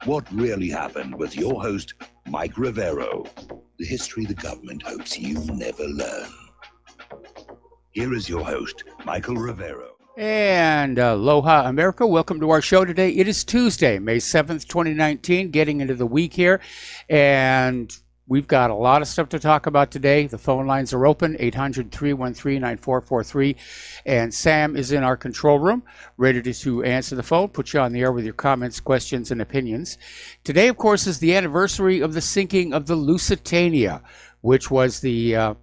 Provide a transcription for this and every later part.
What really happened with your host, Mike Rivero, the history the government hopes you never learn. Here is your host, Michael Rivero. And aloha, America. Welcome to our show today. It is Tuesday, May 7th, 2019, getting into the week here. And we've got a lot of stuff to talk about today. The phone lines are open, 800-313-9443. And Sam is in our control room, ready to answer the phone, put you on the air with your comments, questions, and opinions. Today, of course, is the anniversary of the sinking of the Lusitania, which was the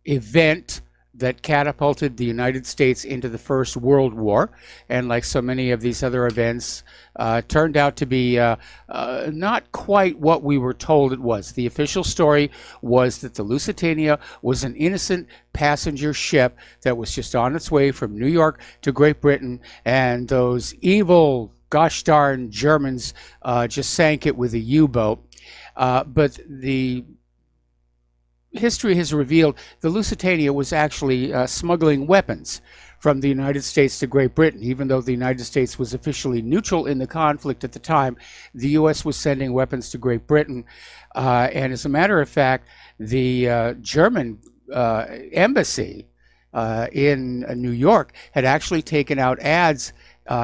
event that catapulted the United States into the First World War. And like so many of these other events, turned out to be not quite what we were told it was. The official story was that the Lusitania was an innocent passenger ship that was just on its way from New York to Great Britain, and those evil, gosh darn Germans just sank it with a U-boat. But the history has revealed the Lusitania was actually smuggling weapons from the United States to Great Britain. Even though the United States was officially neutral in the conflict at the time, the U.S. was sending weapons to Great Britain. And as a matter of fact, the German embassy in New York had actually taken out ads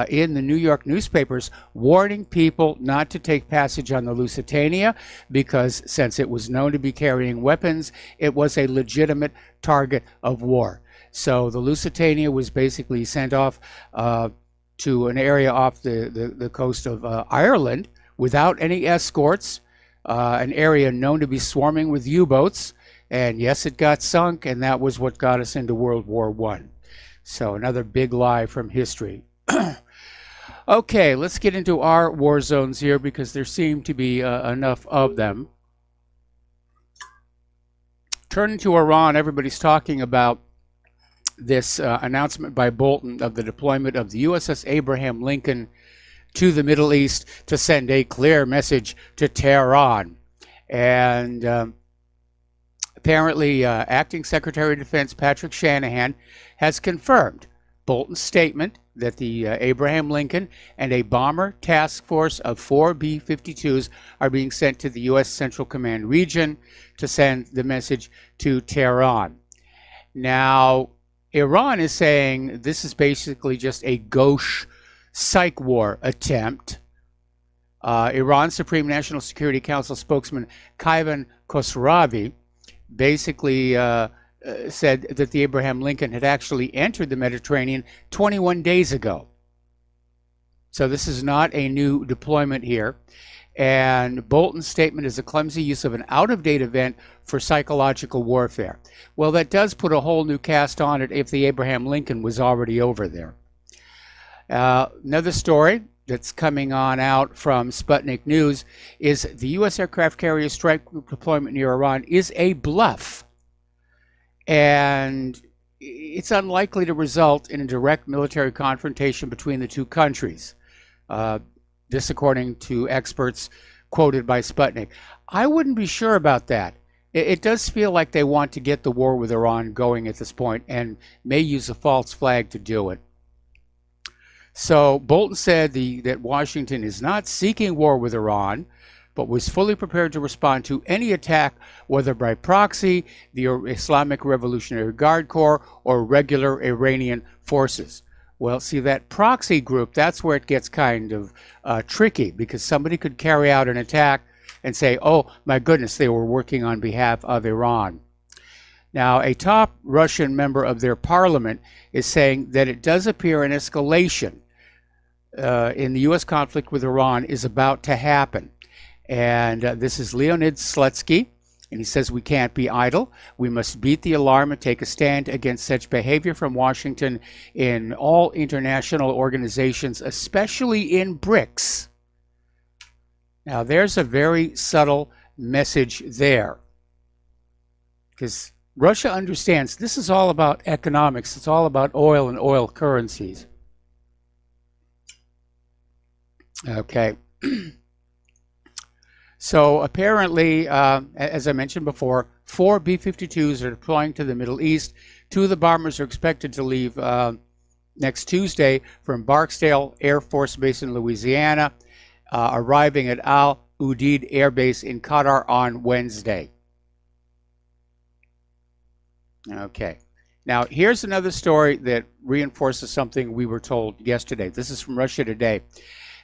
in the New York newspapers warning people not to take passage on the Lusitania because since it was known to be carrying weapons, it was a legitimate target of war. So the Lusitania was basically sent off to an area off the coast of Ireland without any escorts, an area known to be swarming with U-boats. And yes, it got sunk, and that was what got us into World War I. So another big lie from history. Okay, let's get into our war zones here because there seem to be enough of them. Turning to Iran, everybody's talking about this announcement by Bolton of the deployment of the USS Abraham Lincoln to the Middle East to send a clear message to Tehran. And apparently, Acting Secretary of Defense Patrick Shanahan has confirmed Bolton's statement that the Abraham Lincoln and a bomber task force of 4 B-52s are being sent to the U.S. Central Command region to send the message to Tehran. Now, Iran is saying this is basically just a gauche psych war attempt. Iran's Supreme National Security Council spokesman Kaivan Khosravi basically said that the Abraham Lincoln had actually entered the Mediterranean 21 days ago. So this is not a new deployment here. And Bolton's statement is a clumsy use of an out-of-date event for psychological warfare. Well, that does put a whole new cast on it if the Abraham Lincoln was already over there. Another story that's coming on out from Sputnik News is the U.S. aircraft carrier strike group deployment near Iran is a bluff. And it's unlikely to result in a direct military confrontation between the two countries. This according to experts quoted by Sputnik. I wouldn't be sure about that. It does feel like they want to get the war with Iran going at this point and may use a false flag to do it. So Bolton said that Washington is not seeking war with Iran, but was fully prepared to respond to any attack, whether by proxy, the Islamic Revolutionary Guard Corps, or regular Iranian forces. Well, see, that proxy group, that's where it gets kind of tricky, because somebody could carry out an attack and say, oh, my goodness, they were working on behalf of Iran. Now, a top Russian member of their parliament is saying that it does appear an escalation in the U.S. conflict with Iran is about to happen. And this is Leonid Slutsky, and he says we can't be idle. We must beat the alarm and take a stand against such behavior from Washington in all international organizations, especially in BRICS. Now, there's a very subtle message there, because Russia understands this is all about economics. It's all about oil and oil currencies. Okay. So apparently, as I mentioned before, 4 B-52s are deploying to the Middle East. 2 of the bombers are expected to leave next Tuesday from Barksdale Air Force Base in Louisiana. arriving at Al Udeid Air Base in Qatar on Wednesday. Okay. Now, here's another story that reinforces something we were told yesterday. This is from Russia Today.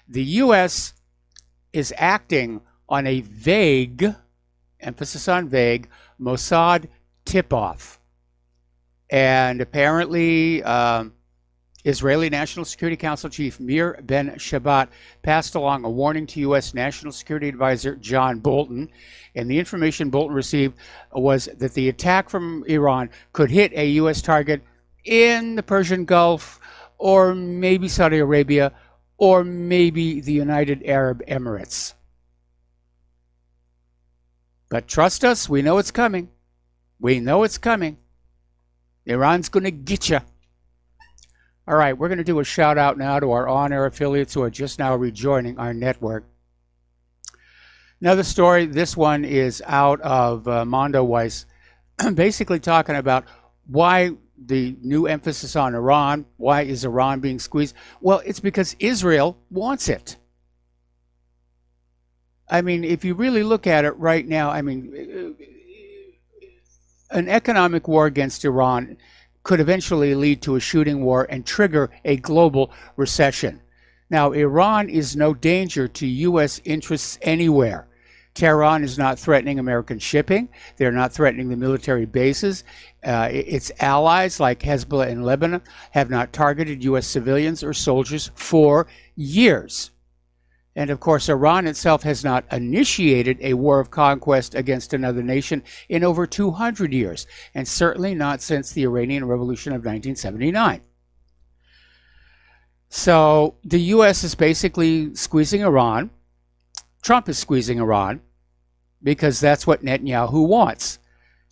The U.S. is acting on a vague, emphasis on vague, Mossad tip-off. And apparently, Israeli National Security Council Chief Mir Ben Shabbat passed along a warning to U.S. National Security Advisor John Bolton. And the information Bolton received was that the attack from Iran could hit a U.S. target in the Persian Gulf, or maybe Saudi Arabia, or maybe the United Arab Emirates. But trust us, we know it's coming. We know it's coming. Iran's going to get you. All right, we're going to do a shout out now to our on-air affiliates who are just now rejoining our network. Another story, this one is out of Mondo Weiss, basically talking about why the new emphasis on Iran. Why is Iran being squeezed? Well, it's because Israel wants it. I mean, if you really look at it right now, I mean, an economic war against Iran could eventually lead to a shooting war and trigger a global recession. Now, Iran is no danger to U.S. interests anywhere. Tehran is not threatening American shipping. They're not threatening the military bases. Its allies, like Hezbollah in Lebanon, have not targeted U.S. civilians or soldiers for years. And of course, Iran itself has not initiated a war of conquest against another nation in over 200 years, and certainly not since the Iranian Revolution of 1979. So the U.S. is basically squeezing Iran. Trump is squeezing Iran because that's what Netanyahu wants.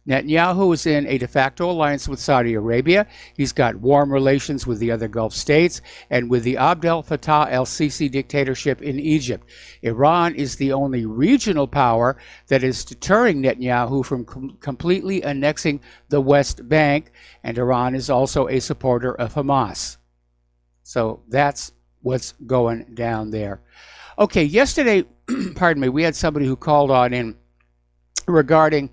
Netanyahu is in a de facto alliance with Saudi Arabia. He's got warm relations with the other Gulf states and with the Abdel Fattah el-Sisi dictatorship in Egypt. Iran is the only regional power that is deterring Netanyahu from completely annexing the West Bank, and Iran is also a supporter of Hamas. So that's what's going down there. Okay, yesterday, pardon me, we had somebody who called on in regarding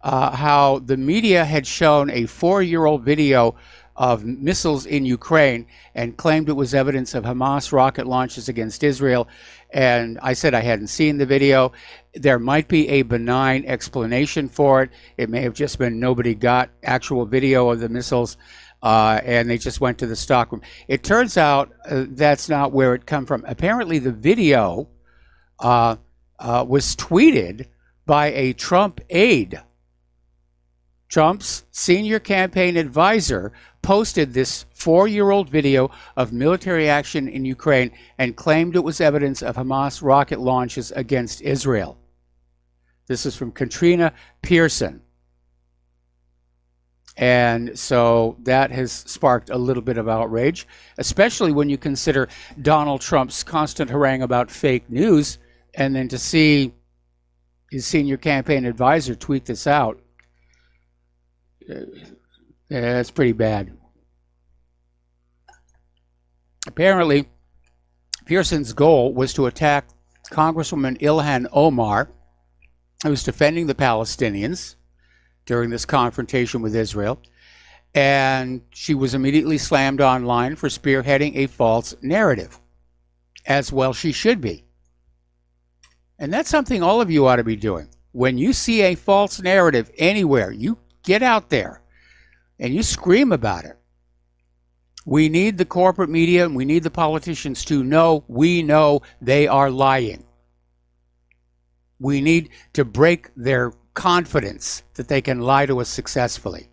how the media had shown a 4-year-old video of missiles in Ukraine and claimed it was evidence of Hamas rocket launches against Israel. And I said I hadn't seen the video. There might be a benign explanation for it. It may have just been nobody got actual video of the missiles and they just went to the stockroom. It turns out that's not where it come from. Apparently the video was tweeted by a Trump aide. Trump's senior campaign advisor posted this 4-year-old video of military action in Ukraine and claimed it was evidence of Hamas rocket launches against Israel. This is from Katrina Pearson. And so that has sparked a little bit of outrage, especially when you consider Donald Trump's constant harangue about fake news, and then to see his senior campaign advisor tweet this out. That's pretty bad. Apparently, Pearson's goal was to attack Congresswoman Ilhan Omar, who was defending the Palestinians during this confrontation with Israel, and she was immediately slammed online for spearheading a false narrative, as well she should be. And that's something all of you ought to be doing. When you see a false narrative anywhere, you get out there and you scream about it. We need the corporate media and we need the politicians to know we know they are lying. We need to break their confidence that they can lie to us successfully.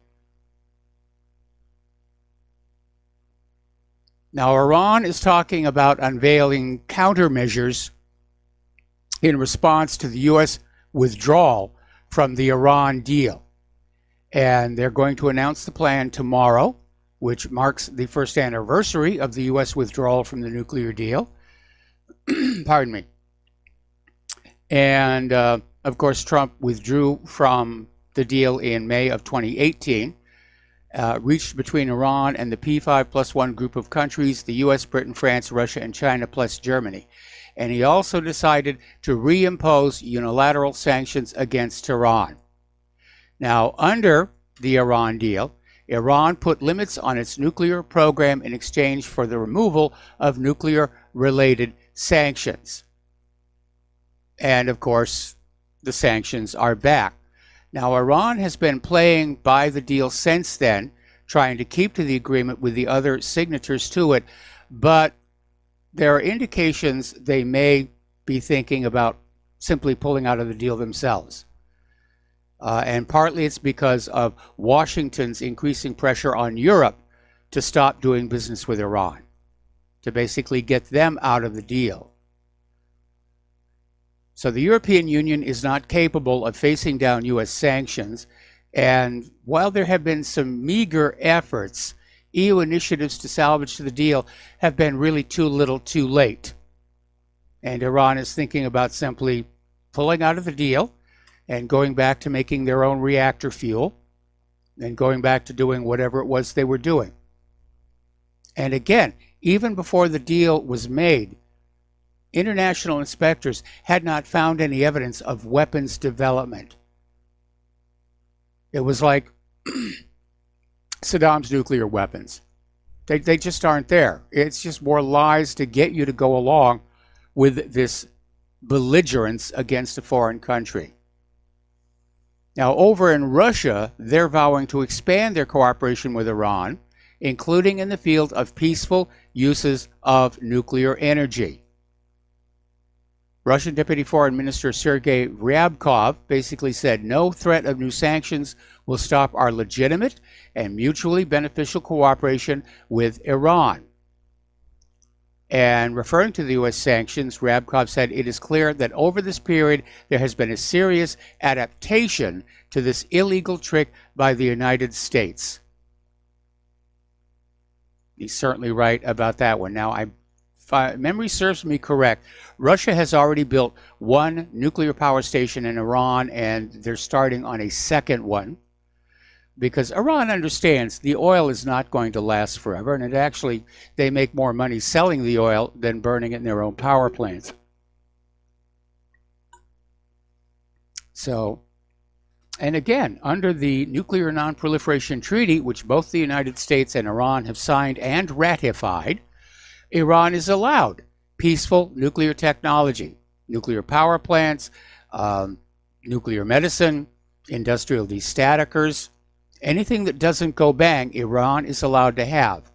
Now, Iran is talking about unveiling countermeasures in response to the U.S. withdrawal from the Iran deal. And they're going to announce the plan tomorrow, which marks the first anniversary of the U.S. withdrawal from the nuclear deal. Pardon me. And, of course, Trump withdrew from the deal in May of 2018, reached between Iran and the P5+1 group of countries, the U.S., Britain, France, Russia, and China, plus Germany. and he also decided to reimpose unilateral sanctions against Iran. Now, under the Iran deal, Iran put limits on its nuclear program in exchange for the removal of nuclear-related sanctions. And, of course, the sanctions are back. Now, Iran has been playing by the deal since then, trying to keep to the agreement with the other signatories to it, but there are indications they may be thinking about simply pulling out of the deal themselves. And partly it's because of Washington's increasing pressure on Europe to stop doing business with Iran, to basically get them out of the deal. So the European Union is not capable of facing down U.S. sanctions, and while there have been some meager efforts, EU initiatives to salvage the deal have been really too little too late. And Iran is thinking about simply pulling out of the deal and going back to making their own reactor fuel and going back to doing whatever it was they were doing. And again, even before the deal was made, international inspectors had not found any evidence of weapons development. It was like Saddam's nuclear weapons. They just aren't there. It's just more lies to get you to go along with this belligerence against a foreign country. Now, over in Russia, they're vowing to expand their cooperation with Iran, including in the field of peaceful uses of nuclear energy. Russian Deputy Foreign Minister Sergei Ryabkov basically said no threat of new sanctions will stop our legitimate and mutually beneficial cooperation with Iran. And referring to the U.S. sanctions, Ryabkov said it is clear that over this period there has been a serious adaptation to this illegal trick by the United States. He's certainly right about that one. Now, if memory serves me correct, Russia has already built one nuclear power station in Iran, and they're starting on a second one because Iran understands the oil is not going to last forever, and they make more money selling the oil than burning it in their own power plants. So, and again, under the Nuclear Non-Proliferation Treaty, which both the United States and Iran have signed and ratified, Iran is allowed peaceful nuclear technology, nuclear power plants, nuclear medicine, industrial destaticers, anything that doesn't go bang, Iran is allowed to have.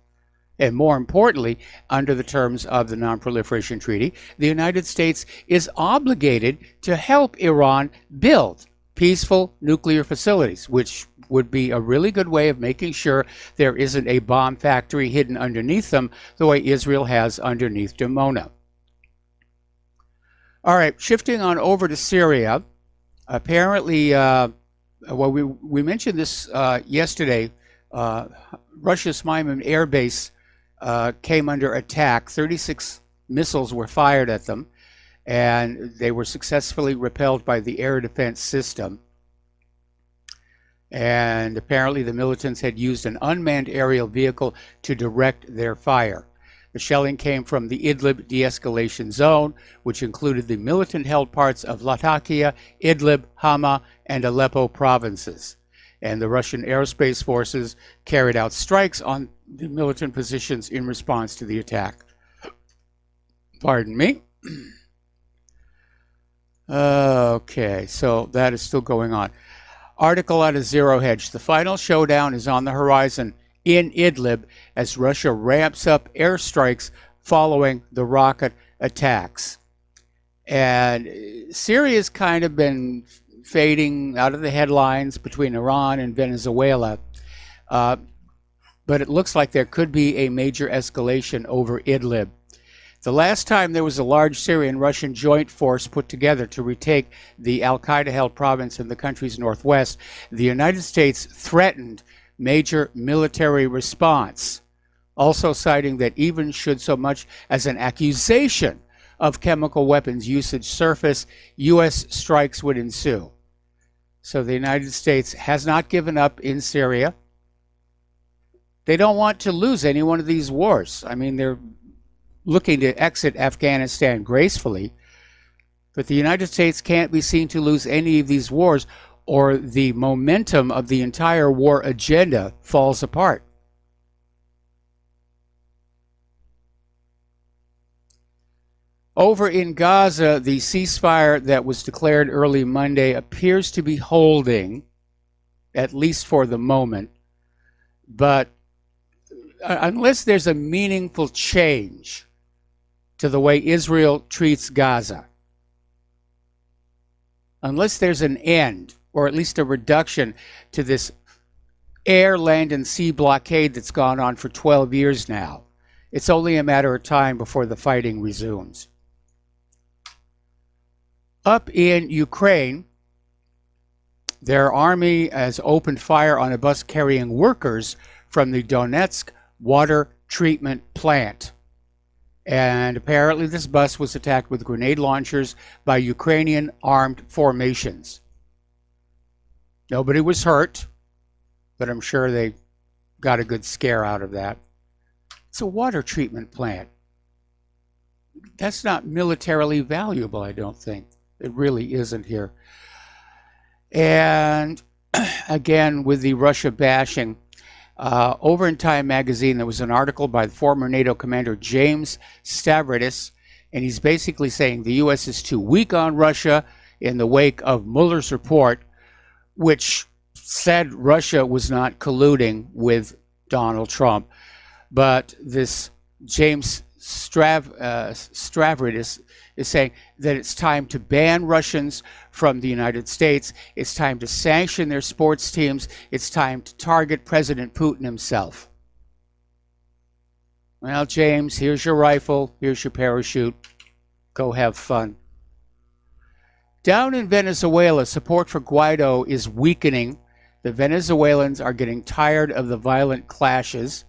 And more importantly, under the terms of the Non-Proliferation Treaty, the United States is obligated to help Iran build peaceful nuclear facilities, which would be a really good way of making sure there isn't a bomb factory hidden underneath them the way Israel has underneath Dimona. All right, shifting on over to Syria. Apparently, we mentioned this yesterday. Russia's Maiman Air Base came under attack. 36 missiles were fired at them, and they were successfully repelled by the air defense system. And apparently the militants had used an unmanned aerial vehicle to direct their fire. The shelling came from the Idlib de-escalation zone, which included the militant-held parts of Latakia, Idlib, Hama, and Aleppo provinces. And the Russian aerospace forces carried out strikes on the militant positions in response to the attack. Pardon me. Okay, so that is still going on. Article out of Zero Hedge. The final showdown is on the horizon in Idlib as Russia ramps up airstrikes following the rocket attacks. And Syria's kind of been fading out of the headlines between Iran and Venezuela. But it looks like there could be a major escalation over Idlib. The last time there was a large Syrian-Russian joint force put together to retake the al-Qaeda-held province in the country's northwest, the United States threatened major military response, also citing that even should so much as an accusation of chemical weapons usage surface, U.S. strikes would ensue. So the United States has not given up in Syria. They don't want to lose any one of these wars. I mean, looking to exit Afghanistan gracefully. But the United States can't be seen to lose any of these wars, or the momentum of the entire war agenda falls apart. Over in Gaza, the ceasefire that was declared early Monday appears to be holding, at least for the moment. But unless there's a meaningful change to the way Israel treats Gaza, unless there's an end, or at least a reduction to this air, land, and sea blockade that's gone on for 12 years now, it's only a matter of time before the fighting resumes. Up in Ukraine, their army has opened fire on a bus carrying workers from the Donetsk water treatment plant. And apparently this bus was attacked with grenade launchers by Ukrainian armed formations. Nobody was hurt, but I'm sure they got a good scare out of that. It's a water treatment plant. That's not militarily valuable, I don't think. It really isn't here. And again, with the Russia bashing, over in Time magazine, there was an article by the former NATO commander James Stavridis, and he's basically saying the U.S. is too weak on Russia in the wake of Mueller's report, which said Russia was not colluding with Donald Trump. But this James Stavridis is saying that it's time to ban Russians from the United States. It's time to sanction their sports teams. It's time to target President Putin himself. Well, James, here's your rifle. Here's your parachute. Go have fun. Down in Venezuela, support for Guaido is weakening. The Venezuelans are getting tired of the violent clashes.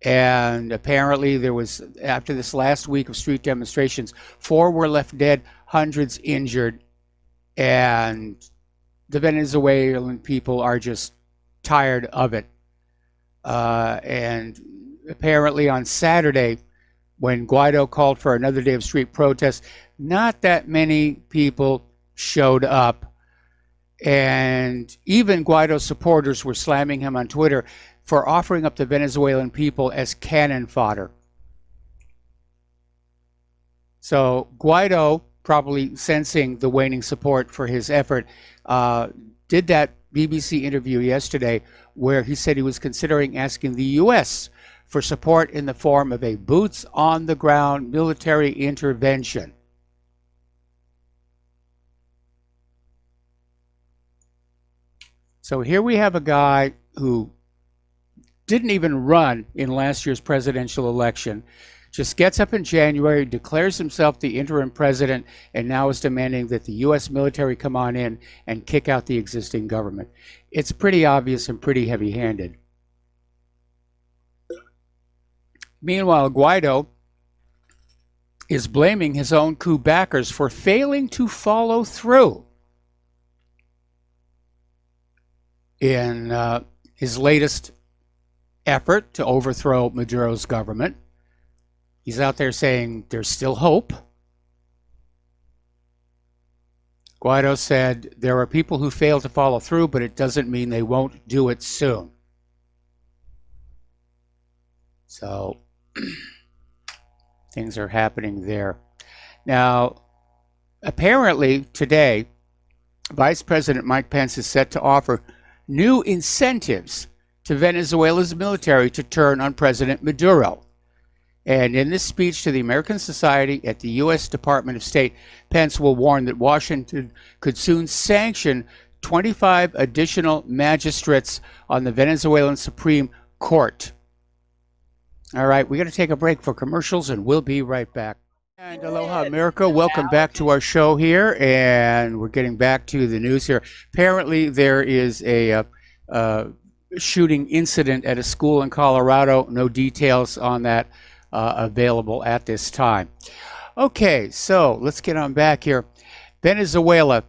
And apparently there was, after this last week of street demonstrations, 4 were left dead, hundreds injured. And the Venezuelan people are just tired of it. And apparently on Saturday, when Guaido called for another day of street protests, not that many people showed up. And even Guaido supporters were slamming him on Twitter for offering up the Venezuelan people as cannon fodder. So Guaido, probably sensing the waning support for his effort, did that BBC interview yesterday where he said he was considering asking the U.S. for support in the form of a boots-on-the-ground military intervention. So here we have a guy who didn't even run in last year's presidential election, just gets up in January, declares himself the interim president, and now is demanding that the U.S. military come on in and kick out the existing government. It's pretty obvious and pretty heavy-handed. Meanwhile, Guaido is blaming his own coup backers for failing to follow through in his latest effort to overthrow Maduro's government. He's out there saying there's still hope. Guaido said there are people who fail to follow through, but it doesn't mean they won't do it soon. So things are happening there. Now, apparently today, Vice President Mike Pence is set to offer new incentives to Venezuela's military to turn on President Maduro. And in this speech to the American Society at the U.S. Department of State, Pence will warn that Washington could soon sanction 25 additional magistrates on the Venezuelan Supreme Court. All right, we're going to take a break for commercials, and we'll be right back. And aloha, America. Welcome back to our show here, and we're getting back to the news here. Apparently, there is a shooting incident at a school in Colorado. No details on that available at this time. Okay, so let's get on back here. Venezuela.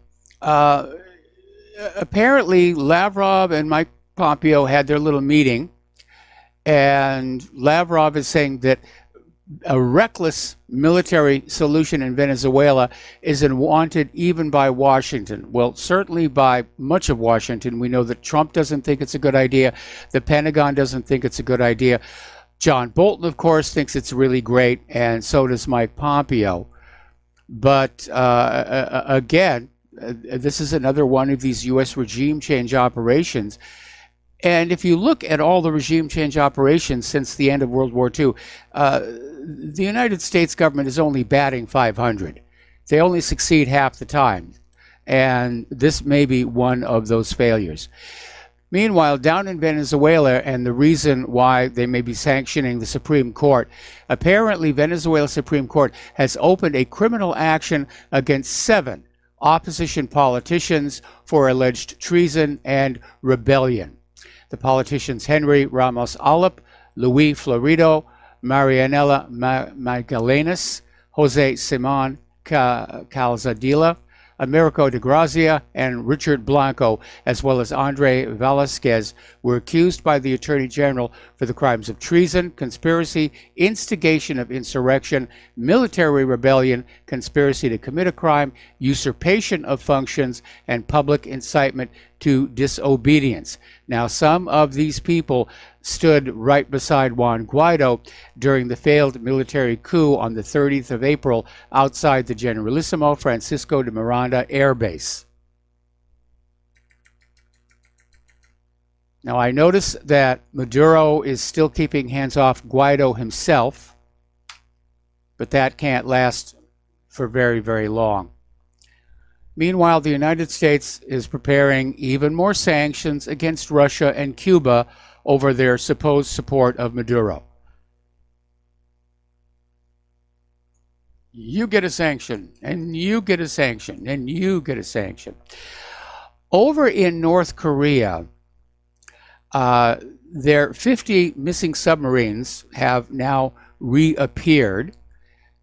Apparently, Lavrov and Mike Pompeo had their little meeting, and Lavrov is saying that A reckless military solution in Venezuela isn't wanted even by Washington. Well, certainly by much of Washington. We know that Trump doesn't think it's a good idea. The Pentagon doesn't think it's a good idea. John Bolton, of course, thinks it's really great, and so does Mike Pompeo. But again, this is another one of these U.S. regime change operations. And if you look at all the regime change operations since the end of World War II, the United States government is only batting 500. They only succeed half the time. And this may be one of those failures. Meanwhile, down in Venezuela, and the reason why they may be sanctioning the Supreme Court, apparently Venezuela Supreme Court has opened a criminal action against 7 opposition politicians for alleged treason and rebellion. The politicians Henry Ramos Alep, Luis Florido, Marianela Magallanes, Jose Simon Calzadilla, Americo de Grazia, and Richard Blanco, as well as Andre Velasquez, were accused by the Attorney General for the crimes of treason, conspiracy, instigation of insurrection, military rebellion, conspiracy to commit a crime, usurpation of functions, and public incitement to disobedience. Now, some of these people stood right beside Juan Guaido during the failed military coup on the 30th of April outside the Generalissimo Francisco de Miranda Air Base. Now, I notice that Maduro is still keeping hands off Guaido himself, but that can't last for very, very long. Meanwhile, the United States is preparing even more sanctions against Russia and Cuba over their supposed support of Maduro. You get a sanction, and you get a sanction, and you get a sanction. Over in North Korea, their 50 missing submarines have now reappeared.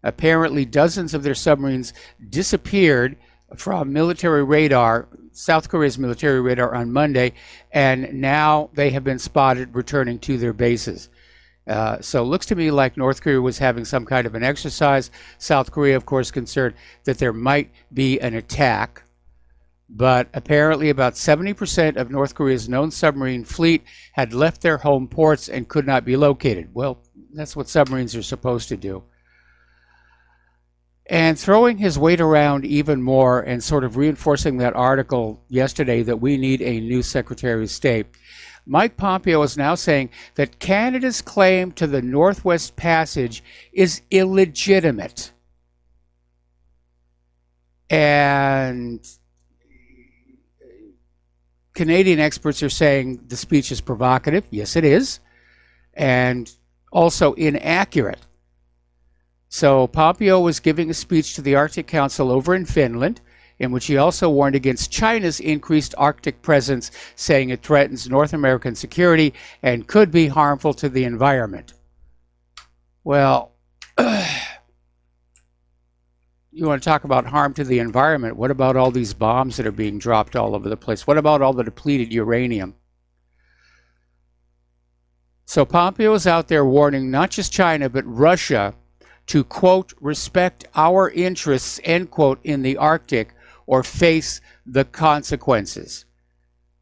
Apparently, dozens of their submarines disappeared from military radar, South Korea's military radar, on Monday, and now they have been spotted returning to their bases. So it looks to me like North Korea was having some kind of an exercise. South Korea, of course, concerned that there might be an attack. But apparently about 70% of North Korea's known submarine fleet had left their home ports and could not be located. Well, that's what submarines are supposed to do. And throwing his weight around even more and sort of reinforcing that article yesterday that we need a new Secretary of State, Mike Pompeo is now saying that Canada's claim to the Northwest Passage is illegitimate. And Canadian experts are saying the speech is provocative. Yes, it is. And also inaccurate. So Pompeo was giving a speech to the Arctic Council over in Finland, in which he also warned against China's increased Arctic presence, saying it threatens North American security and could be harmful to the environment. Well, you want to talk about harm to the environment? What about all these bombs that are being dropped all over the place? What about all the depleted uranium? So Pompeo is out there warning not just China, but Russia to, quote, respect our interests, end quote, in the Arctic or face the consequences.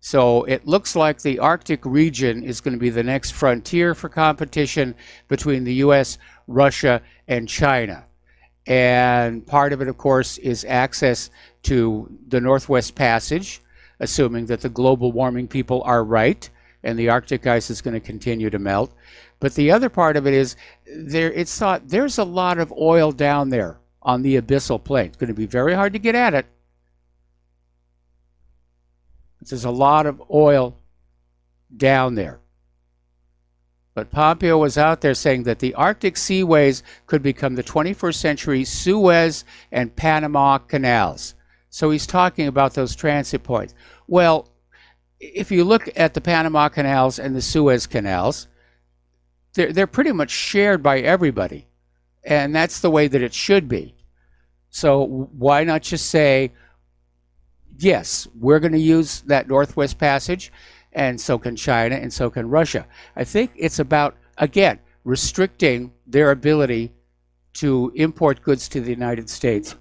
So it looks like the Arctic region is going to be the next frontier for competition between the U.S., Russia, and China. And part of it, of course, is access to the Northwest Passage, assuming that the global warming people are right and the Arctic ice is going to continue to melt. But the other part of it is it's thought there's a lot of oil down there on the abyssal plain. It's going to be very hard to get at it. There's a lot of oil down there. But Pompeo was out there saying that the Arctic seaways could become the 21st century Suez and Panama canals. So he's talking about those transit points. Well, if you look at the Panama canals and the Suez canals, they're pretty much shared by everybody. And that's the way that it should be. So why not just say, yes, we're going to use that Northwest Passage, and so can China, and so can Russia. I think it's about, again, restricting their ability to import goods to the United States.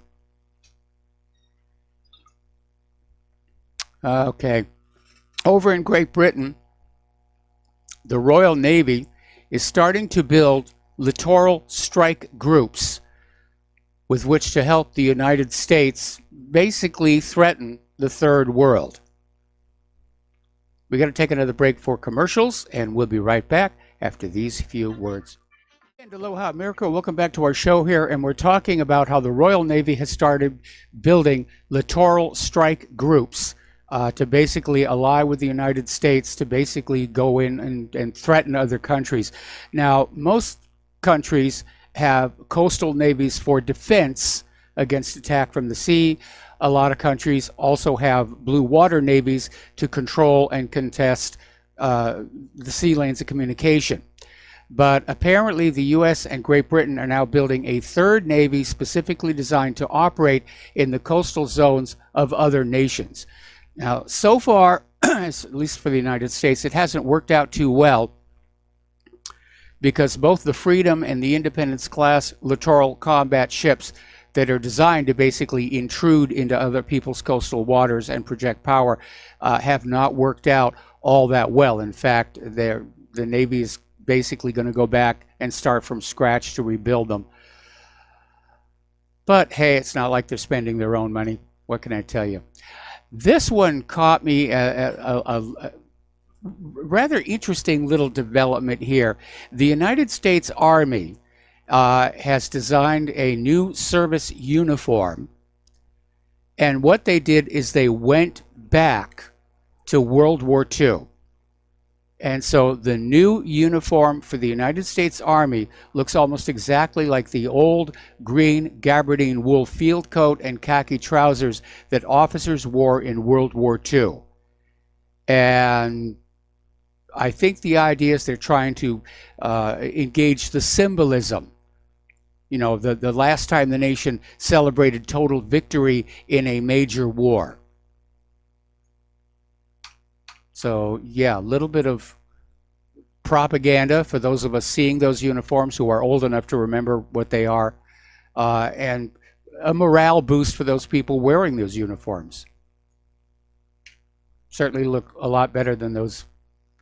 Okay. Over in Great Britain, the Royal Navy is starting to build littoral strike groups with which to help the United States basically threaten the third world. We got to take another break for commercials, and we'll be right back after these few words. And aloha, America. Welcome back to our show here, and we're talking about how the Royal Navy has started building littoral strike groups to basically ally with the United States to basically go in and threaten other countries. Now, most countries have coastal navies for defense against attack from the sea. A lot of countries also have blue water navies to control and contest the sea lanes of communication. But apparently the U.S. and Great Britain are now building a third navy specifically designed to operate in the coastal zones of other nations. Now, so far, at least for the United States, it hasn't worked out too well, because both the Freedom and the Independence class littoral combat ships that are designed to basically intrude into other people's coastal waters and project power have not worked out all that well. In fact, the Navy is basically going to go back and start from scratch to rebuild them. But hey, it's not like they're spending their own money. What can I tell you? This one caught me a rather interesting little development here. The United States Army has designed a new service uniform, and what they did is they went back to World War II. And so the new uniform for the United States Army looks almost exactly like the old green gabardine wool field coat and khaki trousers that officers wore in World War II. And I think the idea is they're trying to engage the symbolism. You know, the last time the nation celebrated total victory in a major war. So, yeah, a little bit of propaganda for those of us seeing those uniforms who are old enough to remember what they are, and a morale boost for those people wearing those uniforms. Certainly look a lot better than those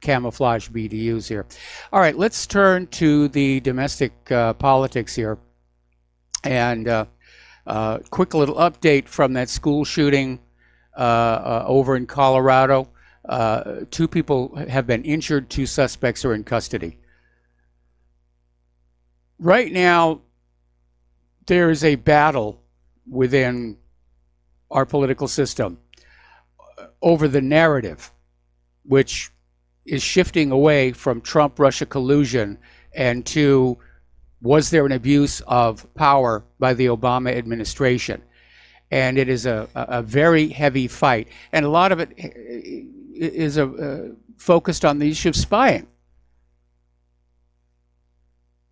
camouflage BDUs here. All right, let's turn to the domestic politics here. And quick little update from that school shooting over in Colorado. 2 people have been injured, 2 suspects are in custody. Right now, there is a battle within our political system over the narrative, which is shifting away from Trump-Russia collusion and to, was there an abuse of power by the Obama administration? And it is a very heavy fight. And a lot of it is focused on the issue of spying.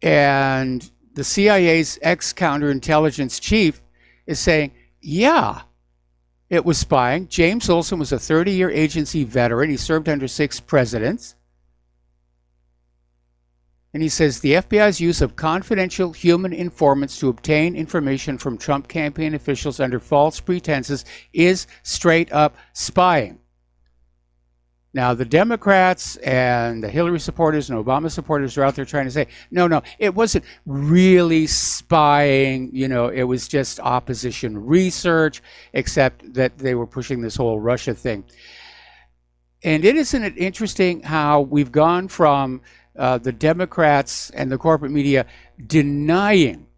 And the CIA's ex-counterintelligence chief is saying, yeah, it was spying. James Olson was a 30-year agency veteran. He served under 6 presidents. And he says the FBI's use of confidential human informants to obtain information from Trump campaign officials under false pretenses is straight up spying. Now, the Democrats and the Hillary supporters and Obama supporters are out there trying to say, no, it wasn't really spying. You know, it was just opposition research, except that they were pushing this whole Russia thing. And isn't it interesting how we've gone from the Democrats and the corporate media denying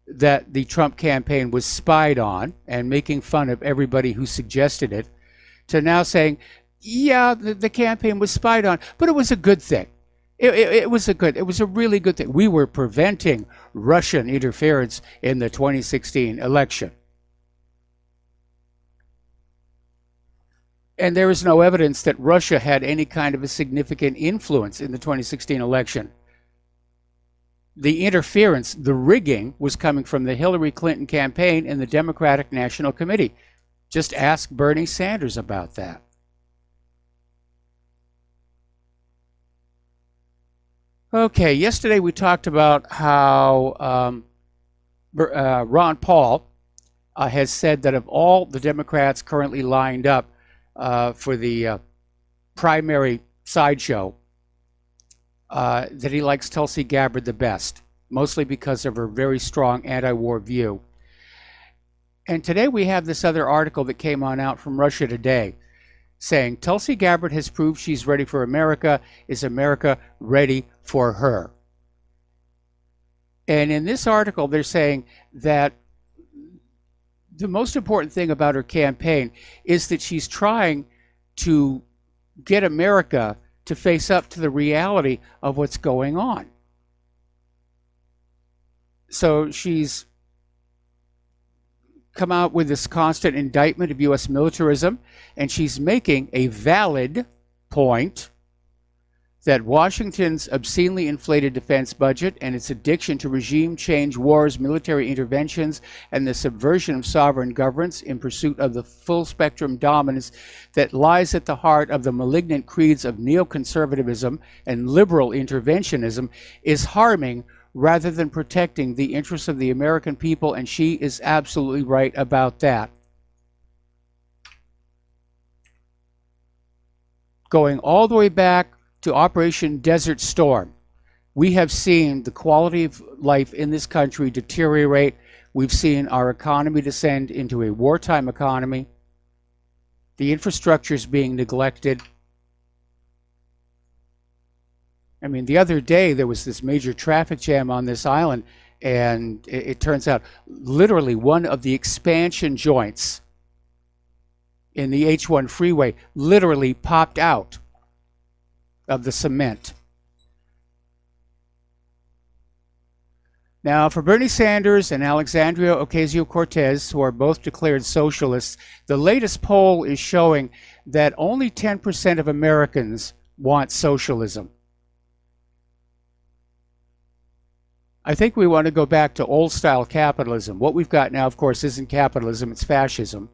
that the Trump campaign was spied on and making fun of everybody who suggested it, to now saying, yeah, the campaign was spied on, but it was a good thing. It was a really good thing. We were preventing Russian interference in the 2016 election. And there is no evidence that Russia had any kind of a significant influence in the 2016 election. The interference, the rigging, was coming from the Hillary Clinton campaign and the Democratic National Committee. Just ask Bernie Sanders about that. Okay, yesterday we talked about how Ron Paul has said that of all the Democrats currently lined up for the primary sideshow, that he likes Tulsi Gabbard the best, mostly because of her very strong anti-war view. And today we have this other article that came on out from Russia Today saying Tulsi Gabbard has proved she's ready for America. Is America ready for her? And in this article, they're saying that the most important thing about her campaign is that she's trying to get America to face up to the reality of what's going on. So she's come out with this constant indictment of U.S. militarism, and she's making a valid point that Washington's obscenely inflated defense budget and its addiction to regime change wars, military interventions, and the subversion of sovereign governments in pursuit of the full spectrum dominance that lies at the heart of the malignant creeds of neoconservatism and liberal interventionism is harming rather than protecting the interests of the American people, and she is absolutely right about that. Going all the way back to Operation Desert Storm, we have seen the quality of life in this country deteriorate. We've seen our economy descend into a wartime economy. The infrastructure is being neglected. I mean, the other day there was this major traffic jam on this island, and it turns out literally one of the expansion joints in the H1 freeway literally popped out of the cement. Now, for Bernie Sanders and Alexandria Ocasio-Cortez, who are both declared socialists, the latest poll is showing that only 10% of Americans want socialism. I think we want to go back to old-style capitalism. What we've got now, of course, isn't capitalism, it's fascism.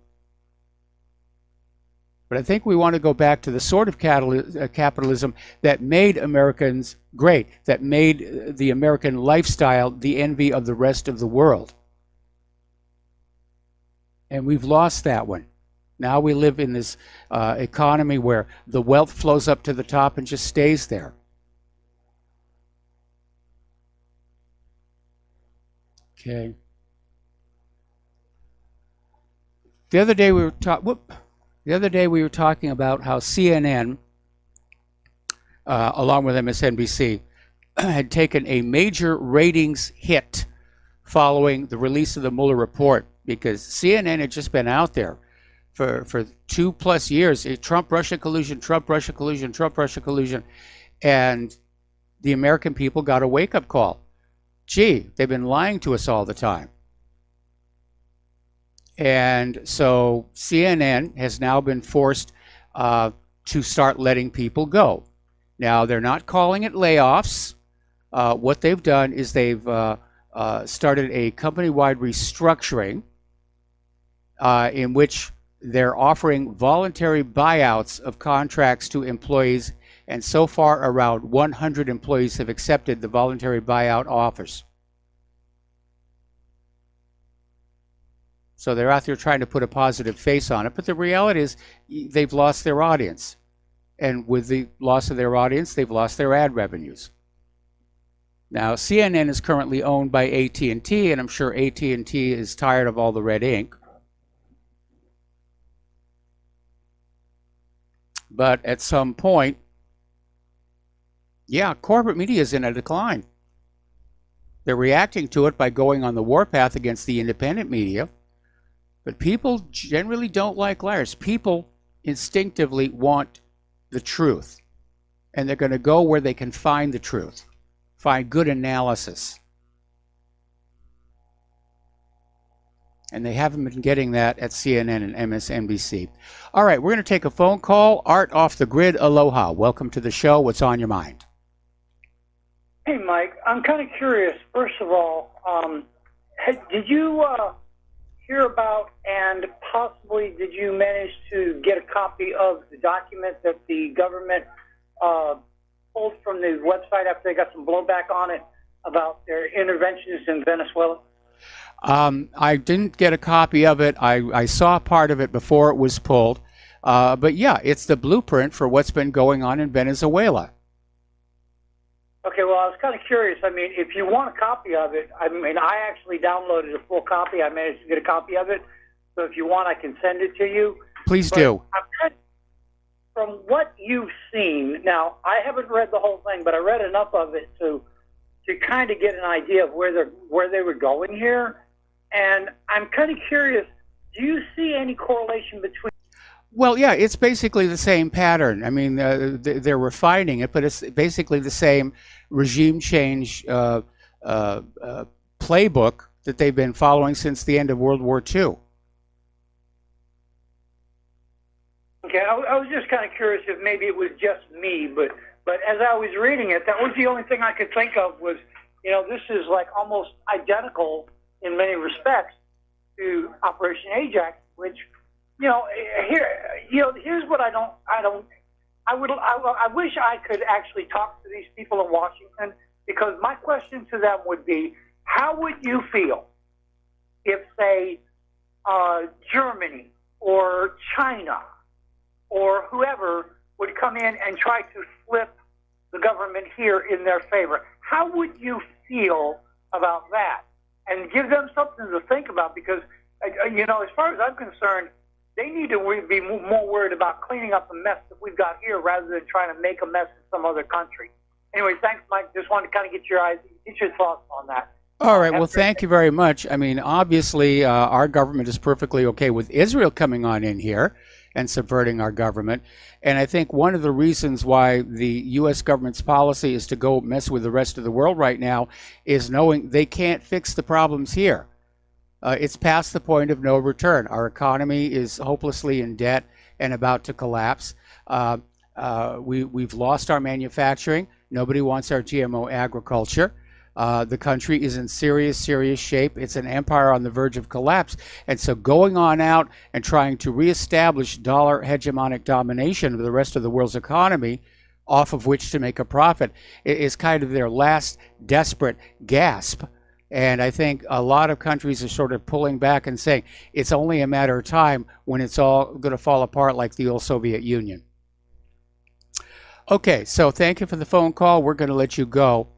But I think we want to go back to the sort of capitalism that made Americans great, that made the American lifestyle the envy of the rest of the world. And we've lost that one. Now we live in this economy where the wealth flows up to the top and just stays there. Okay. The other day we were talking about how CNN, along with MSNBC, had taken a major ratings hit following the release of the Mueller report, because CNN had just been out there for 2+ years. Trump-Russia collusion, Trump-Russia collusion, Trump-Russia collusion. And the American people got a wake-up call. Gee, they've been lying to us all the time. And so CNN has now been forced to start letting people go. Now, they're not calling it layoffs. What they've done is they've started a company-wide restructuring in which they're offering voluntary buyouts of contracts to employees, and so far around 100 employees have accepted the voluntary buyout offers. So they're out there trying to put a positive face on it, but the reality is they've lost their audience. And with the loss of their audience, they've lost their ad revenues. Now, CNN is currently owned by AT&T, and I'm sure AT&T is tired of all the red ink. But at some point, yeah, corporate media is in a decline. They're reacting to it by going on the warpath against the independent media. But people generally don't like liars. People instinctively want the truth. And they're going to go where they can find the truth, find good analysis. And they haven't been getting that at CNN and MSNBC. All right, we're going to take a phone call. Art off the grid, aloha. Welcome to the show. What's on your mind? Hey, Mike. I'm kind of curious. First of all, did you hear about, and possibly did you manage to get a copy of the document that the government pulled from the website after they got some blowback on it about their interventions in Venezuela? I didn't get a copy of it. I saw part of it before it was pulled. But yeah, it's the blueprint for what's been going on in Venezuela. Okay, well, I was kind of curious. I mean, if you want a copy of it, I mean, I actually downloaded a full copy. I managed to get a copy of it. So if you want, I can send it to you. Please But do. I'm kind of, from what you've seen, now, I haven't read the whole thing, but I read enough of it to kind of get an idea of where they were going here. And I'm kind of curious, do you see any correlation between... Well, yeah, it's basically the same pattern. I mean, they're refining it, but it's basically the same regime change playbook that they've been following since the end of World War II. Okay, I was just kind of curious if maybe it was just me, but as I was reading it, that was the only thing I could think of was, you know, this is like almost identical in many respects to Operation Ajax, which, you know, here's what I wish I could actually talk to these people in Washington, because my question to them would be, how would you feel if, say, Germany or China or whoever would come in and try to flip the government here in their favor? How would you feel about that? And give them something to think about, because, you know, as far as I'm concerned, they need to be more worried about cleaning up the mess that we've got here rather than trying to make a mess in some other country. Anyway, thanks, Mike. Just wanted to kind of get your thoughts on that. All right. Well, thank you very much. I mean, obviously, our government is perfectly okay with Israel coming on in here and subverting our government. And I think one of the reasons why the U.S. government's policy is to go mess with the rest of the world right now is knowing they can't fix the problems here. It's past the point of no return. Our economy is hopelessly in debt and about to collapse. We've lost our manufacturing. Nobody wants our GMO agriculture. The country is in serious shape. It's an empire on the verge of collapse. And so going on out and trying to reestablish dollar hegemonic domination of the rest of the world's economy, off of which to make a profit, is kind of their last desperate gasp. And I think a lot of countries are sort of pulling back and saying it's only a matter of time when it's all going to fall apart like the old Soviet Union. Okay, so thank you for the phone call. We're going to let you go.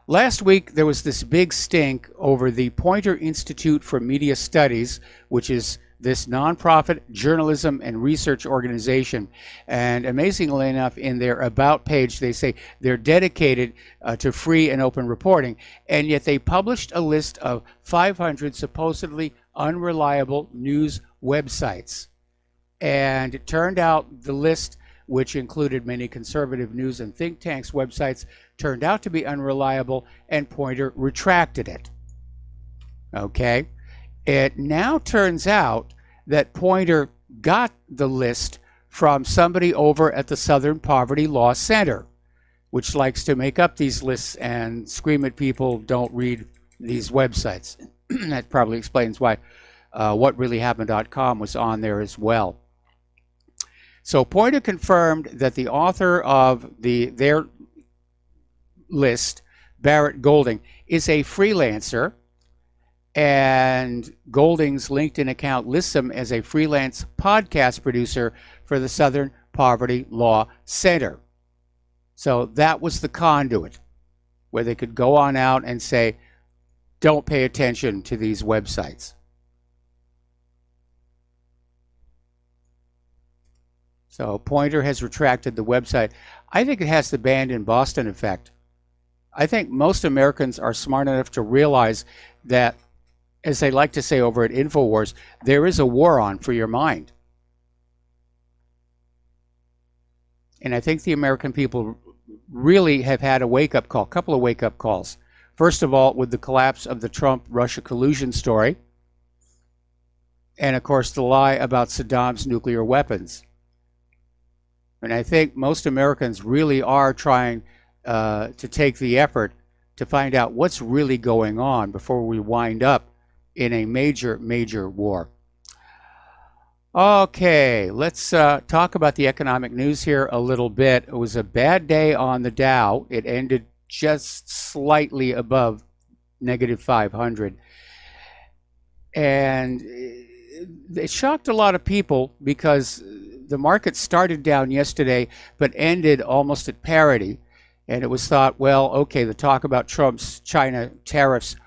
Last week, there was this big stink over the Poynter Institute for Media Studies, which is this nonprofit journalism and research organization. And amazingly enough, in their About page, they say they're dedicated to free and open reporting. And yet they published a list of 500 supposedly unreliable news websites. And it turned out the list, which included many conservative news and think tanks websites, turned out to be unreliable, and Poynter retracted it. Okay? It now turns out that Poynter got the list from somebody over at the Southern Poverty Law Center, which likes to make up these lists and scream at people, don't read these websites. That probably explains why whatreallyhappened.com was on there as well. So Poynter confirmed that the author of their list, Barrett Golding, is a freelancer, and Golding's LinkedIn account lists him as a freelance podcast producer for the Southern Poverty Law Center. So that was the conduit where they could go on out and say, don't pay attention to these websites. So Poynter has retracted the website. I think it has the banned in Boston effect. I think most Americans are smart enough to realize that, as they like to say over at InfoWars, there is a war on for your mind. And I think the American people really have had a wake-up call, a couple of wake-up calls. First of all, with the collapse of the Trump-Russia collusion story, and of course the lie about Saddam's nuclear weapons. And I think most Americans really are trying to take the effort to find out what's really going on before we wind up in a major war. Okay, let's talk about the economic news here a little bit. It was a bad day on the Dow. It ended just slightly above negative 500. And it shocked a lot of people because the market started down yesterday but ended almost at parity. And it was thought, well, okay, the talk about Trump's China tariffs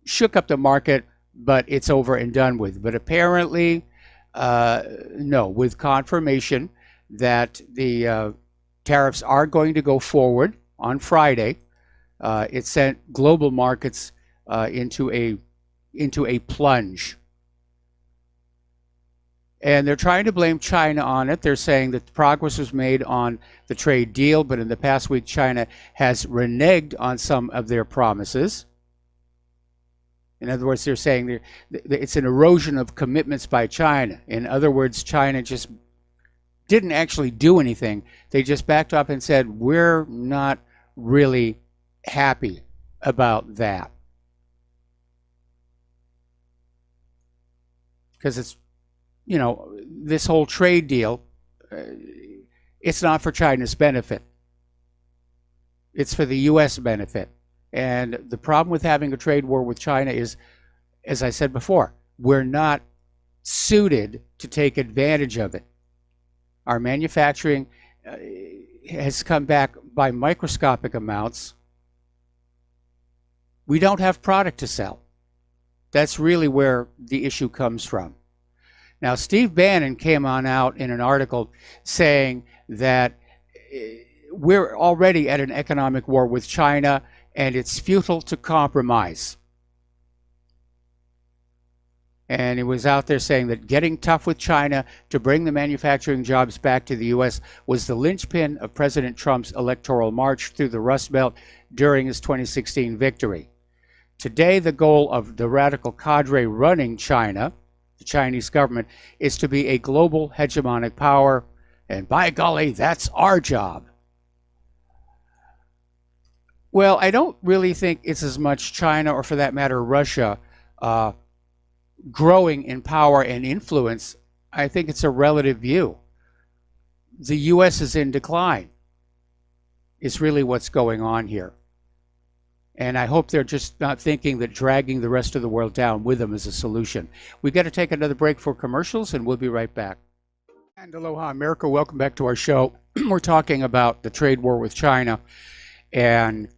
shook up the market, but it's over and done with. But apparently, no, with confirmation that the tariffs are going to go forward on Friday, it sent global markets into a plunge. And they're trying to blame China on it. They're saying that progress was made on the trade deal, but in the past week, China has reneged on some of their promises. In other words, they're saying it's an erosion of commitments by China. In other words, China just didn't actually do anything. They just backed up and said, we're not really happy about that. Because it's, you know, this whole trade deal, it's not for China's benefit. It's for the U.S. benefit. And the problem with having a trade war with China is, as I said before, we're not suited to take advantage of it. Our manufacturing has come back by microscopic amounts. We don't have product to sell. That's really where the issue comes from. Now, Steve Bannon came on out in an article saying that we're already at an economic war with China and it's futile to compromise. And he was out there saying that getting tough with China to bring the manufacturing jobs back to the U.S. was the linchpin of President Trump's electoral march through the Rust Belt during his 2016 victory. Today, the goal of the radical cadre running China, the Chinese government, is to be a global hegemonic power, and by golly, that's our job. Well, I don't really think it's as much China, or for that matter, Russia, growing in power and influence. I think it's a relative view. The U.S. is in decline. It's really what's going on here. And I hope they're just not thinking that dragging the rest of the world down with them is a solution. We've got to take another break for commercials, and we'll be right back. And aloha, America. Welcome back to our show. We're talking about the trade war with China and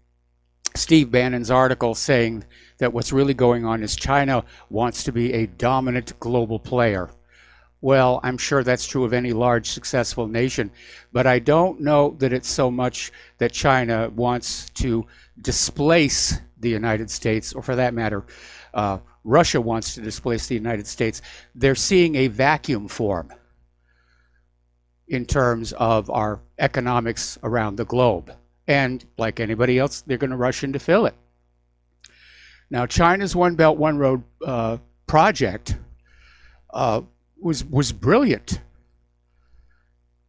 Steve Bannon's article saying that what's really going on is China wants to be a dominant global player. Well, I'm sure that's true of any large, successful nation, but I don't know that it's so much that China wants to displace the United States, or for that matter, Russia wants to displace the United States. They're seeing a vacuum form in terms of our economics around the globe. And like anybody else, they're going to rush in to fill it. Now, China's One Belt, One Road project was brilliant.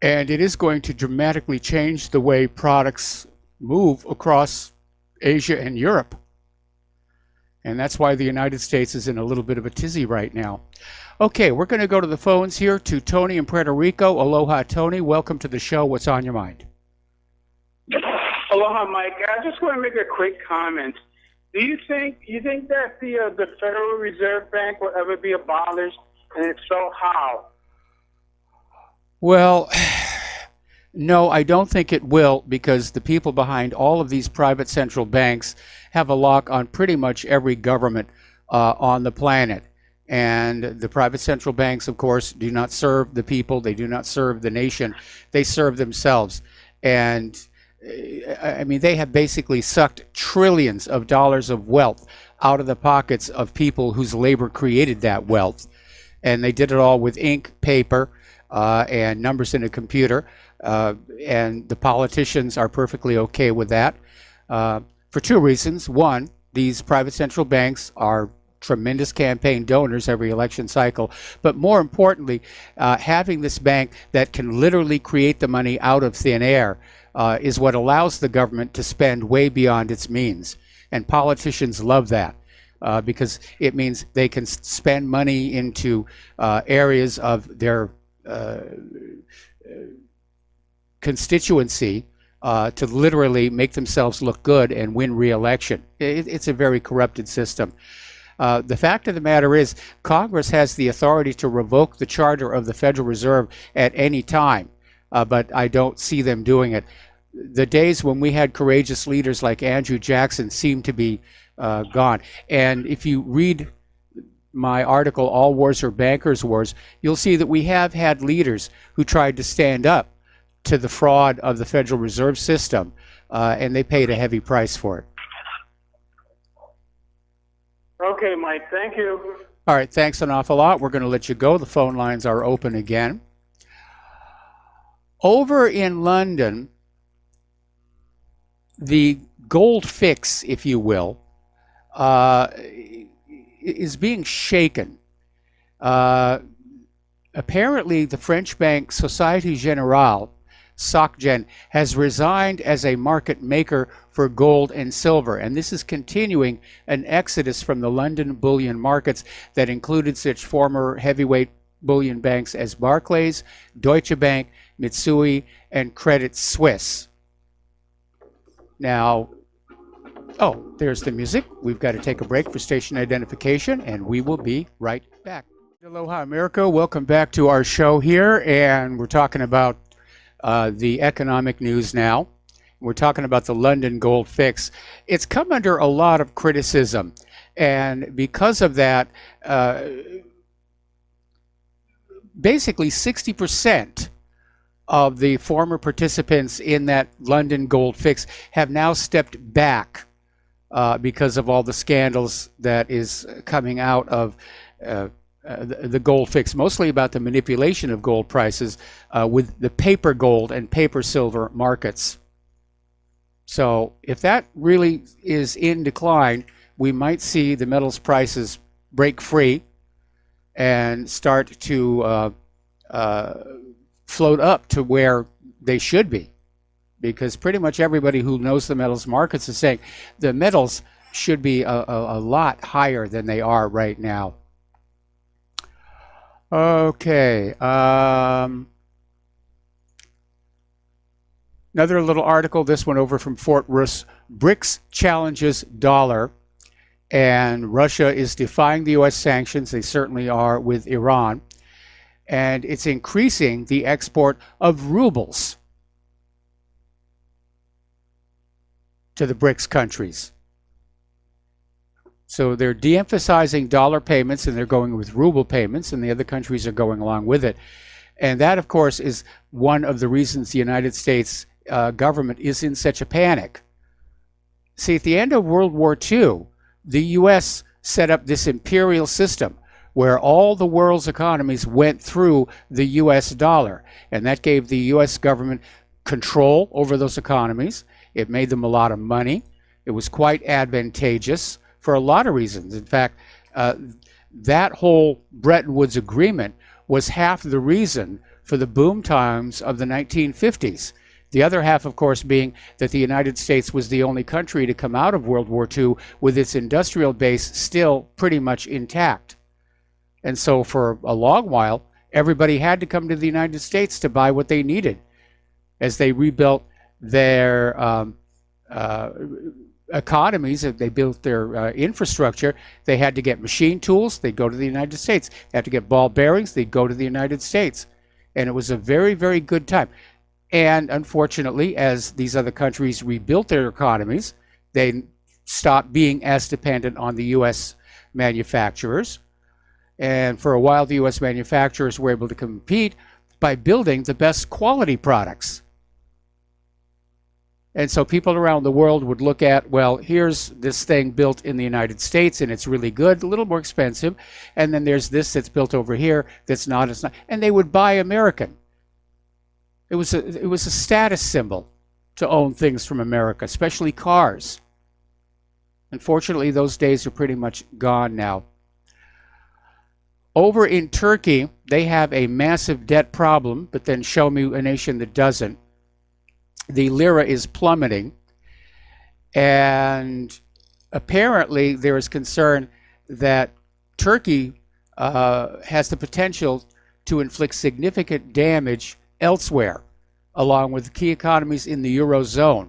And it is going to dramatically change the way products move across Asia and Europe. And that's why the United States is in a little bit of a tizzy right now. Okay, we're going to go to the phones here to Tony in Puerto Rico. Aloha, Tony. Welcome to the show. What's on your mind? Aloha, Mike. I just want to make a quick comment. Do you think that the Federal Reserve Bank will ever be abolished? And if so, how? Well, no, I don't think it will, because the people behind all of these private central banks have a lock on pretty much every government on the planet. And the private central banks, of course, do not serve the people. They do not serve the nation. They serve themselves. And I mean, they have basically sucked trillions of dollars of wealth out of the pockets of people whose labor created that wealth. And they did it all with ink, paper, and numbers in a computer. And the politicians are perfectly okay with that for two reasons. One, these private central banks are tremendous campaign donors every election cycle. But more importantly, having this bank that can literally create the money out of thin air is what allows the government to spend way beyond its means. And politicians love that. because it means they can spend money into areas of their constituency to literally make themselves look good and win re-election. It's a very corrupted system. The fact of the matter is, Congress has the authority to revoke the charter of the Federal Reserve at any time, but I don't see them doing it. The days when we had courageous leaders like Andrew Jackson seem to be gone. And if you read my article, All Wars Are Bankers' Wars, you'll see that we have had leaders who tried to stand up to the fraud of the Federal Reserve System, and they paid a heavy price for it. Okay, Mike, thank you. All right, thanks an awful lot. We're going to let you go. The phone lines are open again. Over in London, the gold fix, if you will, is being shaken. Apparently, the French bank Société Générale, SocGen, has resigned as a market maker for gold and silver, and this is continuing an exodus from the London bullion markets that included such former heavyweight bullion banks as Barclays, Deutsche Bank, Mitsui, and Credit Suisse. Now, oh, there's the music. We've got to take a break for station identification, and we will be right back. Aloha, America. Welcome back to our show here, and we're talking about the economic news now. We're talking about the London gold fix. It's come under a lot of criticism, and because of that, basically 60% of the former participants in that London gold fix have now stepped back because of all the scandals that is coming out of the gold fix, mostly about the manipulation of gold prices with the paper gold and paper silver markets. So if that really is in decline, we might see the metals prices break free and start to float up to where they should be, because pretty much everybody who knows the metals markets is saying the metals should be a lot higher than they are right now. Okay. Another little article, this one over from Fort Worth. BRICS challenges dollar, and Russia is defying the U.S. sanctions. They certainly are with Iran. And it's increasing the export of rubles to the BRICS countries. So they're de-emphasizing dollar payments and they're going with ruble payments, and the other countries are going along with it. And that, of course, is one of the reasons the United States government is in such a panic. See, at the end of World War II, the U.S. set up this imperial system where all the world's economies went through the U.S. dollar. And that gave the U.S. government control over those economies. It made them a lot of money. It was quite advantageous for a lot of reasons. In fact, that whole Bretton Woods agreement was half the reason for the boom times of the 1950s. The other half, of course, being that the United States was the only country to come out of World War II with its industrial base still pretty much intact. And so for a long while, everybody had to come to the United States to buy what they needed. As they rebuilt their economies, if they built their infrastructure, they had to get machine tools, they'd go to the United States. They had to get ball bearings, they'd go to the United States. And it was a very, very good time. And unfortunately, as these other countries rebuilt their economies, they stopped being as dependent on the U.S. manufacturers. And for a while, the U.S. manufacturers were able to compete by building the best quality products. And so people around the world would look at, well, here's this thing built in the United States and it's really good, a little more expensive. And then there's this that's built over here that's not as nice. And they would buy American. It was a status symbol to own things from America, especially cars. Unfortunately, those days are pretty much gone now. Over in Turkey, they have a massive debt problem, but then show me a nation that doesn't. The lira is plummeting, and apparently there is concern that Turkey has the potential to inflict significant damage elsewhere, along with key economies in the Eurozone.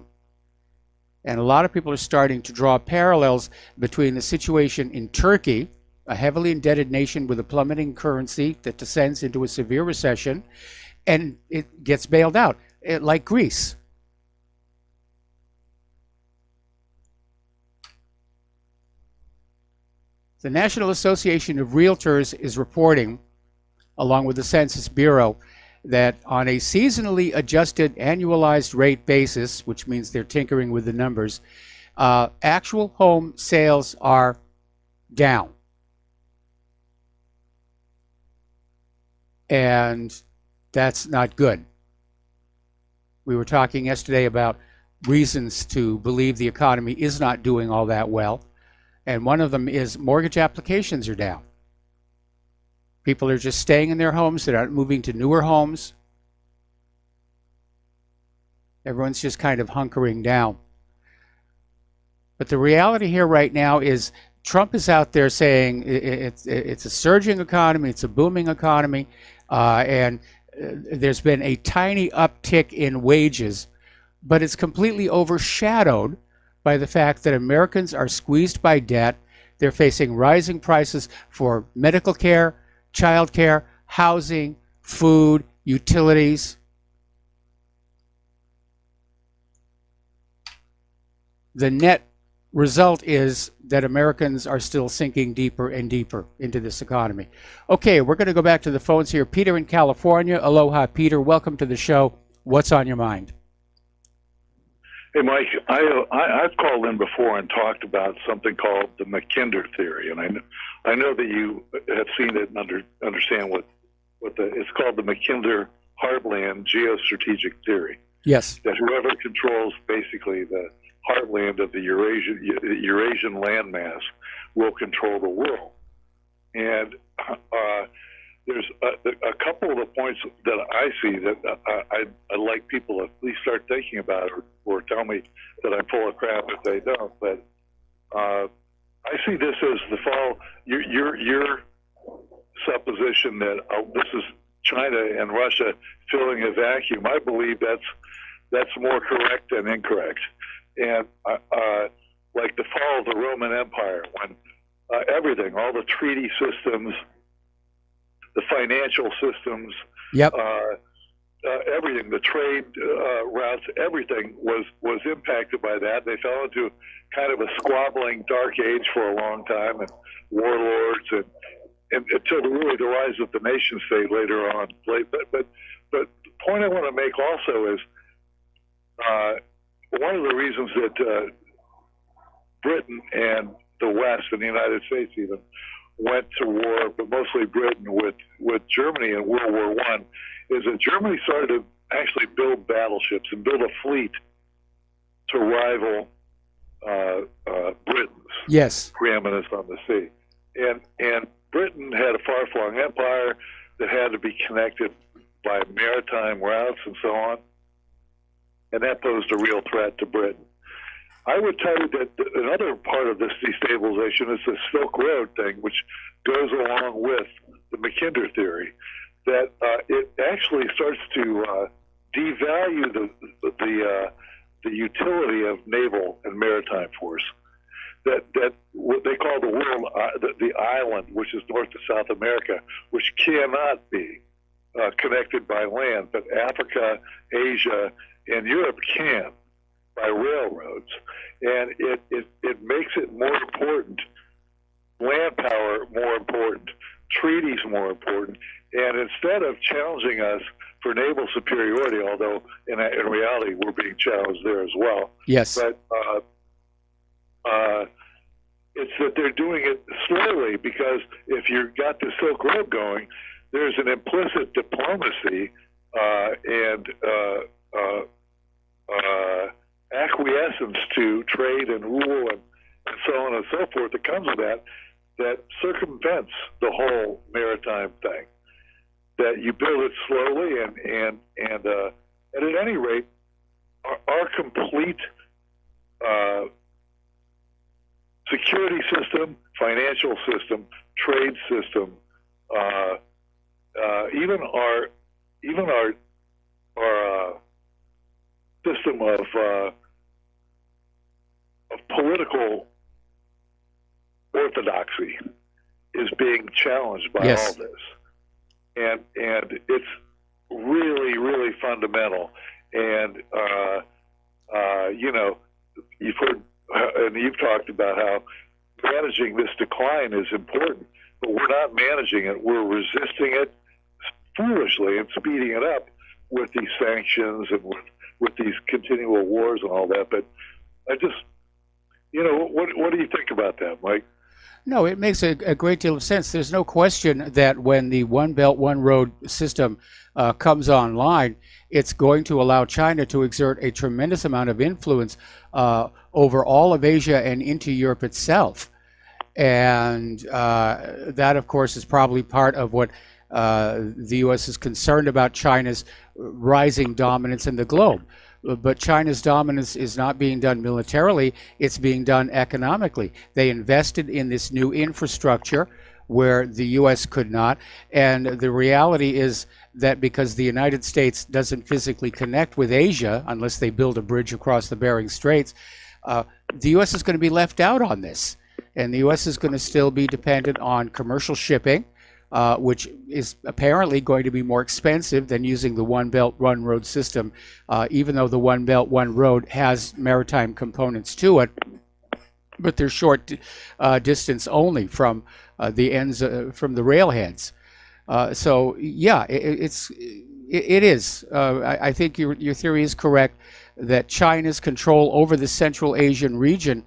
And a lot of people are starting to draw parallels between the situation in Turkey, a heavily indebted nation with a plummeting currency that descends into a severe recession, and it gets bailed out, like Greece. The National Association of Realtors is reporting, along with the Census Bureau, that on a seasonally adjusted annualized rate basis, which means they're tinkering with the numbers, actual home sales are down. And that's not good. We were talking yesterday about reasons to believe the economy is not doing all that well. And one of them is mortgage applications are down. People are just staying in their homes. They're not moving to newer homes. Everyone's just kind of hunkering down. But the reality here right now is Trump is out there saying it's a surging economy, it's a booming economy, and there's been a tiny uptick in wages, but it's completely overshadowed by the fact that Americans are squeezed by debt. They're facing rising prices for medical care, child care, housing, food, utilities. The net result is that Americans are still sinking deeper and deeper into this economy. Okay, we're going to go back to the phones here. Peter in California. Aloha, Peter. Welcome to the show. What's on your mind? Hey, Mike, I've called in before and talked about something called the Mackinder theory, and I know that you have seen it and understand what it's called, the Mackinder heartland geostrategic theory. Yes. That whoever controls basically the heartland of the Eurasian landmass will control the world. And there's a couple of the points that I see that I'd like people to at least start thinking about, or tell me that I'm full of crap if they don't. But I see this as the fall. Your supposition that this is China and Russia filling a vacuum. I believe that's more correct than incorrect. And like the fall of the Roman Empire, when everything, all the treaty systems, the financial systems, yep. Everything, the trade routes, everything was impacted by that. They fell into kind of a squabbling dark age for a long time, and warlords, and until really the rise of the nation state later on. But the point I want to make also is one of the reasons that Britain and the West and the United States even went to war, but mostly Britain with Germany in World War I, is that Germany started to actually build battleships and build a fleet to rival Britain's preeminence on the sea. And Britain had a far-flung empire that had to be connected by maritime routes and so on, and that posed a real threat to Britain. I would tell you that another part of this destabilization is the Silk Road thing, which goes along with the Mackinder theory, that it actually starts to devalue the utility of naval and maritime force. That what they call the world, the island, which is North to South America, which cannot be connected by land, but Africa, Asia, and Europe can by railroads, and it makes it more important, land power more important, treaties more important, and instead of challenging us for naval superiority, although in reality we're being challenged there as well. Yes. But it's that they're doing it slowly, because if you've got the Silk Road going, there's an implicit diplomacy and acquiescence to trade and rule and so on and so forth that comes with that circumvents the whole maritime thing. That you build it slowly and at any rate, our complete security system, financial system, trade system, even our system of political orthodoxy is being challenged by Yes. all this, and it's really, really fundamental. And you've heard and you've talked about how managing this decline is important, but we're not managing it. We're resisting it foolishly and speeding it up with these sanctions and with these continual wars and all that. But I just, what do you think about that, Mike? No, it makes a great deal of sense. There's no question that when the One Belt, One Road system comes online, it's going to allow China to exert a tremendous amount of influence over all of Asia and into Europe itself. And that, of course, is probably part of what the U.S. is concerned about China's rising dominance in the globe. But China's dominance is not being done militarily, it's being done economically. They invested in this new infrastructure where the U.S. could not. And the reality is that because the United States doesn't physically connect with Asia, unless they build a bridge across the Bering Straits, the U.S. is going to be left out on this. And the U.S. is going to still be dependent on commercial shipping, which is apparently going to be more expensive than using the One Belt, One Road system, even though the One Belt, One Road has maritime components to it, but they're short distance only from the ends, from the railheads. So yeah, it is. I think your theory is correct that China's control over the Central Asian region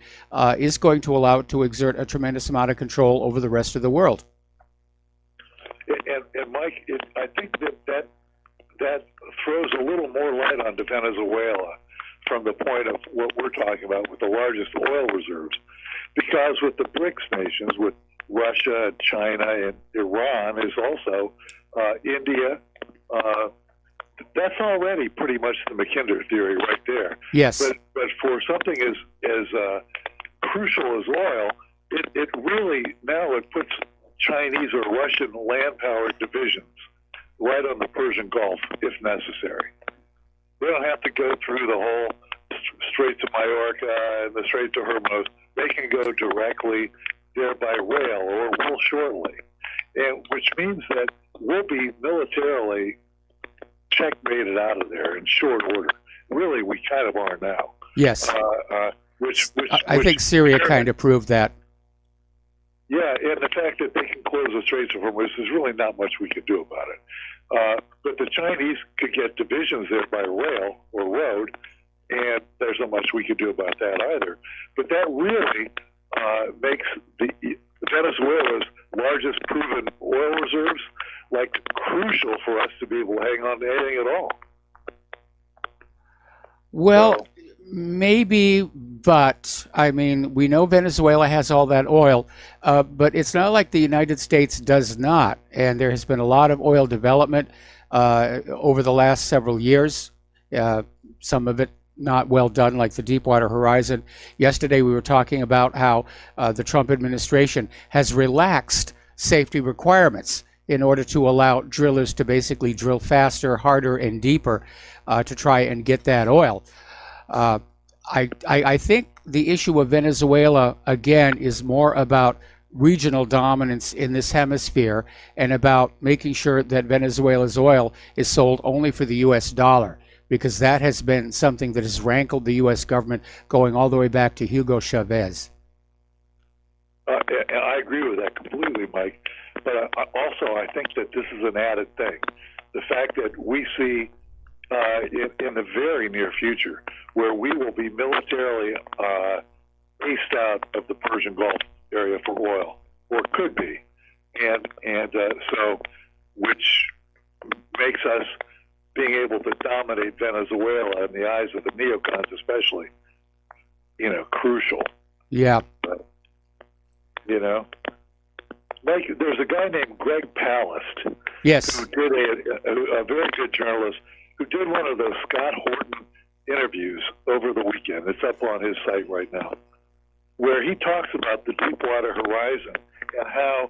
is going to allow it to exert a tremendous amount of control over the rest of the world. And Mike, I think that throws a little more light onto Venezuela from the point of what we're talking about with the largest oil reserves. Because with the BRICS nations, with Russia, China, and Iran, is also India. That's already pretty much the Mackinder theory right there. Yes. But for something as crucial as oil, it really now it puts Chinese or Russian land-powered divisions right on the Persian Gulf, if necessary. They don't have to go through the whole Straits of Majorca and the Straits of Hormuz. They can go directly there by rail, or will shortly, and which means that we'll be militarily checkmated out of there in short order. Really, we kind of are now. Yes. I think Syria kind of proved that. Yeah, and the fact that they can close the Straits of Hormuz is really not much we can do about it. But the Chinese could get divisions there by rail or road, and there's not much we could do about that either. But that really makes Venezuela's largest proven oil reserves crucial for us to be able to hang on to anything at all. Well, maybe, but I mean, we know Venezuela has all that oil, but it's not like the United States does not. And there has been a lot of oil development over the last several years, some of it not well done, like the Deepwater Horizon. Yesterday, we were talking about how the Trump administration has relaxed safety requirements in order to allow drillers to basically drill faster, harder, and deeper to try and get that oil. I think the issue of Venezuela, again, is more about regional dominance in this hemisphere and about making sure that Venezuela's oil is sold only for the U.S. dollar, because that has been something that has rankled the U.S. government going all the way back to Hugo Chavez. And I agree with that completely, Mike. But also, I think that this is an added thing. The fact that we see in the very near future where we will be militarily paced out of the Persian Gulf area for oil, or could be. And so, which makes us being able to dominate Venezuela in the eyes of the neocons especially, crucial. Yeah. Like, there's a guy named Greg Palast. Yes. Who did a very good journalist who did one of those Scott Horton interviews over the weekend. It's up on his site right now. where he talks about the Deepwater Horizon and how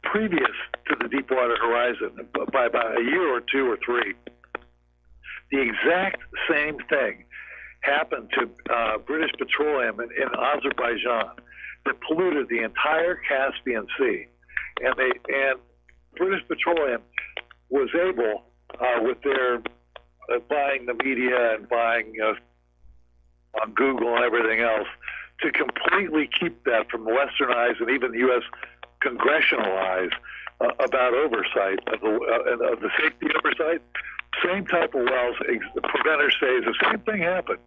previous to the Deepwater Horizon, by about a year or two or three, the exact same thing happened to British Petroleum in Azerbaijan that polluted the entire Caspian Sea. And British Petroleum was able, with their buying the media and buying on Google and everything else, to completely keep that from Western eyes and even U.S. congressional eyes about oversight of the safety oversight. Same type of wells. The preventer says the same thing happened,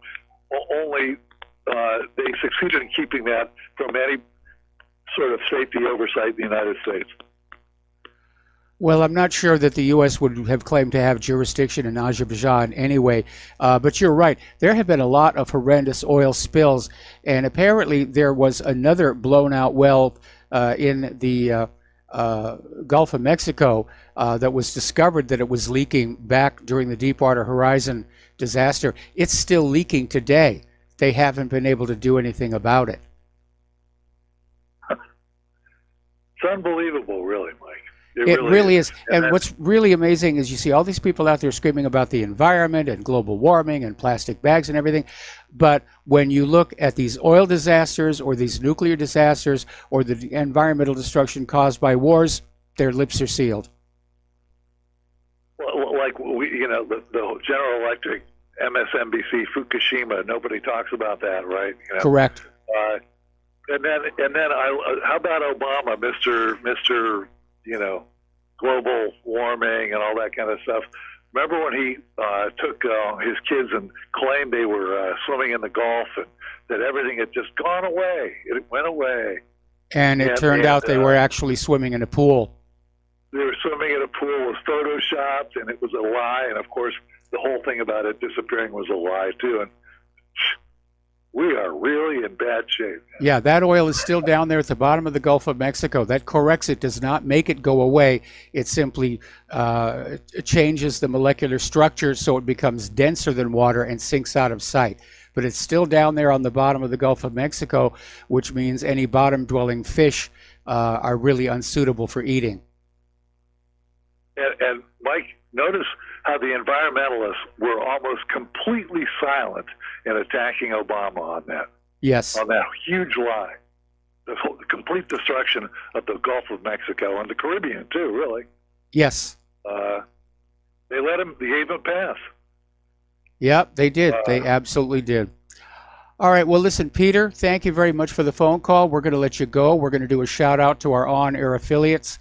only they succeeded in keeping that from any sort of safety oversight in the United States. Well, I'm not sure that the U.S. would have claimed to have jurisdiction in Azerbaijan anyway, but you're right. There have been a lot of horrendous oil spills, and apparently there was another blown-out well in the Gulf of Mexico that was discovered that it was leaking back during the Deepwater Horizon disaster. It's still leaking today. They haven't been able to do anything about it. It's unbelievable, really, Mike. It really is. And what's really amazing is you see all these people out there screaming about the environment and global warming and plastic bags and everything. But when you look at these oil disasters or these nuclear disasters or the environmental destruction caused by wars, their lips are sealed. Well, like the General Electric, MSNBC, Fukushima. Nobody talks about that, right? Correct. And then how about Obama, Mr. Global warming and all that kind of stuff. Remember when he took his kids and claimed they were swimming in the Gulf and that everything had just gone away? It went away. And it turned out they were actually swimming in a pool. They were swimming in a pool, was photoshopped, and it was a lie. And, of course, the whole thing about it disappearing was a lie, too. And we are really in bad shape. Yeah, that oil is still down there at the bottom of the Gulf of Mexico. That corrects it, does not make it go away. It simply changes the molecular structure so it becomes denser than water and sinks out of sight. But it's still down there on the bottom of the Gulf of Mexico, which means any bottom-dwelling fish are really unsuitable for eating. And Mike, notice how the environmentalists were almost completely silent in attacking Obama on that. Yes. On that huge lie. The complete destruction of the Gulf of Mexico and the Caribbean, too, really. Yes. They gave him a pass. Yep, they did. They absolutely did. All right. Well, listen, Peter, thank you very much for the phone call. We're going to let you go. We're going to do a shout out to our on-air affiliates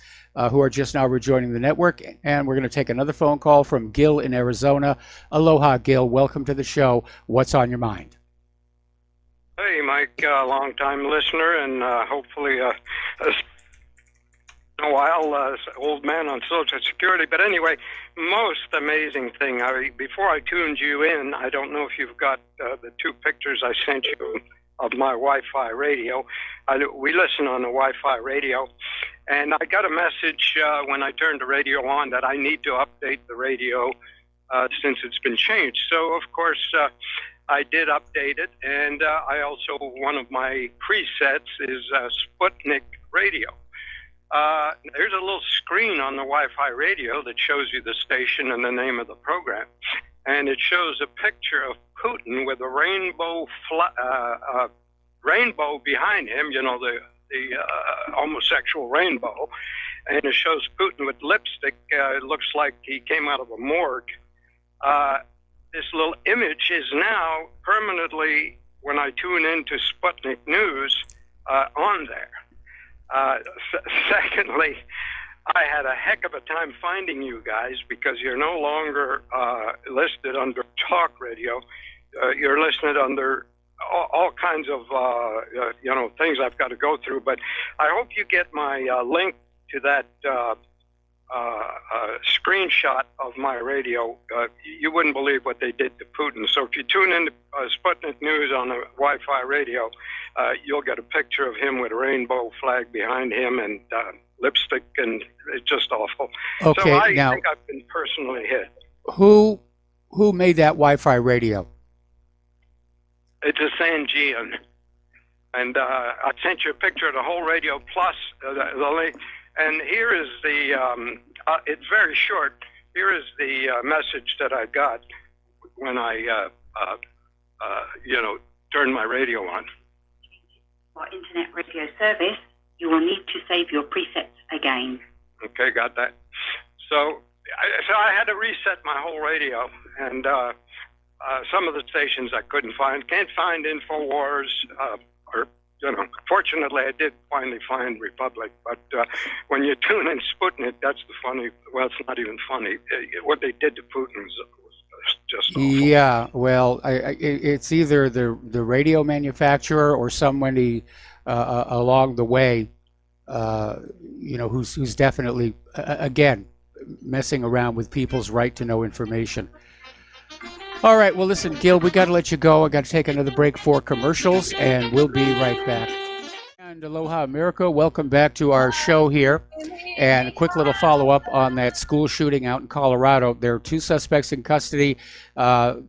who are just now rejoining the network. And we're going to take another phone call from Gil in Arizona. Aloha, Gil. Welcome to the show. What's on your mind? Hey, Mike, long-time listener, and hopefully a while old man on Social Security. But anyway, most amazing thing. Before I tuned you in, I don't know if you've got the two pictures I sent you of my Wi-Fi radio. We listen on the Wi-Fi radio. And I got a message when I turned the radio on that I need to update the radio since it's been changed. So, of course, I did update it. And I also, one of my presets is Sputnik radio. There's a little screen on the Wi-Fi radio that shows you the station and the name of the program. And it shows a picture of Putin with a rainbow behind him, the homosexual rainbow, and it shows Putin with lipstick. It looks like he came out of a morgue. This little image is now permanently, when I tune into Sputnik News, on there. Secondly, I had a heck of a time finding you guys because you're no longer listed under talk radio. You're listed under all kinds of things I've got to go through. But I hope you get my link to that screenshot of my radio. You wouldn't believe what they did to Putin. So if you tune in to Sputnik News on the Wi-Fi radio, you'll get a picture of him with a rainbow flag behind him and lipstick, and it's just awful. Okay, so I now, think I've been personally hit. Who made that Wi-Fi radio? It's a Sangean. And I sent you a picture of the whole radio plus the link. And here is the, it's very short. Here is the message that I got when I, turned my radio on. For internet radio service, you will need to save your presets again. Okay, got that. So I had to reset my whole radio, and some of the stations I couldn't find. Can't find InfoWars, Fortunately, I did finally find Republic, but when you tune in Sputnik, that's the funny. Well, it's not even funny. What they did to Putin was just awful. Yeah, well, it's either the radio manufacturer or somebody along the way, who's definitely again messing around with people's right to know information. All right, well, listen, Gil, we got to let you go. I got to take another break for commercials, and we'll be right back. And aloha, America. Welcome back to our show here. And a quick little follow-up on that school shooting out in Colorado. There are 2 suspects in custody. First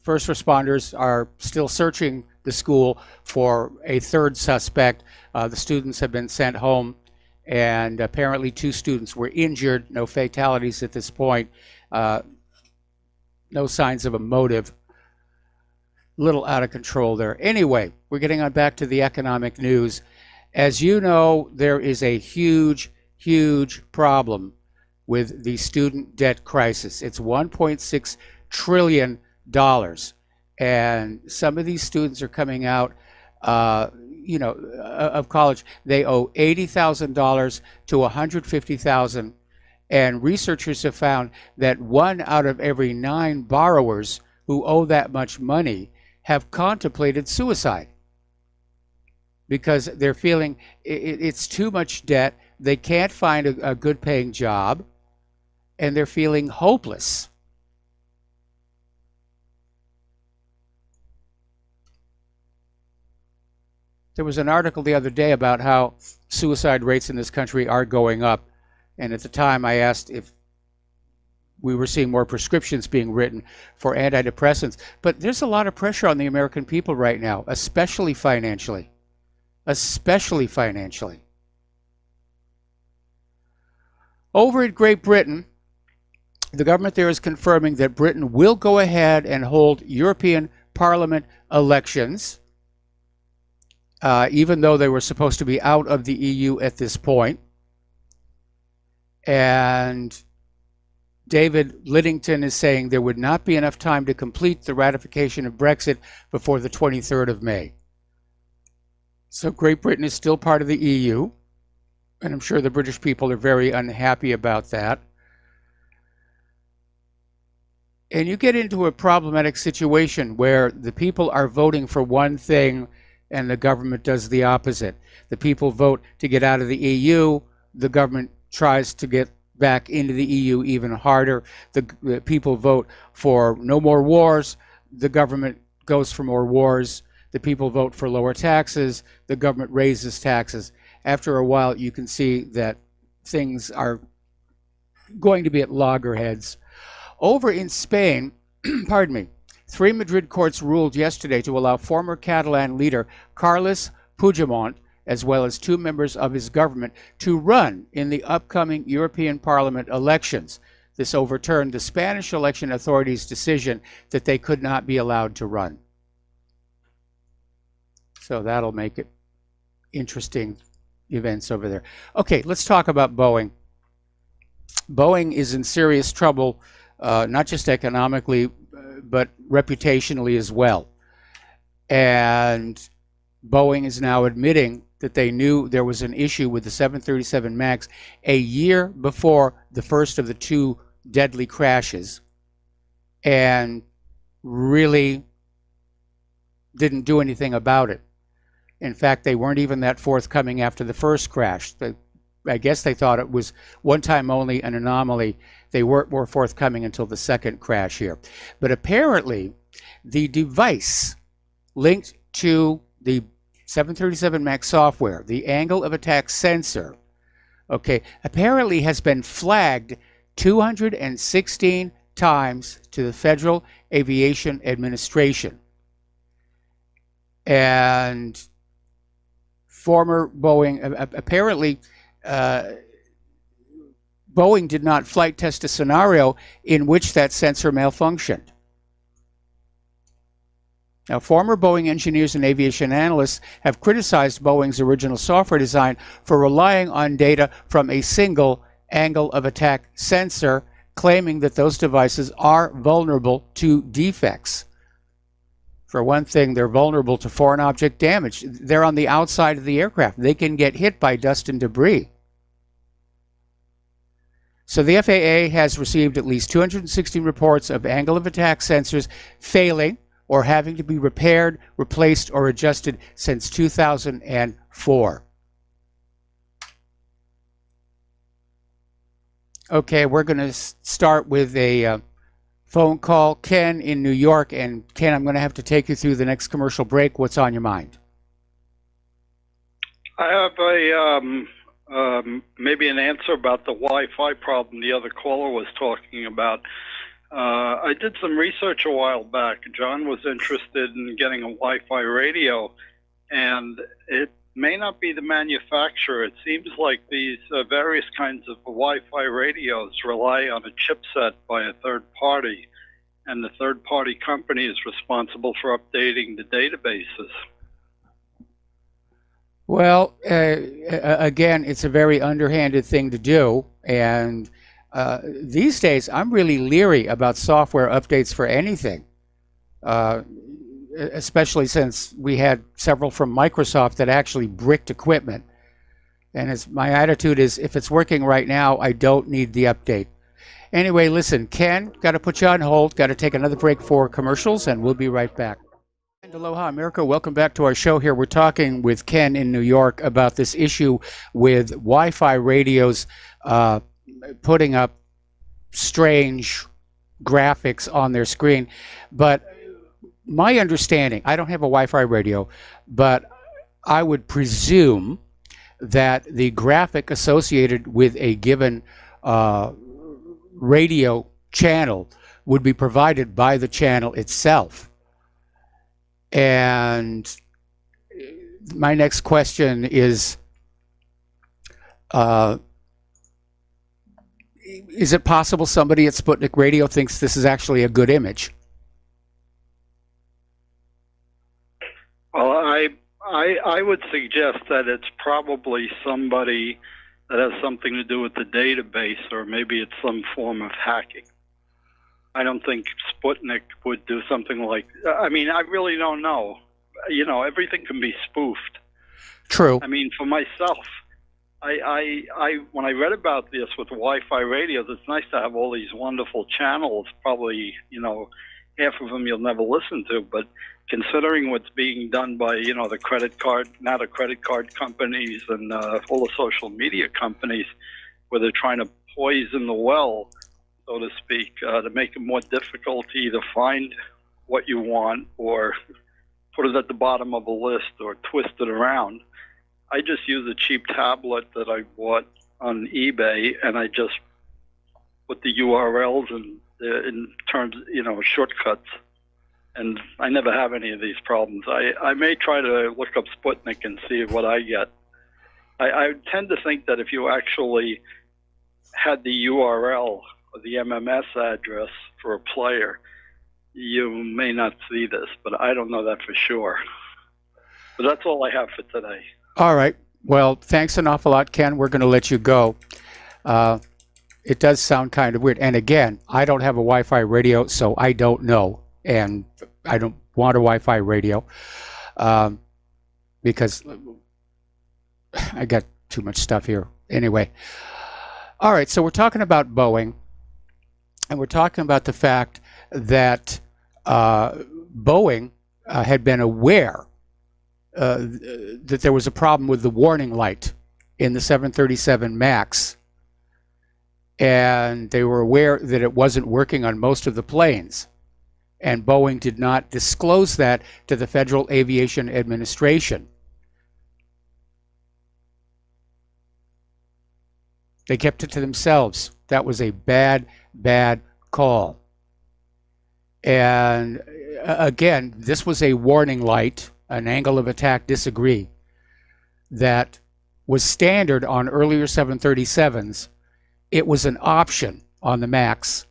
responders are still searching the school for a 3rd suspect. The students have been sent home, and apparently 2 students were injured. No fatalities at this point. No signs of a motive. Little out of control there. Anyway, we're getting on back to the economic news. As you know, there is a huge, huge problem with the student debt crisis. It's $1.6 trillion. And some of these students are coming out, of college. They owe $80,000 to $150,000. And researchers have found that 1 out of every 9 borrowers who owe that much money have contemplated suicide because they're feeling it's too much debt. They can't find a good paying job, and they're feeling hopeless. There was an article the other day about how suicide rates in this country are going up. And at the time, I asked if we were seeing more prescriptions being written for antidepressants. But there's a lot of pressure on the American people right now, especially financially. Especially financially. Over at Great Britain, the government there is confirming that Britain will go ahead and hold European Parliament elections, even though they were supposed to be out of the EU at this point. And David Lidington is saying there would not be enough time to complete the ratification of Brexit before the 23rd of May. So Great Britain is still part of the EU, and I'm sure the British people are very unhappy about that. And you get into a problematic situation where the people are voting for one thing and the government does the opposite. The people vote to get out of the EU, the government tries to get back into the EU even harder. The people vote for no more wars. The government goes for more wars. The people vote for lower taxes. The government raises taxes. After a while, you can see that things are going to be at loggerheads. Over in Spain, pardon me, 3 Madrid courts ruled yesterday to allow former Catalan leader Carles Puigdemont, as well as 2 members of his government, to run in the upcoming European Parliament elections. This overturned the Spanish election authorities' decision that they could not be allowed to run. So that'll make it interesting events over there. Okay, let's talk about Boeing. Boeing is in serious trouble, not just economically, but reputationally as well. And Boeing is now admitting that they knew there was an issue with the 737 MAX a year before the first of the 2 deadly crashes, and really didn't do anything about it. In fact, they weren't even that forthcoming after the first crash. I guess they thought it was one time only, an anomaly. They weren't more forthcoming until the second crash here. But apparently, the device linked to the 737 MAX software, the angle of attack sensor, apparently has been flagged 216 times to the Federal Aviation Administration. And former Boeing, apparently Boeing did not flight test a scenario in which that sensor malfunctioned. Now, former Boeing engineers and aviation analysts have criticized Boeing's original software design for relying on data from a single angle of attack sensor, claiming that those devices are vulnerable to defects. For one thing, they're vulnerable to foreign object damage. They're on the outside of the aircraft. They can get hit by dust and debris. So the FAA has received at least 216 reports of angle of attack sensors failing or having to be repaired, replaced, or adjusted since 2004. Okay, we're going to start with a phone call. Ken in New York. And Ken, I'm going to have to take you through the next commercial break. What's on your mind? I have a maybe an answer about the Wi-Fi problem the other caller was talking about. I did some research a while back. John was interested in getting a Wi-Fi radio, and it may not be the manufacturer. It seems like these various kinds of Wi-Fi radios rely on a chipset by a third party, and the third party company is responsible for updating the databases. Well, again, it's a very underhanded thing to do, and these days I'm really leery about software updates for anything, especially since we had several from Microsoft that actually bricked equipment. And my attitude is, if it's working right now, I don't need the update. Anyway, listen, Ken, got to put you on hold, got to take another break for commercials, and we'll be right back. And aloha, America. Welcome back to our show here. We're talking with Ken in New York about this issue with Wi-Fi radios putting up strange graphics on their screen. But my understanding, I don't have a Wi-Fi radio, but I would presume that the graphic associated with a given radio channel would be provided by the channel itself. And my next question is it possible somebody at Sputnik Radio thinks this is actually a good image? Well, I would suggest that it's probably somebody that has something to do with the database, or maybe it's some form of hacking. I don't think Sputnik would do something like, I mean, I really don't know. You know, everything can be spoofed. True. I mean, for myself, I when I read about this with Wi-Fi radios, it's nice to have all these wonderful channels. Probably, you know, half of them you'll never listen to, but considering what's being done by, you know, the credit card companies and all the social media companies, where they're trying to poison the well, so to speak, to make it more difficult to either find what you want or put it at the bottom of a list or twist it around. I just use a cheap tablet that I bought on eBay, and I just put the URLs in terms, you know, shortcuts, and I never have any of these problems. I may try to look up Sputnik and see what I get. I tend to think that if you actually had the URL or the MMS address for a player, you may not see this, but I don't know that for sure. But that's all I have for today. All right. Well, thanks an awful lot, Ken. We're going to let you go. It does sound kind of weird. And again, I don't have a Wi-Fi radio, so I don't know. And I don't want a Wi-Fi radio because I got too much stuff here. Anyway. All right. So we're talking about Boeing. And we're talking about the fact that Boeing had been aware that there was a problem with the warning light in the 737 MAX. And they were aware that it wasn't working on most of the planes. And Boeing did not disclose that to the Federal Aviation Administration. They kept it to themselves. That was a bad call. And again, this was a warning light, an angle of attack disagree. that was standard on earlier 737s. It was an option on the MAX.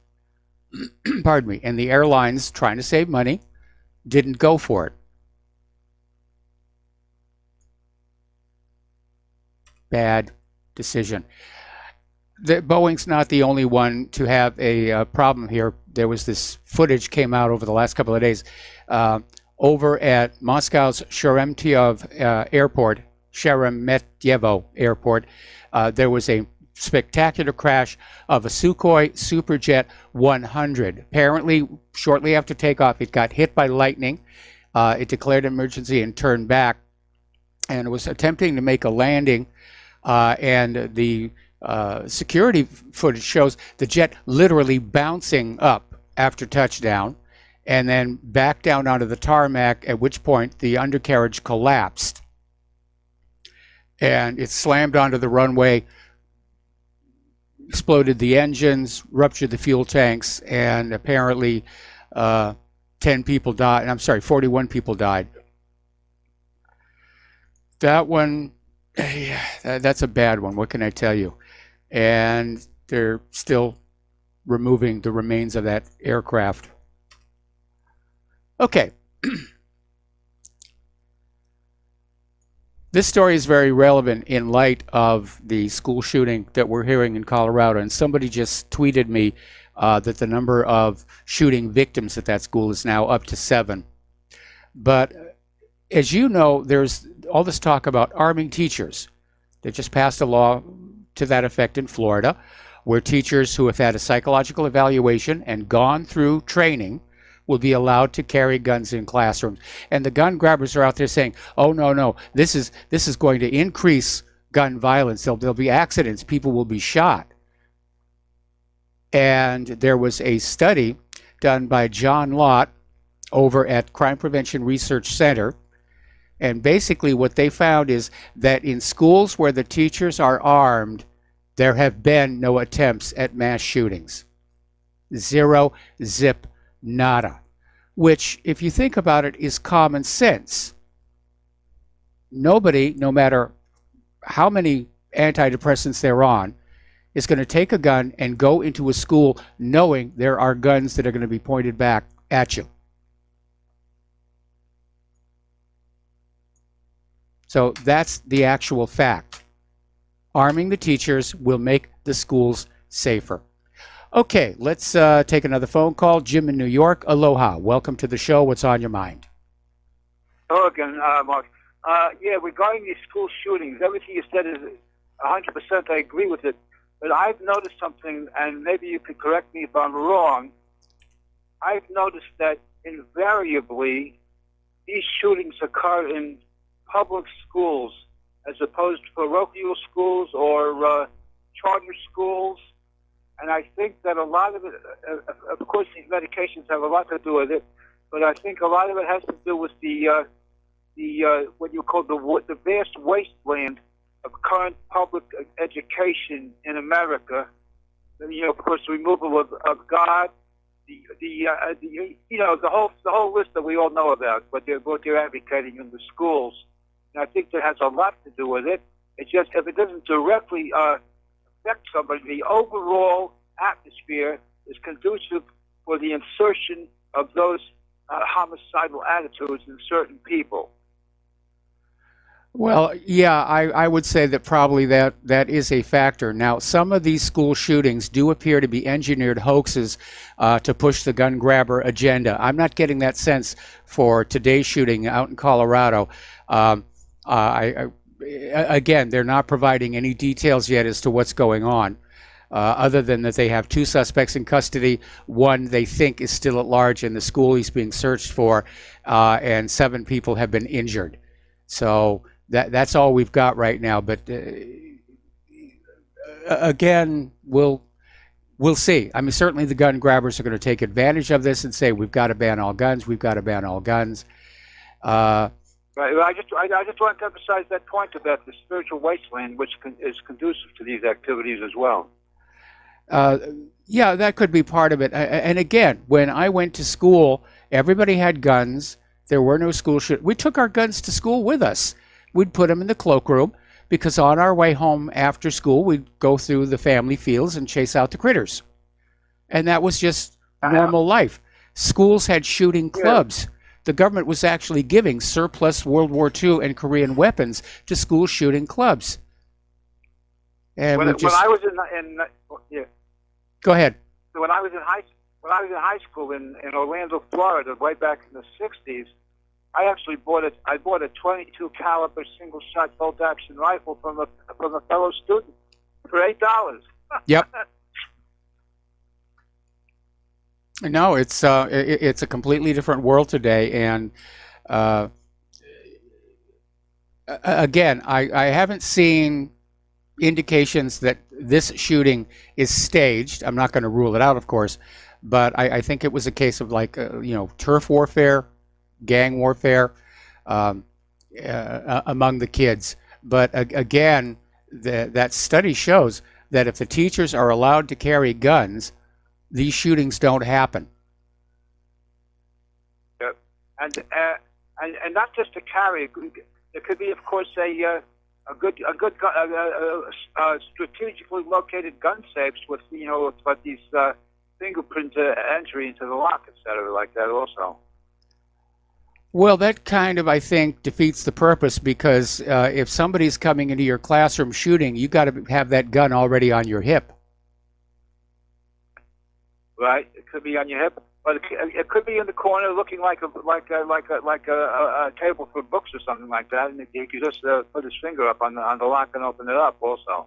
Pardon me. And the airlines, trying to save money, didn't go for it. Bad decision. Boeing's not the only one to have a problem here. There was this footage came out over the last couple of days over at Moscow's Sheremetyevo Airport. There was a spectacular crash of a Sukhoi Superjet 100. Apparently, shortly after takeoff, it got hit by lightning. It declared an emergency and turned back, and it was attempting to make a landing. And the security footage shows the jet literally bouncing up after touchdown and then back down onto the tarmac, at which point the undercarriage collapsed. And it slammed onto the runway, exploded the engines, ruptured the fuel tanks, and apparently 10 people died. I'm sorry, 41 people died. That one, that's a bad one. What can I tell you? And they're still removing the remains of that aircraft. Okay. This story is very relevant in light of the school shooting that we're hearing in Colorado. And somebody just tweeted me that the number of shooting victims at that school is now up to 7. But as you know, there's all this talk about arming teachers. They just passed a law to that effect in Florida, where teachers who have had a psychological evaluation and gone through training will be allowed to carry guns in classrooms. And the gun grabbers are out there saying, oh, no, this is going to increase gun violence. There'll be accidents. People will be shot. And there was a study done by John Lott over at Crime Prevention Research Center. And basically what they found is that in schools where the teachers are armed, there have been no attempts at mass shootings. 0, zip, nada. Which, if you think about it, is common sense. Nobody, no matter how many antidepressants they're on, is going to take a gun and go into a school knowing there are guns that are going to be pointed back at you. So that's the actual fact. Arming the teachers will make the schools safer. Okay, let's take another phone call. Jim in New York. Aloha. Welcome to the show. What's on your mind? Hello again, Mark. Yeah, regarding these school shootings, everything you said is 100%. I agree with it. But I've noticed something, and maybe you could correct me if I'm wrong. I've noticed that invariably these shootings occur in public schools as opposed to parochial schools or charter schools. And I think that a lot of it, of course, these medications have a lot to do with it, but I think a lot of it has to do with the what you call the vast wasteland of current public education in America. You know, of course, the removal of God, the whole list that we all know about, what they're advocating in the schools. And I think that has a lot to do with it. It's just if it doesn't directly affect somebody, the overall atmosphere is conducive for the insertion of those homicidal attitudes in certain people. Well, yeah, I would say that probably that is a factor. Now, some of these school shootings do appear to be engineered hoaxes to push the gun grabber agenda. I'm not getting that sense for today's shooting out in Colorado. Again, they're not providing any details yet as to what's going on, other than that they have 2 suspects in custody. One they think is still at large in the school he's being searched for, and 7 people have been injured. So that's all we've got right now. But again, we'll see. I mean, certainly the gun grabbers are going to take advantage of this and say, we've got to ban all guns. We've got to ban all guns. Right. I just want to emphasize that point about the spiritual wasteland, which is conducive to these activities as well. Yeah, that could be part of it. And again, when I went to school, everybody had guns. There were no school shootings. We took our guns to school with us. we'd put them in the cloakroom, because on our way home after school, we'd go through the family fields and chase out the critters. And that was just normal life. Schools had shooting clubs. The government was actually giving surplus World War II and Korean weapons to school shooting clubs. And when I was in Go ahead. When I was in high school in Orlando, Florida, way back in the '60s, I actually bought a 22 caliber single shot bolt action rifle from a fellow student for $8. Yep. No, it's a completely different world today, and again, I haven't seen indications that this shooting is staged. I'm not going to rule it out, of course, but I think it was a case of like turf warfare, gang warfare among the kids. But again, that study shows that if the teachers are allowed to carry guns, these shootings don't happen. Yep. And not just to carry. It could be, of course, a good strategically located gun safes with these fingerprint entry into the lock, etc., like that also. Well, that kind of, I think, defeats the purpose, because if somebody's coming into your classroom shooting, you got to have that gun already on your hip. Right, it could be on your hip, but it could be in the corner, looking like a table for books or something like that, and he could just put his finger up on the lock and open it up. Also,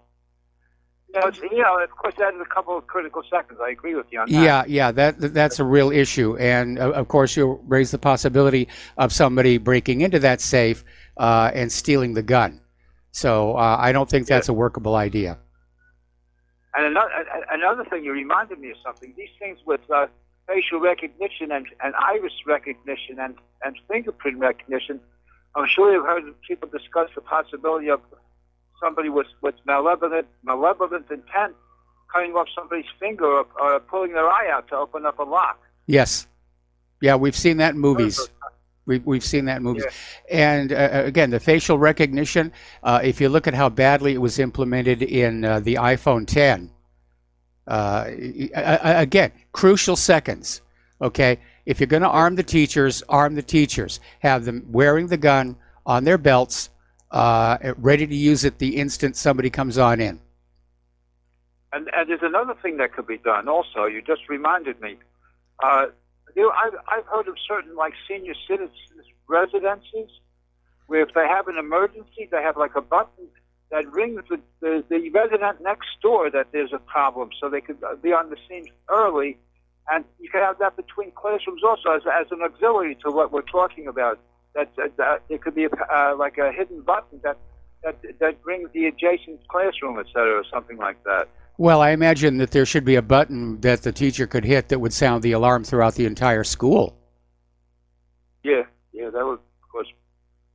of course, that is a couple of critical seconds. I agree with you on that. Yeah, that's a real issue, and of course, you raise the possibility of somebody breaking into that safe and stealing the gun. So I don't think that's a workable idea. And another thing, you reminded me of something. These things with facial recognition and iris recognition and fingerprint recognition, I'm sure you've heard people discuss the possibility of somebody with malevolent intent cutting off somebody's finger or pulling their eye out to open up a lock. Yes. Yeah, we've seen that in movies. We've seen that in movies. Yeah. And again, the facial recognition, if you look at how badly it was implemented in the iPhone 10, again, crucial seconds, okay? If you're going to arm the teachers, have them wearing the gun on their belts, ready to use it the instant somebody comes on in. And there's another thing that could be done also. You just reminded me. I've heard of certain like senior citizens residences where if they have an emergency, they have like a button that rings the resident next door that there's a problem, so they could be on the scene early. And you can have that between classrooms also as an auxiliary to what we're talking about. That it could be like a hidden button that brings the adjacent classroom, etc., or something like that. Well, I imagine that there should be a button that the teacher could hit that would sound the alarm throughout the entire school. Yeah, that would, of course,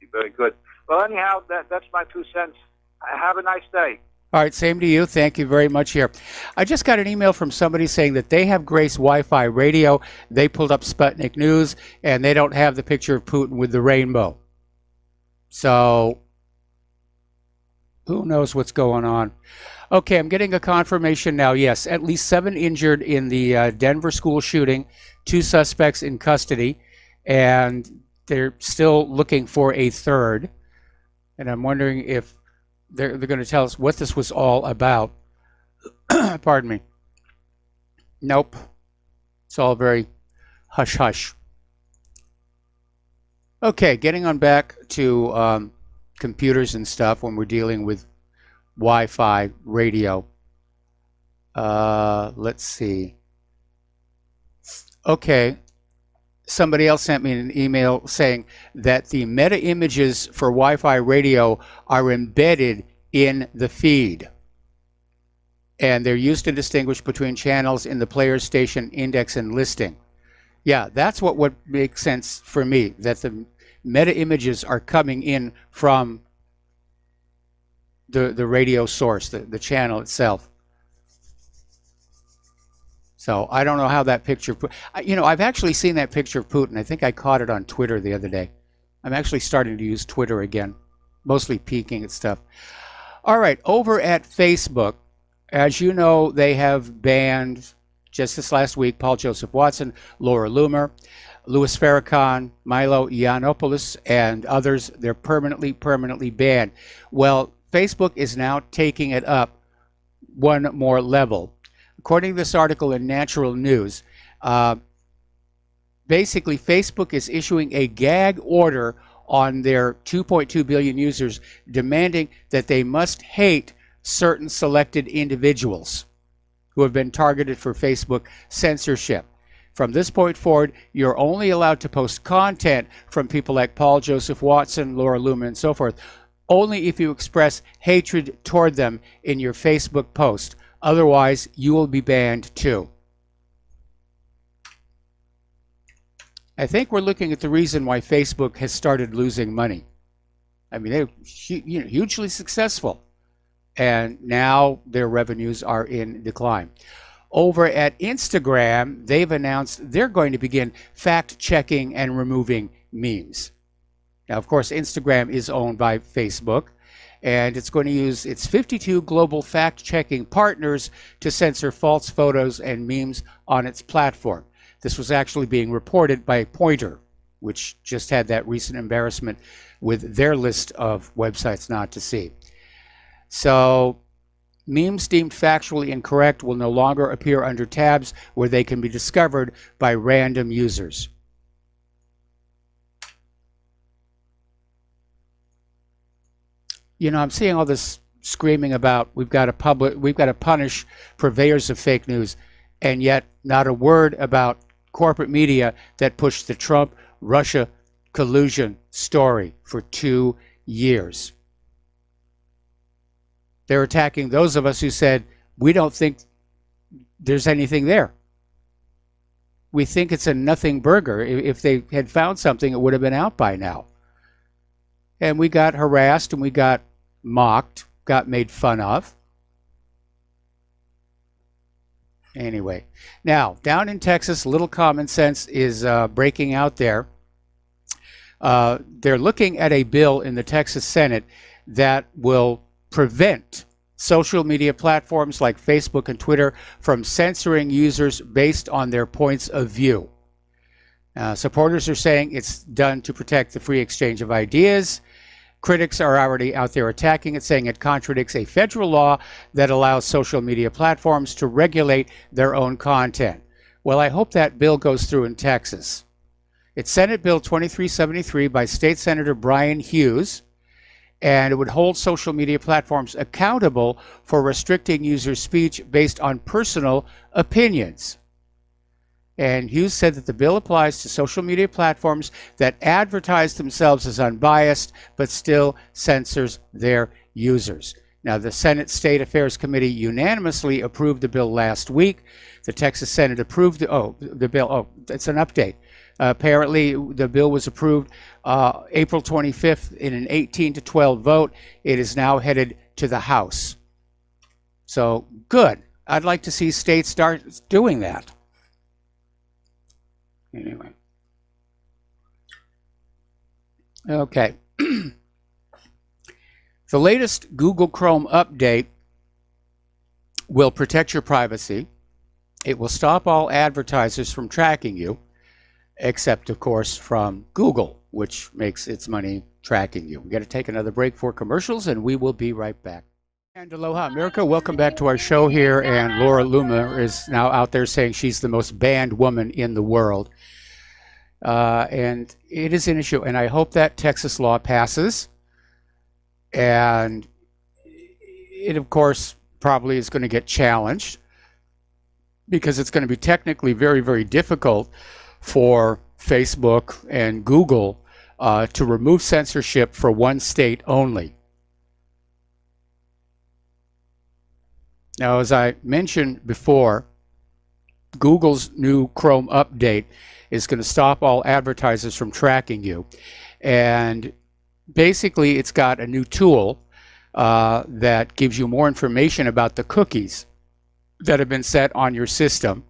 be very good. Well, anyhow, that's my 2 cents. Have a nice day. All right, same to you. Thank you very much here. I just got an email from somebody saying that they have Grace Wi-Fi radio. They pulled up Sputnik News, and they don't have the picture of Putin with the rainbow. So, who knows what's going on? Okay, I'm getting a confirmation now. Yes, at least 7 injured in the Denver school shooting, 2 suspects in custody, and they're still looking for a third. And I'm wondering if they're going to tell us what this was all about. Pardon me. Nope. It's all very hush-hush. Okay, getting on back to computers and stuff when we're dealing with Wi-Fi radio. Let's see. Okay. Somebody else sent me an email saying that the meta images for Wi-Fi radio are embedded in the feed. And they're used to distinguish between channels in the player station index and listing. Yeah, that's what would make sense for me, that the meta images are coming in from the radio source, the channel itself. So I don't know how that picture, I've actually seen that picture of Putin. I think I caught it on Twitter the other day. I'm actually starting to use Twitter again. mostly peeking at stuff. All right, over at Facebook, as you know, they have banned, just this last week, Paul Joseph Watson, Laura Loomer, Louis Farrakhan, Milo Yiannopoulos, and others. They're permanently banned. Well, Facebook is now taking it up one more level. According to this article in Natural News, basically Facebook is issuing a gag order on their 2.2 billion users, demanding that they must hate certain selected individuals who have been targeted for Facebook censorship. From this point forward, you're only allowed to post content from people like Paul Joseph Watson, Laura Loomer, and so forth, only if you express hatred toward them in your Facebook post. Otherwise, you will be banned too. I think we're looking at the reason why Facebook has started losing money. I mean, they're hugely successful, and now their revenues are in decline. Over at Instagram, they've announced they're going to begin fact-checking and removing memes. Now, of course, Instagram is owned by Facebook, and it's going to use its 52 global fact-checking partners to censor false photos and memes on its platform. This was actually being reported by Pointer, which just had that recent embarrassment with their list of websites not to see. So, memes deemed factually incorrect will no longer appear under tabs where they can be discovered by random users. You know, I'm seeing all this screaming about we've got to punish purveyors of fake news, and yet not a word about corporate media that pushed the Trump-Russia collusion story for 2 years. They're attacking those of us who said, we don't think there's anything there. We think it's a nothing burger. If they had found something, it would have been out by now. And we got harassed and we got mocked, got made fun of. Anyway, now, down in Texas, little common sense is breaking out there. They're looking at a bill in the Texas Senate that will prevent social media platforms like Facebook and Twitter from censoring users based on their points of view. Supporters are saying it's done to protect the free exchange of ideas. Critics are already out there attacking it, saying it contradicts a federal law that allows social media platforms to regulate their own content. Well, I hope that bill goes through in Texas. It's Senate Bill 2373 by State Senator Brian Hughes, and it would hold social media platforms accountable for restricting user speech based on personal opinions. And Hughes said that the bill applies to social media platforms that advertise themselves as unbiased, but still censors their users. Now, the Senate State Affairs Committee unanimously approved the bill last week. The Texas Senate approved the bill. Oh, it's an update. Apparently, the bill was approved April 25th in an 18-12 vote. It is now headed to the House. So, good. I'd like to see states start doing that. Anyway. Okay. The latest Google Chrome update will protect your privacy. It will stop all advertisers from tracking you, except, of course, from Google, which makes its money tracking you. We're going to take another break for commercials, and we will be right back. And aloha, America. Welcome back to our show here. And Laura Loomer is now out there saying she's the most banned woman in the world. And it is an issue. And I hope that Texas law passes. And it, of course, probably is going to get challenged because it's going to be technically very, very difficult for Facebook and Google to remove censorship for one state only. Now, as I mentioned before, Google's new Chrome update is going to stop all advertisers from tracking you. And basically, it's got a new tool that gives you more information about the cookies that have been set on your system.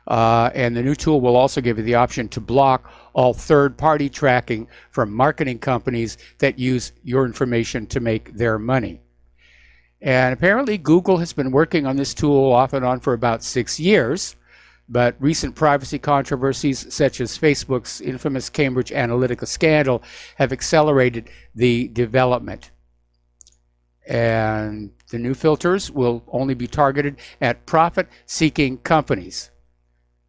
And the new tool will also give you the option to block all third-party tracking from marketing companies that use your information to make their money. And apparently Google has been working on this tool off and on for about 6 years, but recent privacy controversies such as Facebook's infamous Cambridge Analytica scandal have accelerated the development. And the new filters will only be targeted at profit-seeking companies.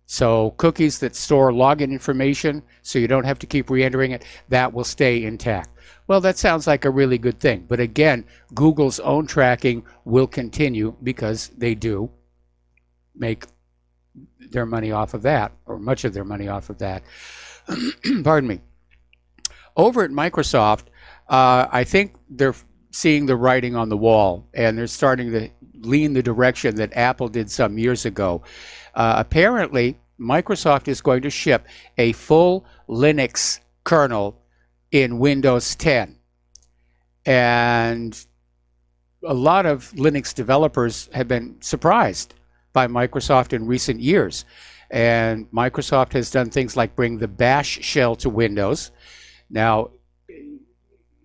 So cookies that store login information so you don't have to keep re-entering it, that will stay intact. Well, that sounds like a really good thing. But again, Google's own tracking will continue because they do make their money off of that, or much of their money off of that. Pardon me. Over at Microsoft, I think they're seeing the writing on the wall, and they're starting to lean the direction that Apple did some years ago. Apparently, Microsoft is going to ship a full Linux kernel in Windows 10. And a lot of Linux developers have been surprised by Microsoft in recent years. And Microsoft has done things like bring the Bash shell to Windows. Now,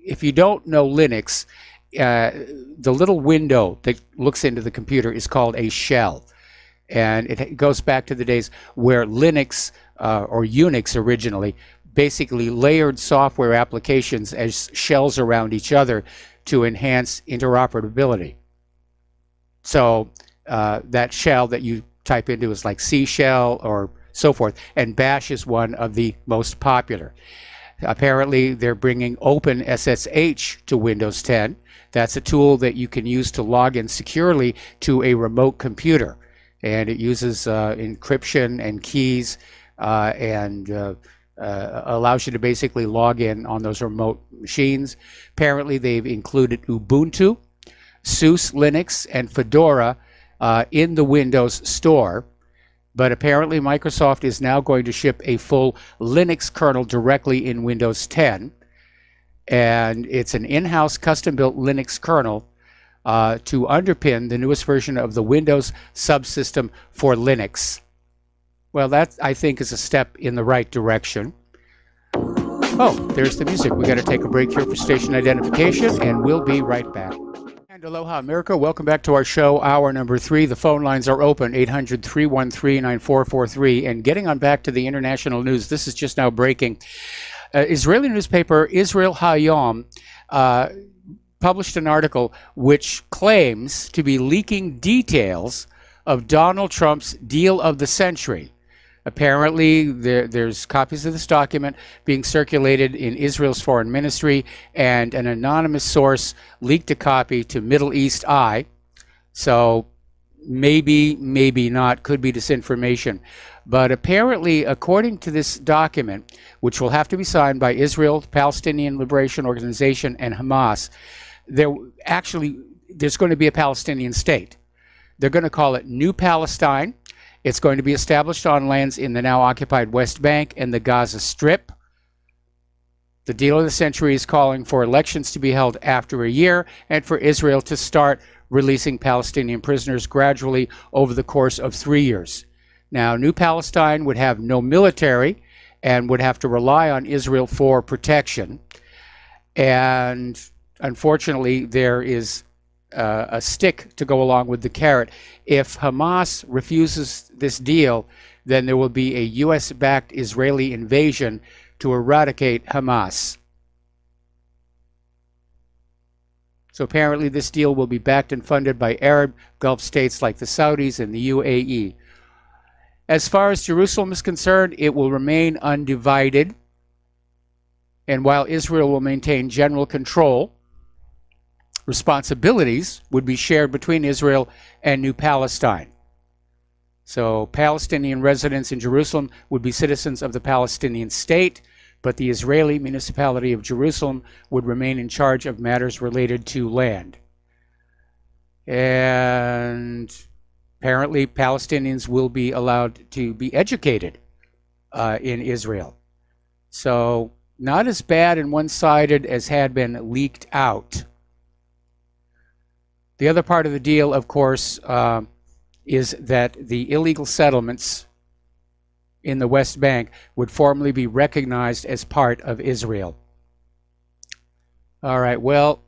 if you don't know Linux, the little window that looks into the computer is called a shell. And it goes back to the days where Linux, or Unix originally, basically layered software applications as shells around each other to enhance interoperability. So that shell that you type into is like C shell or so forth, and Bash is one of the most popular. Apparently, they're bringing OpenSSH to Windows 10. That's a tool that you can use to log in securely to a remote computer. And it uses encryption and keys and allows you to basically log in on those remote machines. Apparently, they've included Ubuntu, SUSE Linux, and Fedora in the Windows Store. But apparently, Microsoft is now going to ship a full Linux kernel directly in Windows 10. And it's an in-house custom-built Linux kernel to underpin the newest version of the Windows subsystem for Linux. Well, that, I think, is a step in the right direction. Oh, there's the music. We got to take a break here for station identification, and we'll be right back. And aloha, America. Welcome back to our show, hour number 3. The phone lines are open, 800-313-9443. And getting on back to the international news, this is just now breaking. Israeli newspaper Israel Hayom published an article which claims to be leaking details of Donald Trump's deal of the century. Apparently, there's copies of this document being circulated in Israel's foreign ministry, and an anonymous source leaked a copy to Middle East Eye. So maybe, maybe not, could be disinformation. But apparently, according to this document, which will have to be signed by Israel, the Palestinian Liberation Organization, and Hamas, there's going to be a Palestinian state. They're going to call it New Palestine. It's going to be established on lands in the now occupied West Bank and the Gaza Strip. The deal of the century is calling for elections to be held after a year and for Israel to start releasing Palestinian prisoners gradually over the course of 3 years. Now, New Palestine would have no military and would have to rely on Israel for protection. And unfortunately, there is a stick to go along with the carrot. If Hamas refuses this deal, then there will be a U.S.-backed Israeli invasion to eradicate Hamas. So apparently this deal will be backed and funded by Arab Gulf states like the Saudis and the UAE. As far as Jerusalem is concerned, it will remain undivided. And while Israel will maintain general control, responsibilities would be shared between Israel and New Palestine. So Palestinian residents in Jerusalem would be citizens of the Palestinian state, but the Israeli municipality of Jerusalem would remain in charge of matters related to land. And apparently Palestinians will be allowed to be educated in Israel. So not as bad and one-sided as had been leaked out. The other part of the deal, of course, is that the illegal settlements in the West Bank would formally be recognized as part of Israel. All right, well,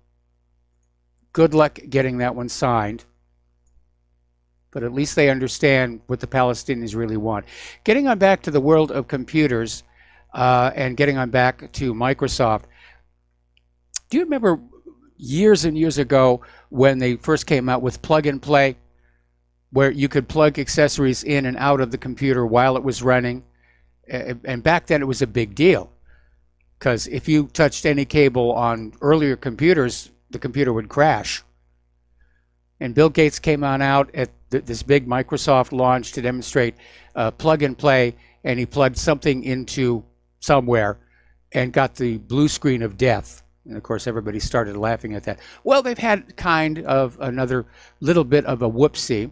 good luck getting that one signed. But at least they understand what the Palestinians really want. Getting on back to the world of computers and getting on back to Microsoft. Do you remember years and years ago when they first came out with plug and play, where you could plug accessories in and out of the computer while it was running? And back then it was a big deal, because if you touched any cable on earlier computers, the computer would crash. And Bill Gates came on out at this big Microsoft launch to demonstrate plug and play, and he plugged something into somewhere and got the blue screen of death. And of course, everybody started laughing at that. Well, they've had kind of another little bit of a whoopsie.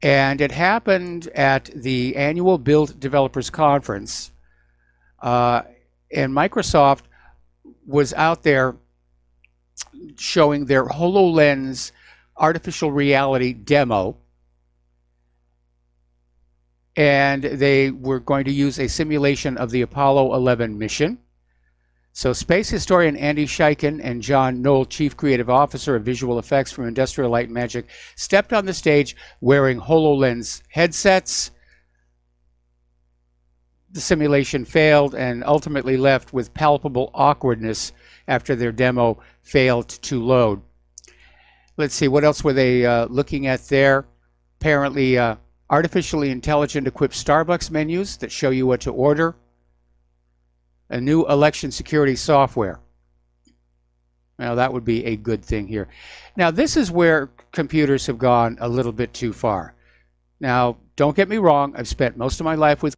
And it happened at the annual Build Developers Conference. And Microsoft was out there showing their HoloLens artificial reality demo. And they were going to use a simulation of the Apollo 11 mission. So space historian Andy Scheichen and John Knoll, Chief Creative Officer of Visual Effects from Industrial Light and Magic, stepped on the stage wearing HoloLens headsets. The simulation failed and ultimately left with palpable awkwardness after their demo failed to load. Let's see, what else were they looking at there? Apparently, artificially intelligent equipped Starbucks menus that show you what to order. A new election security software. Now that would be a good thing here. Now this is where computers have gone a little bit too far. Now don't get me wrong, I've spent most of my life with,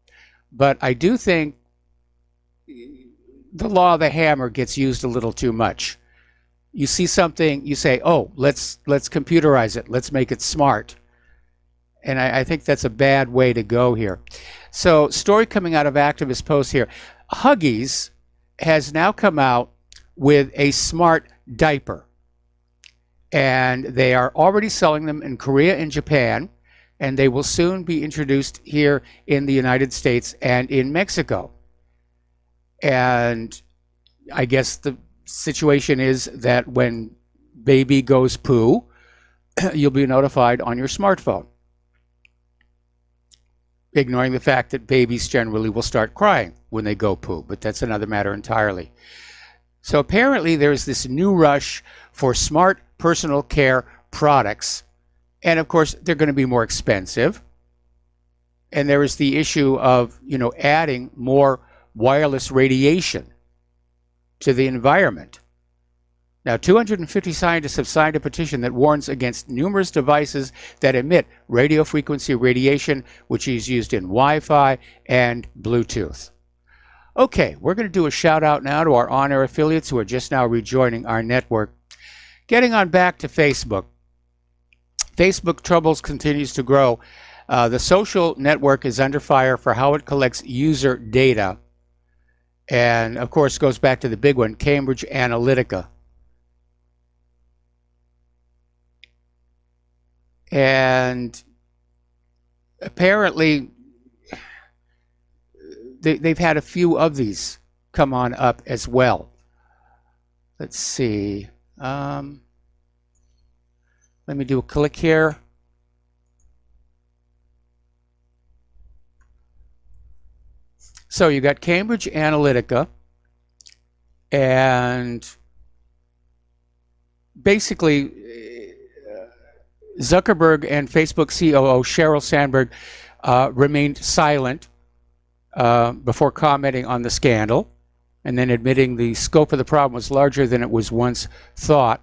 but I do think the law of the hammer gets used a little too much. You see something, you say, oh, let's computerize it, let's make it smart. And I think that's a bad way to go here. So story coming out of activist posts here. Huggies has now come out with a smart diaper, and they are already selling them in Korea and Japan, and they will soon be introduced here in the United States and in Mexico. And I guess the situation is that when baby goes poo, you'll be notified on your smartphone, ignoring the fact that babies generally will start crying when they go poo, but that's another matter entirely. So apparently there's this new rush for smart personal care products, and of course they're going to be more expensive. And there is the issue of, adding more wireless radiation to the environment. Now, 250 scientists have signed a petition that warns against numerous devices that emit radio frequency radiation, which is used in Wi-Fi and Bluetooth. Okay, we're going to do a shout out now to our on-air affiliates who are just now rejoining our network. Getting on back to Facebook. Facebook troubles continues to grow. The social network is under fire for how it collects user data. And of course goes back to the big one, Cambridge Analytica. And apparently they've had a few of these come on up as well. Let's see. Let me do a click here. So you got Cambridge Analytica, and basically Zuckerberg and Facebook COO Sheryl Sandberg remained silent before commenting on the scandal, and then admitting the scope of the problem was larger than it was once thought.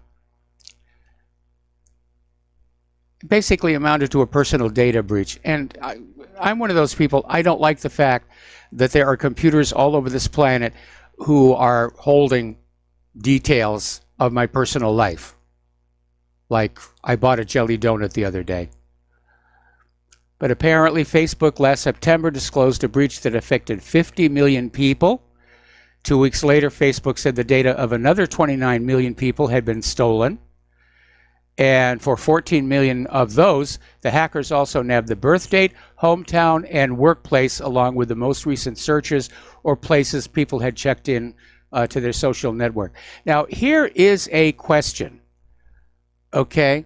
Basically amounted to a personal data breach. And I'm one of those people, I don't like the fact that there are computers all over this planet who are holding details of my personal life. Like, I bought a jelly donut the other day. But apparently Facebook last September disclosed a breach that affected 50 million people. 2 weeks later, Facebook said the data of another 29 million people had been stolen. And for 14 million of those, the hackers also nabbed the birth date, hometown, and workplace, along with the most recent searches or places people had checked in to their social network. Now, here is a question. Okay,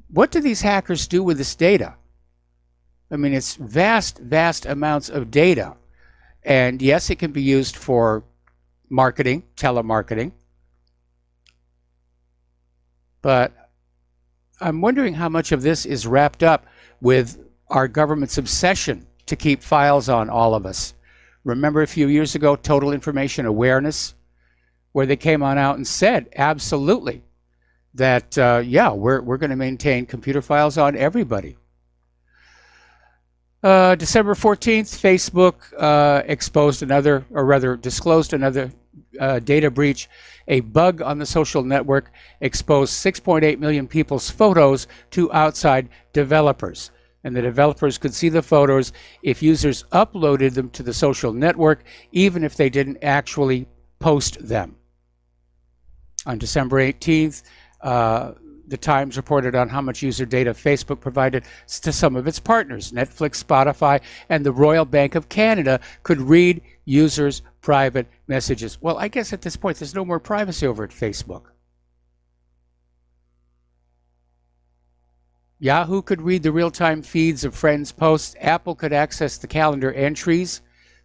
what do these hackers do with this data? I mean, it's vast, vast amounts of data. And yes, it can be used for marketing, telemarketing. But I'm wondering how much of this is wrapped up with our government's obsession to keep files on all of us. Remember a few years ago, Total Information Awareness, where they came on out and said, absolutely, that, yeah, we're going to maintain computer files on everybody. December 14th, Facebook exposed another, or rather disclosed another data breach. A bug on the social network exposed 6.8 million people's photos to outside developers. And the developers could see the photos if users uploaded them to the social network, even if they didn't actually post them. On December 18th, the Times reported on how much user data Facebook provided to some of its partners. Netflix, Spotify, and the Royal Bank of Canada could read users' private messages. Well, I guess at this point, there's no more privacy over at Facebook. Yahoo could read the real-time feeds of friends' posts. Apple could access the calendar entries,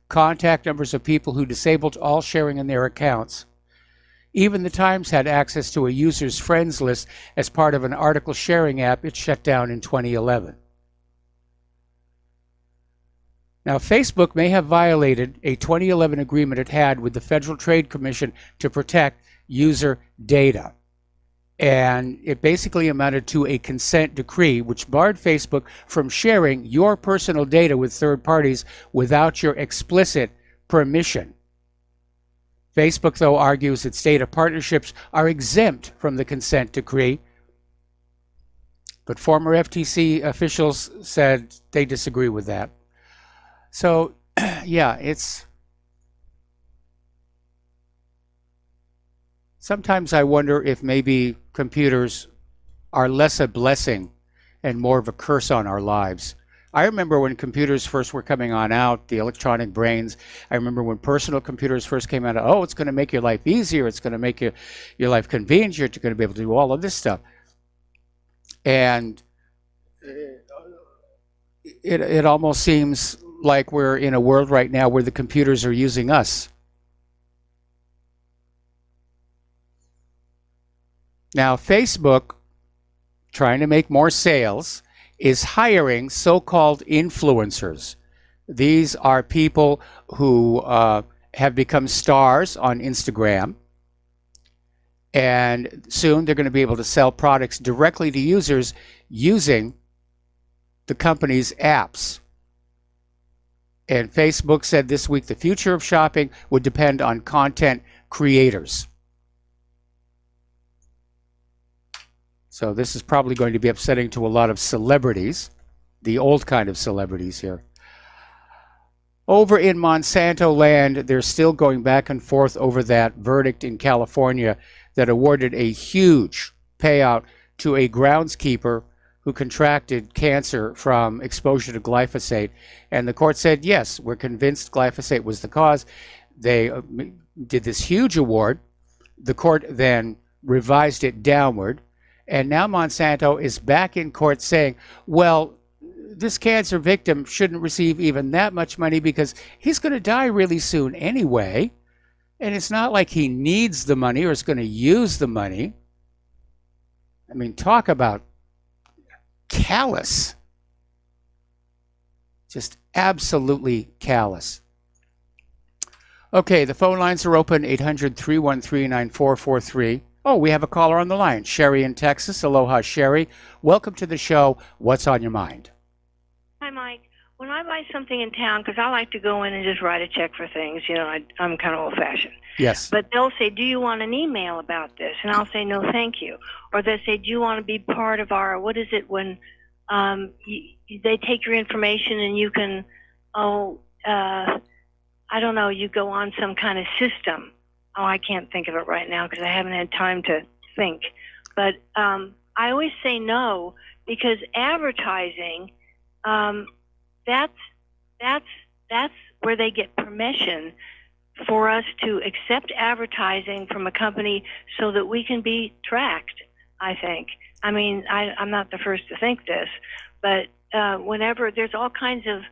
contact numbers of people who disabled all sharing in their accounts. Even the Times had access to a user's friends list as part of an article sharing app it shut down in 2011. Now, Facebook may have violated a 2011 agreement it had with the Federal Trade Commission to protect user data. And it basically amounted to a consent decree which barred Facebook from sharing your personal data with third parties without your explicit permission. Facebook, though, argues its data partnerships are exempt from the consent decree. But former FTC officials said they disagree with that. So, yeah, it's... Sometimes I wonder if maybe computers are less a blessing and more of a curse on our lives. I remember when computers first were coming on out, the electronic brains. I remember when personal computers first came out, oh, it's going to make your life easier. It's going to make your life convenient. You're going to be able to do all of this stuff. And it almost seems like we're in a world right now where the computers are using us. Now, Facebook, trying to make more sales, is hiring so-called influencers. These are people who have become stars on Instagram, and soon they're going to be able to sell products directly to users using the company's apps. And Facebook said this week the future of shopping would depend on content creators. So this is probably going to be upsetting to a lot of celebrities, the old kind of celebrities here. Over in Monsanto land, they're still going back and forth over that verdict in California that awarded a huge payout to a groundskeeper who contracted cancer from exposure to glyphosate. And the court said, yes, we're convinced glyphosate was the cause. They did this huge award. The court then revised it downward. And now Monsanto is back in court saying, well, this cancer victim shouldn't receive even that much money because he's going to die really soon anyway. And it's not like he needs the money or is going to use the money. I mean, talk about callous. Just absolutely callous. Okay, the phone lines are open, 800-313-9443. Oh, we have a caller on the line. Sherry in Texas. Aloha, Sherry. Welcome to the show. What's on your mind? Hi, Mike. When I buy something in town, because I like to go in and just write a check for things, you know, I'm kind of old-fashioned. Yes. But they'll say, do you want an email about this? And I'll say, no, thank you. Or they'll say, do you want to be part of our, what is it when they take your information and you can, I don't know, you go on some kind of system. Oh, I can't think of it right now because I haven't had time to think. But I always say no, because advertising, that's where they get permission for us to accept advertising from a company so that we can be tracked, I think. I mean, I'm not the first to think this, but whenever there's all kinds of,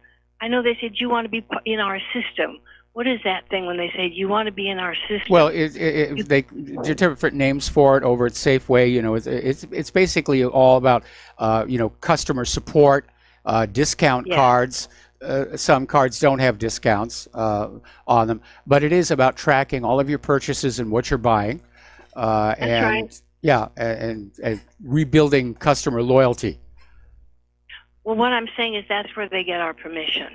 I know they said, you want to be in our system. What is that thing when they say you want to be in our system? Well, there are different names for it over at Safeway. You know, it's basically all about customer support, discount cards. Some cards don't have discounts on them, but it is about tracking all of your purchases and what you're buying, That's right. Yeah, and rebuilding customer loyalty. Well, what I'm saying is that's where they get our permission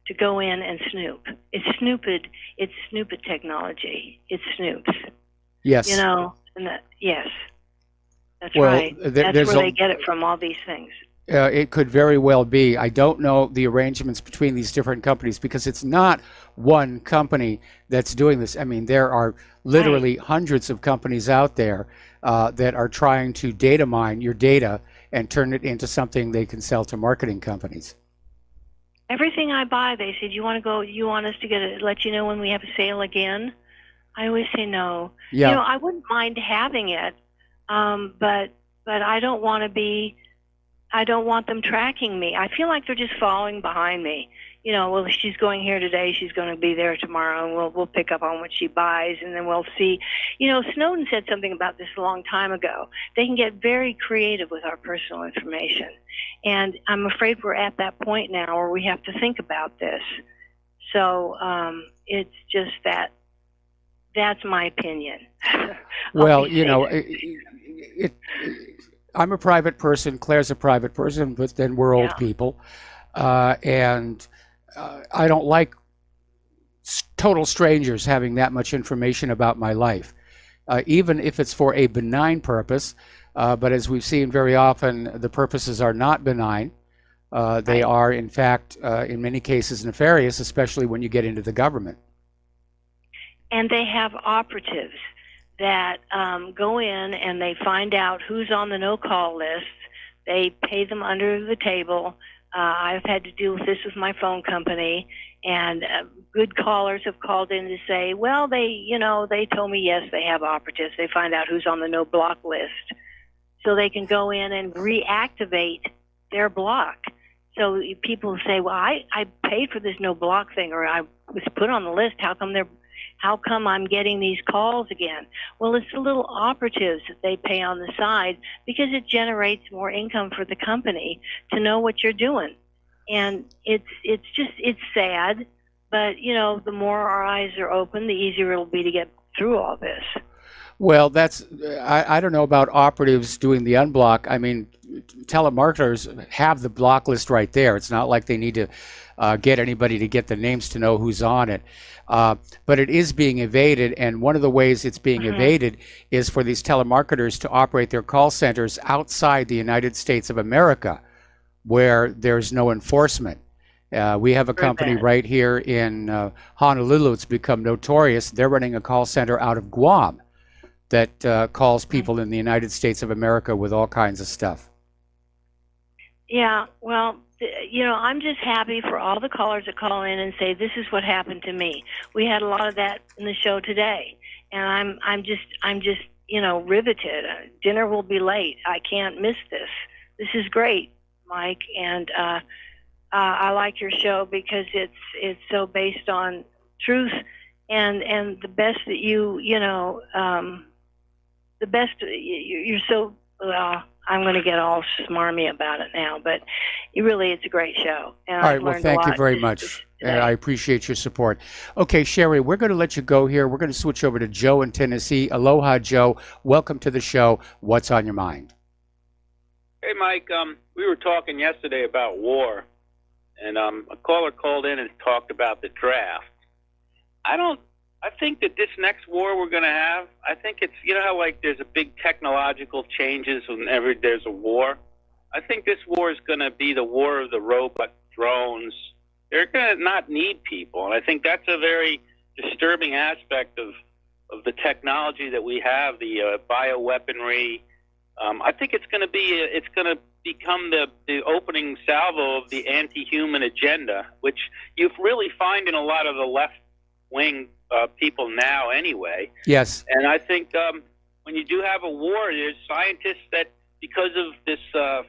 to go in and snoop. It's snooped. It's snooped technology. It snoops. Yes. You know, yes. That's right. That's where they get it from, all these things. It could very well be. I don't know the arrangements between these different companies because it's not one company that's doing this. I mean, there are literally hundreds of companies out there that are trying to data mine your data and turn it into something they can sell to marketing companies. Everything I buy, they said, you want us to let you know when we have a sale again? I always say no. Yeah. You know, I wouldn't mind having it, but I don't want them tracking me. I feel like they're just following behind me. You know, well, she's going here today, she's going to be there tomorrow, and we'll pick up on what she buys, and then we'll see. You know, Snowden said something about this a long time ago. They can get very creative with our personal information. And I'm afraid we're at that point now where we have to think about this. So it's just that's my opinion. Well, you know, I'm a private person, Claire's a private person, but then we're old people. And I don't like total strangers having that much information about my life, even if it's for a benign purpose. But as we've seen very often, the purposes are not benign. They are, in fact, in many cases nefarious, especially when you get into the government. And they have operatives that go in and they find out who's on the no-call list. They pay them under the table. I've had to deal with this with my phone company, and good callers have called in to say, well, they told me, yes, they have operatives. They find out who's on the no-block list, so they can go in and reactivate their block. So people say, well, I paid for this no-block thing, or I was put on the list. How come I'm getting these calls again? Well, it's the little operatives that they pay on the side because it generates more income for the company to know what you're doing. And it's sad, but, you know, the more our eyes are open, the easier it'll be to get through all this. Well, I don't know about operatives doing the unblock. I mean, telemarketers have the block list right there. It's not like they need to get anybody to get the names to know who's on it. But it is being evaded, and one of the ways it's being evaded is for these telemarketers to operate their call centers outside the United States of America, where there's no enforcement. We have a company right here in Honolulu. It's become notorious. They're running a call center out of Guam that calls people in the United States of America with all kinds of stuff. Yeah, well, you know, I'm just happy for all the callers that call in and say, this is what happened to me. We had a lot of that in the show today, and I'm just, you know, riveted. Dinner will be late. I can't miss this. This is great, Mike, and I like your show because it's so based on truth and the best that you know, the best, you're so, I'm going to get all smarmy about it now, but it's a great show. And all right, well, thank you very much. I appreciate your support. Okay, Sherry, we're going to let you go here. We're going to switch over to Joe in Tennessee. Aloha, Joe. Welcome to the show. What's on your mind? Hey, Mike. We were talking yesterday about war, and a caller called in and talked about the draft. I think that this next war we're going to have, I think it's, you know how like there's a big technological changes whenever there's a war? I think this war is going to be the war of the robot drones. They're going to not need people. And I think that's a very disturbing aspect of the technology that we have, the bioweaponry I think it's going to become the opening salvo of the anti-human agenda, which you really find in a lot of the left-wing people now anyway. Yes. And I think when you do have a war, there's scientists that, because of this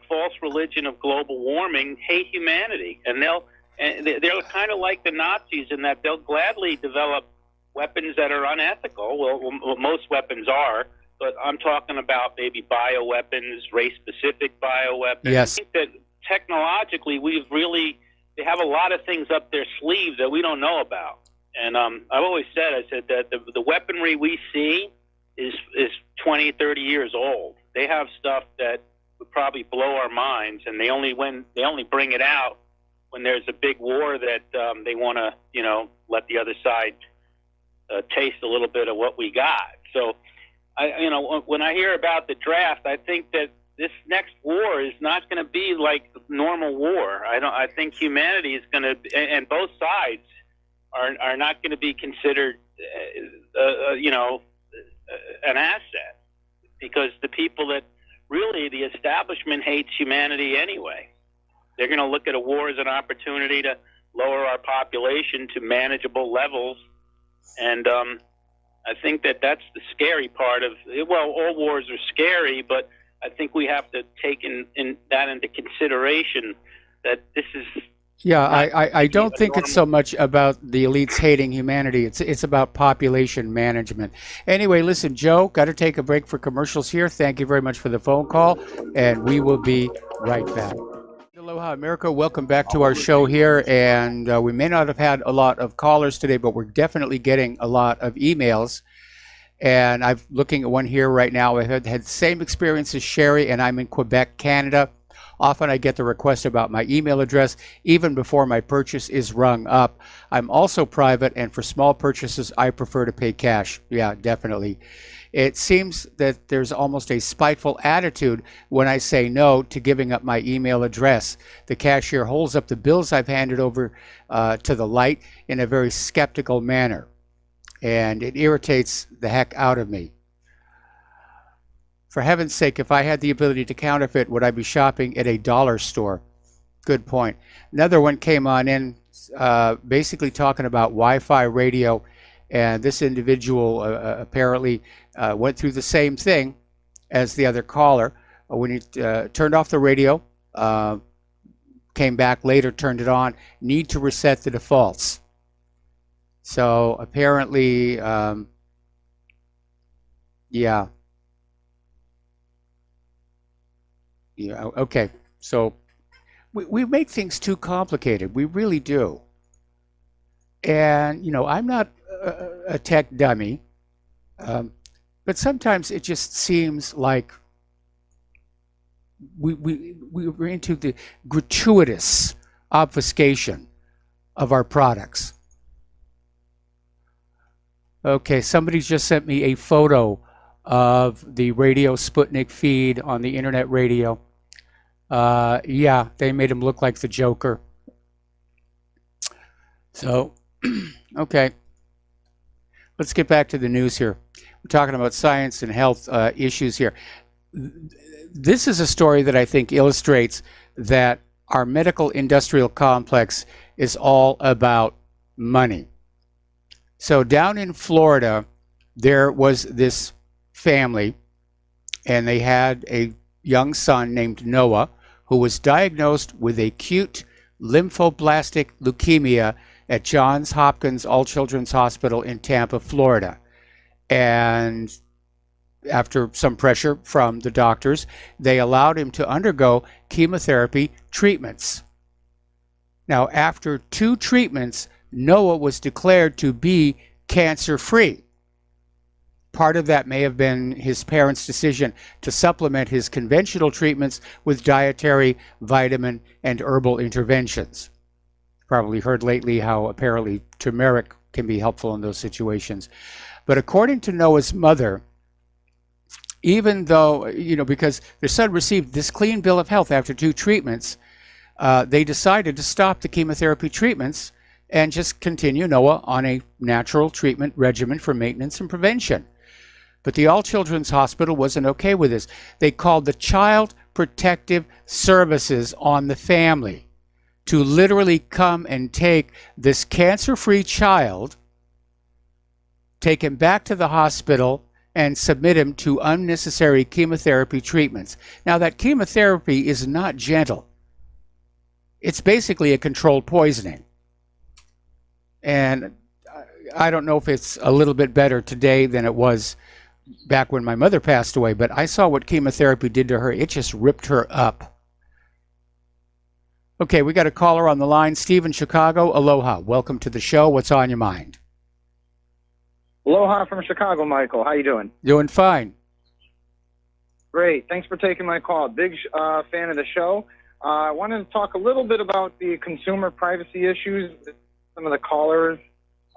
false religion of global warming, hate humanity. And they're kind of like the Nazis in that they'll gladly develop weapons that are unethical. Well, most weapons are. But I'm talking about maybe bioweapons, race-specific bioweapons. Yes. I think that technologically they have a lot of things up their sleeve that we don't know about. And I've always said, that the weaponry we see is 20, 30 years old. They have stuff that would probably blow our minds, and they only bring it out when there's a big war that they want to, let the other side taste a little bit of what we got. So, when I hear about the draft, I think that this next war is not going to be like normal war. I think humanity is going to, and both sides are not going to be considered, an asset, because the people that really, the establishment hates humanity anyway. They're going to look at a war as an opportunity to lower our population to manageable levels, and I think that that's the scary part of, all wars are scary, but I think we have to take that into consideration, that this is... Yeah, I don't think it's so much about the elites hating humanity. It's about population management. Anyway, listen, Joe, got to take a break for commercials here. Thank you very much for the phone call, and we will be right back. Aloha, America. Welcome back to our show here. And we may not have had a lot of callers today, but we're definitely getting a lot of emails. And I'm looking at one here right now. I've had the same experience as Sherry, and I'm in Quebec, Canada. Often I get the request about my email address even before my purchase is rung up. I'm also private, and for small purchases, I prefer to pay cash. Yeah, definitely. It seems that there's almost a spiteful attitude when I say no to giving up my email address. The cashier holds up the bills I've handed over to the light in a very skeptical manner, and it irritates the heck out of me. For heaven's sake, if I had the ability to counterfeit, would I be shopping at a dollar store? Good point. Another one came on in basically talking about Wi-Fi radio, and this individual apparently went through the same thing as the other caller. When he turned off the radio, came back later, turned it on, need to reset the defaults. So apparently, yeah. Yeah, okay. So we make things too complicated. We really do. And, I'm not a tech dummy, but sometimes it just seems like we're into the gratuitous obfuscation of our products. Okay, somebody's just sent me a photo of the Radio Sputnik feed on the internet radio. Yeah, they made him look like the Joker. So, okay. Let's get back to the news here. We're talking about science and health issues here. This is a story that I think illustrates that our medical industrial complex is all about money. So down in Florida, there was this family, and they had a young son named Noah, who was diagnosed with acute lymphoblastic leukemia at Johns Hopkins All Children's Hospital in Tampa, Florida. And after some pressure from the doctors, they allowed him to undergo chemotherapy treatments. Now, after 2 treatments, Noah was declared to be cancer-free. Part of that may have been his parents' decision to supplement his conventional treatments with dietary, vitamin, and herbal interventions. Probably heard lately how apparently turmeric can be helpful in those situations. But according to Noah's mother, even though, because their son received this clean bill of health after 2 treatments, they decided to stop the chemotherapy treatments and just continue Noah on a natural treatment regimen for maintenance and prevention. But the All Children's Hospital wasn't okay with this. They called the Child Protective Services on the family to literally come and take this cancer-free child, take him back to the hospital, and submit him to unnecessary chemotherapy treatments. Now, that chemotherapy is not gentle. It's basically a controlled poisoning. And I don't know if it's a little bit better today than it was back when my mother passed away, but I saw what chemotherapy did to her. It just ripped her up. Okay, we got a caller on the line. Steve in Chicago. Aloha. Welcome to the show. What's on your mind? Aloha from Chicago, Michael. How you doing? Doing fine. Great. Thanks for taking my call. Big fan of the show. I wanted to talk a little bit about the consumer privacy issues that some of the callers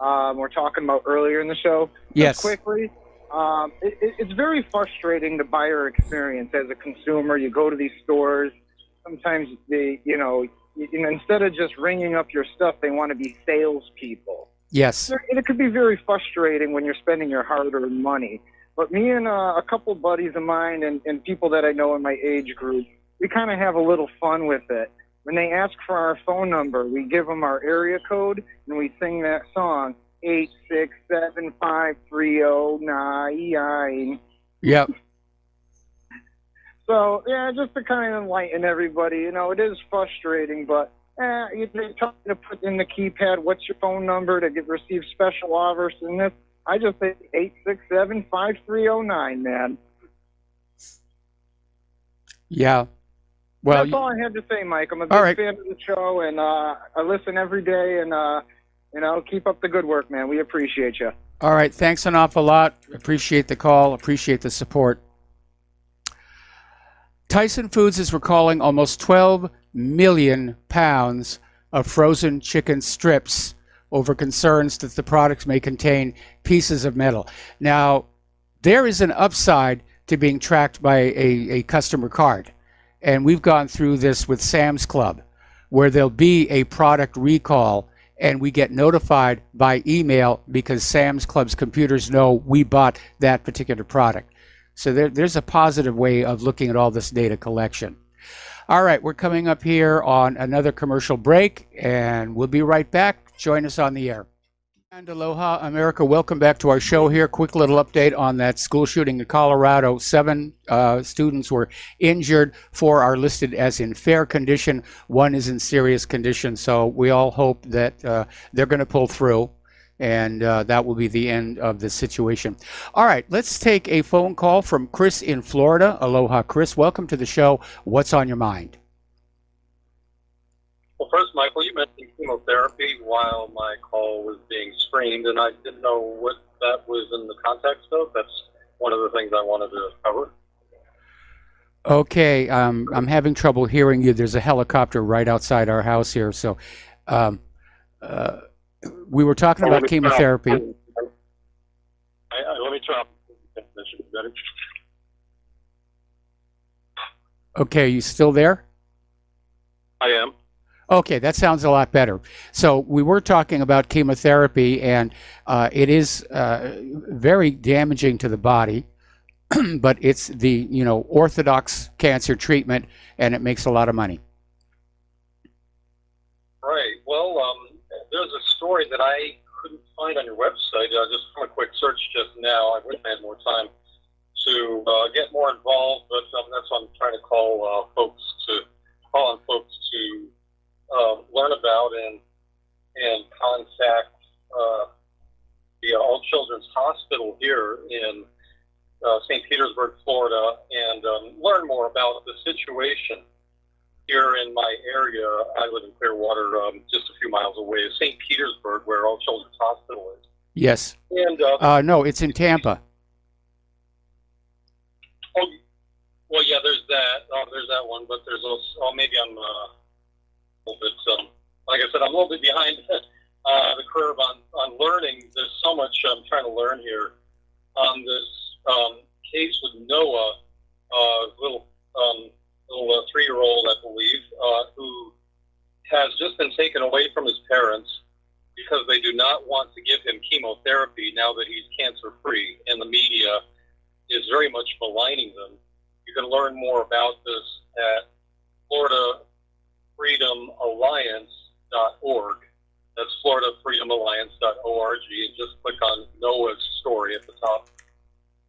were talking about earlier in the show. Yes. Just quickly, it's very frustrating, the buyer experience as a consumer. You go to these stores. Sometimes they, instead of just ringing up your stuff, they want to be salespeople. Yes. And it could be very frustrating when you're spending your hard-earned money. But me and a couple buddies of mine and people that I know in my age group, we kind of have a little fun with it. When they ask for our phone number, we give them our area code, and we sing that song, 8675309. Yep. So, yeah, just to kind of enlighten everybody, it is frustrating, but you're trying to put in the keypad, what's your phone number to receive special offers and this. I just say 8675309, man. Yeah. Well, that's all I had to say, Mike. I'm a big fan of the show, and I listen every day, and, keep up the good work, man. We appreciate you. All right. Thanks an awful lot. Appreciate the call. Appreciate the support. Tyson Foods is recalling almost 12 million pounds of frozen chicken strips over concerns that the products may contain pieces of metal. Now, there is an upside to being tracked by a customer card. And we've gone through this with Sam's Club, where there'll be a product recall and we get notified by email because Sam's Club's computers know we bought that particular product. So there's a positive way of looking at all this data collection. All right, we're coming up here on another commercial break, and we'll be right back. Join us on the air. And aloha, America. Welcome back to our show here. Quick little update on that school shooting in Colorado. 7 students were injured. 4 are listed as in fair condition. 1 is in serious condition. So we all hope that they're going to pull through, and that will be the end of the situation. All right, let's take a phone call from Chris in Florida. Aloha, Chris. Welcome to the show. What's on your mind? Well, first, Michael, you mentioned chemotherapy while my call was being screened, and I didn't know what that was in the context of. That's one of the things I wanted to cover. Okay, I'm having trouble hearing you. There's a helicopter right outside our house here. So we were talking about chemotherapy. Let me try. That should be better. Okay, you still there? I am. Okay, that sounds a lot better. So we were talking about chemotherapy, and it is very damaging to the body, but it's the orthodox cancer treatment, and it makes a lot of money. Right. Well, there's a story that I couldn't find on your website. Just from a quick search just now. I wish I had more time to get more involved, but that's what I'm trying to call on folks to learn about and contact the All Children's Hospital here in St. Petersburg, Florida, and learn more about the situation here in my area. I live in Clearwater, just a few miles away, St. Petersburg, where All Children's Hospital is. Yes. And no, it's in Tampa. Oh, well, yeah, there's that. There's that one, but there's also maybe I'm a little bit. Like I said, I'm a little bit behind the curve on learning. There's so much I'm trying to learn here on this case with Noah, little 3-year-old, I believe, who has just been taken away from his parents because they do not want to give him chemotherapy now that he's cancer-free. And the media is very much maligning them. You can learn more about this at FloridaFreedomAlliance.org. That's FloridaFreedomAlliance.org, and just click on Noah's story at the top.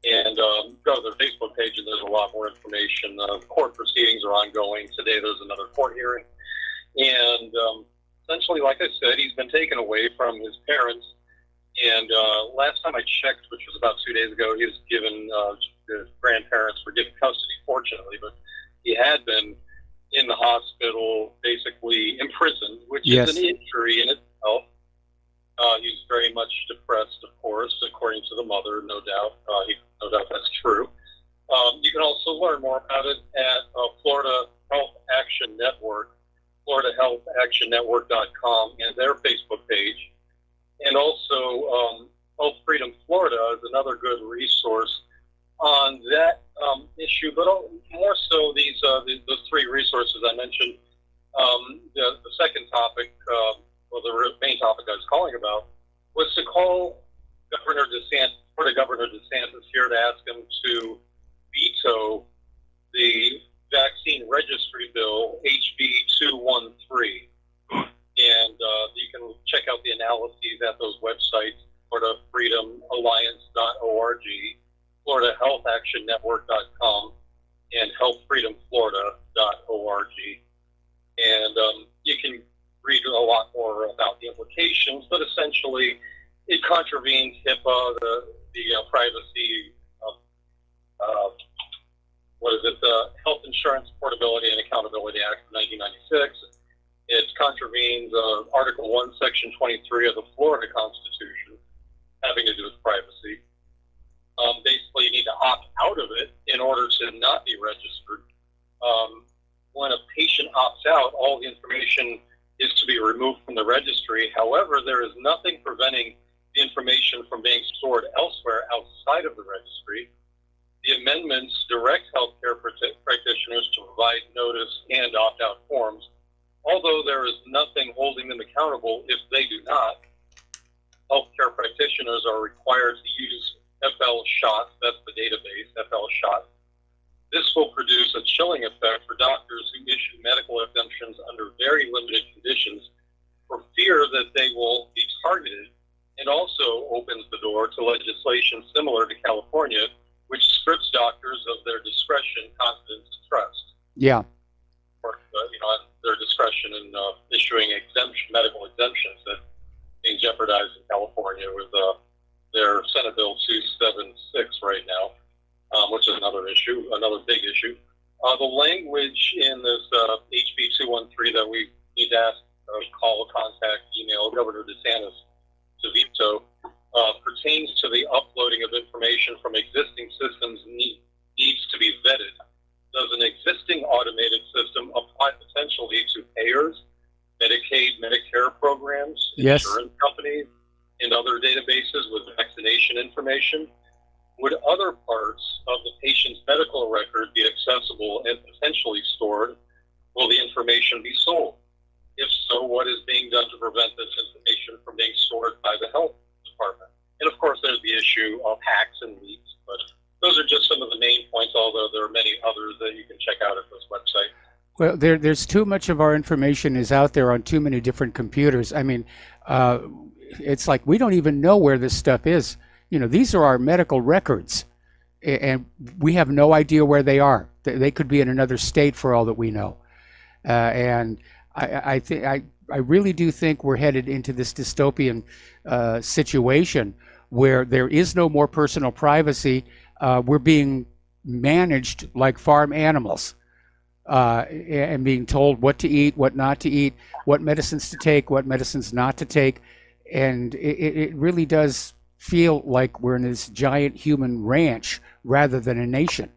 And go to their Facebook page, and there's a lot more information. Court proceedings are ongoing. Today there's another court hearing. And essentially, like I said, he's been taken away from his parents. And last time I checked, which was about 2 days ago, he was given, his grandparents were given custody, fortunately. But he had been in the hospital, basically imprisoned, which Yes. is an injury in itself. He's very much depressed, of course, according to the mother, no doubt. No doubt that's true. You can also learn more about it at Florida Health Action Network, FloridaHealthActionNetwork.com, and their Facebook page. And also, Health Freedom Florida is another good resource on that issue, but more so the three resources I mentioned. The second topic, the main topic I was calling about, was to call Florida Governor DeSantis here to ask him to veto the vaccine registry bill, HB 213. And you can check out the analyses at those websites, FloridaFreedomAlliance.org, FloridaHealthActionNetwork.com, and HealthFreedomFlorida.org. And you can read a lot more about the implications, but essentially it contravenes HIPAA, the privacy, the Health Insurance Portability and Accountability Act of 1996. It contravenes Article 1, Section 23 of the Florida Constitution, having to do with privacy. Basically, you need to opt out of it in order to not be registered. When a patient opts out, all the information is to be removed from the registry. However, there is nothing preventing the information from being stored elsewhere outside of the registry. The amendments direct healthcare practitioners to provide notice and opt-out forms, although there is nothing holding them accountable if they do not. Healthcare practitioners are required to use FL shots, that's the database, FL shots. This will produce a chilling effect for doctors who issue medical exemptions under very limited conditions for fear that they will be targeted, and also opens the door to legislation similar to California, which strips doctors of their discretion, confidence, and trust. Yeah. Or, their discretion in issuing medical exemptions that are being jeopardized in California with their Senate Bill 276 right now, which is another big issue. The language in this HB 213 that we need to ask, call, contact, email Governor DeSantis to veto pertains to the uploading of information from existing systems needs to be vetted. Does an existing automated system apply potentially to payers, Medicaid, Medicare programs, Yes. insurance companies, and other databases with vaccination information? Would other parts of the patient's medical record be accessible and potentially stored? Will the information be sold? If so, what is being done to prevent this information from being stored by the health department? And of course, there's the issue of hacks and leaks, but those are just some of the main points, although there are many others that you can check out at this website. Well, there's too much of our information is out there on too many different computers. I mean, it's like we don't even know where this stuff is. These are our medical records, and we have no idea where they are. They could be in another state for all that we know. And I really do think we're headed into this dystopian situation where there is no more personal privacy. We're being managed like farm animals, and being told what to eat, what not to eat, what medicines to take, what medicines not to take. And it really does feel like we're in this giant human ranch rather than a nation.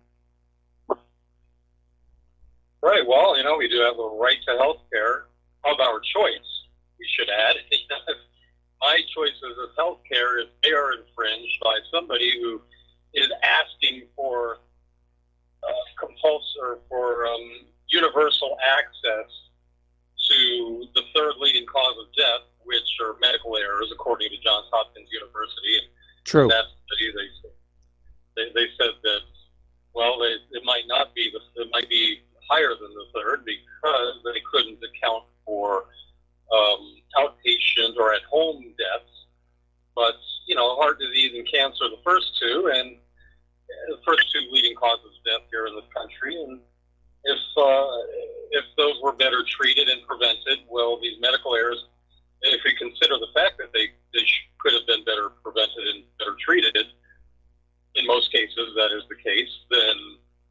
Right. Well, we do have a right to health care of our choice, we should add. My choices of health care, if they are infringed by somebody who is asking for universal access to the third leading cause of death, which are medical errors, according to Johns Hopkins University. And True. in that study, they said that cancer, the first two, and the first two leading causes of death here in this country. And if those were better treated and prevented, well, these medical errors, if we consider the fact that they could have been better prevented and better treated, in most cases that is the case, then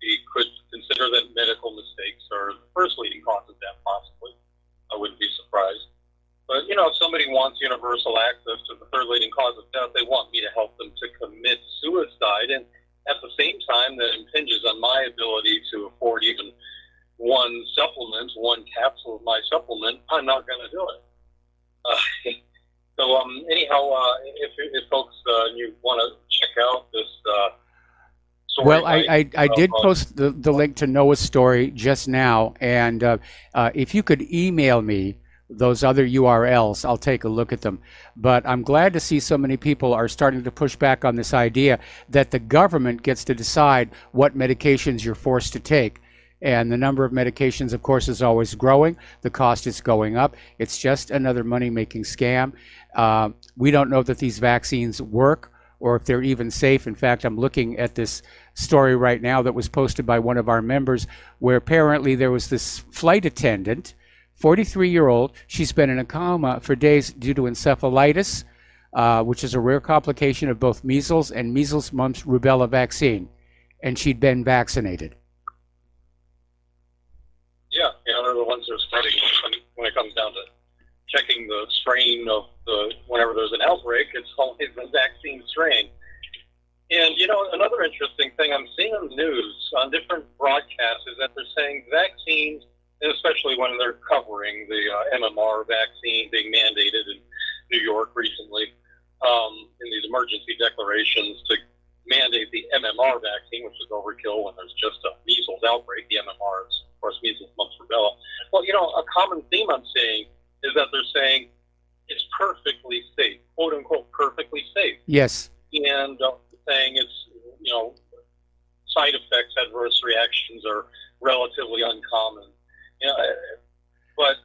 we could consider that medical mistakes are the first leading cause of death, possibly. I wouldn't be surprised. But, you know, if somebody wants universal access to the third leading cause of death, they want me to help them to commit suicide. And at the same time, that impinges on my ability to afford even one supplement, one capsule of my supplement, I'm not going to do it. Anyhow, if folks, you want to check out this story. Well, I did post the link to Noah's story just now, and if you could email me those other URLs, I'll take a look at them. But I'm glad to see so many people are starting to push back on this idea that the government gets to decide what medications you're forced to take. And the number of medications, of course, is always growing. The cost is going up. It's just another money-making scam. We don't know that these vaccines work or if they're even safe. In fact, I'm looking at this story right now that was posted by one of our members, where apparently there was this flight attendant, 43-year-old. She's been in a coma for days due to encephalitis, which is a rare complication of both measles and measles, mumps, rubella vaccine. And she'd been vaccinated. Yeah, they're the ones that are studying when it comes down to checking the strain of whenever there's an outbreak, it's always the vaccine strain. And, you know, another interesting thing I'm seeing on the news on different broadcasts is that they're saying vaccines, and especially when they're covering the MMR vaccine being mandated in New York recently, in these emergency declarations to mandate the MMR vaccine, which is overkill when there's just a measles outbreak. The MMR is, of course, measles, mumps, rubella. Well, you know, a common theme I'm seeing is that they're saying it's perfectly safe, quote unquote, perfectly safe. Yes. And saying it's, you know, side effects, adverse reactions are relatively uncommon. You know, but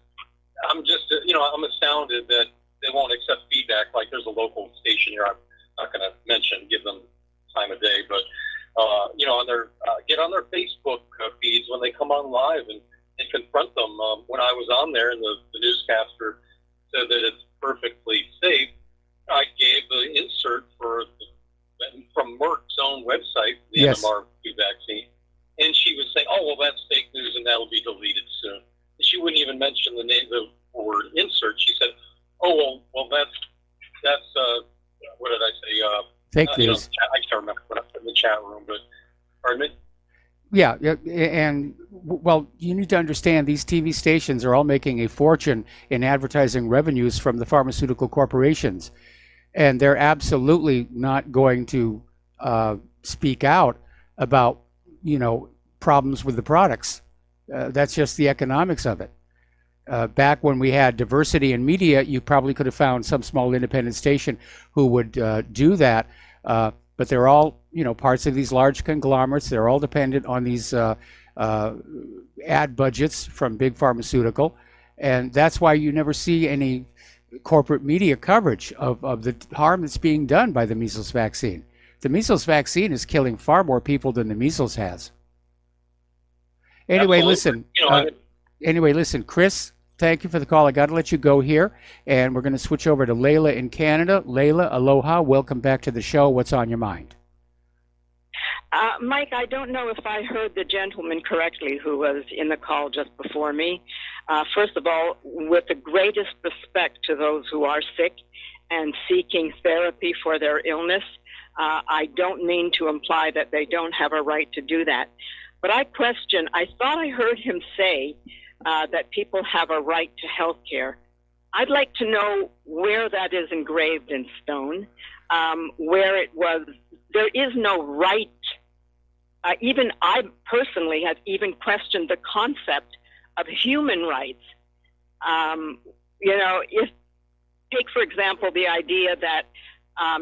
I'm just, you know, I'm astounded that they won't accept feedback. Like there's a local station here, I'm not going to mention, give them time of day, but, you know, on their, get on their Facebook feeds when they come on live and confront them. When I was on there and the newscaster said that it's perfectly safe, I gave the insert from Merck's own website, the yes. MMR vaccine, and she was saying, "Oh, well, that's fake news, and that'll be deleted soon." And she wouldn't even mention the name, the word insert. She said, "Oh, well, that's what did I say? Fake you know, news." I can't remember what I put in the chat room, but pardon me. Yeah, and well, you need to understand these TV stations are all making a fortune in advertising revenues from the pharmaceutical corporations, and they're absolutely not going to speak out about, you know, problems with the products. That's just the economics of it. Back when we had diversity in media, you probably could have found some small independent station who would do that. But they're all, you know, parts of these large conglomerates. They're all dependent on these ad budgets from big pharmaceutical. And that's why you never see any corporate media coverage of the harm that's being done by the measles vaccine. The measles vaccine is killing far more people than the measles has. Anyway, listen. Listen, Chris, thank you for the call. I got to let you go here, and we're going to switch over to Layla in Canada. Layla, aloha. Welcome back to the show. What's on your mind? Mike, I don't know if I heard the gentleman correctly who was in the call just before me. First of all, with the greatest respect to those who are sick and seeking therapy for their illness, I don't mean to imply that they don't have a right to do that. But I thought I heard him say that people have a right to health care. I'd like to know where that is engraved in stone, where it was. There is no right. Even I personally have even questioned the concept of human rights. You know, take, for example, the idea that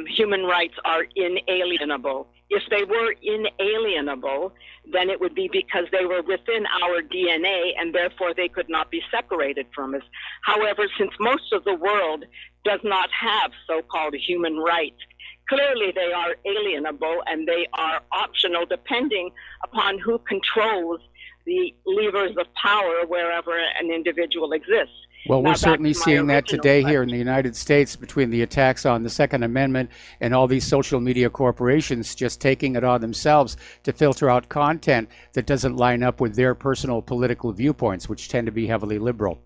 human rights are inalienable. If they were inalienable, then it would be because they were within our DNA and therefore they could not be separated from us. However, since most of the world does not have so-called human rights, clearly they are alienable and they are optional depending upon who controls the levers of power wherever an individual exists. Well, Now, we're certainly back to my seeing that original today here in the United States between the attacks on the Second Amendment and all these social media corporations just taking it on themselves to filter out content that doesn't line up with their personal political viewpoints, which tend to be heavily liberal.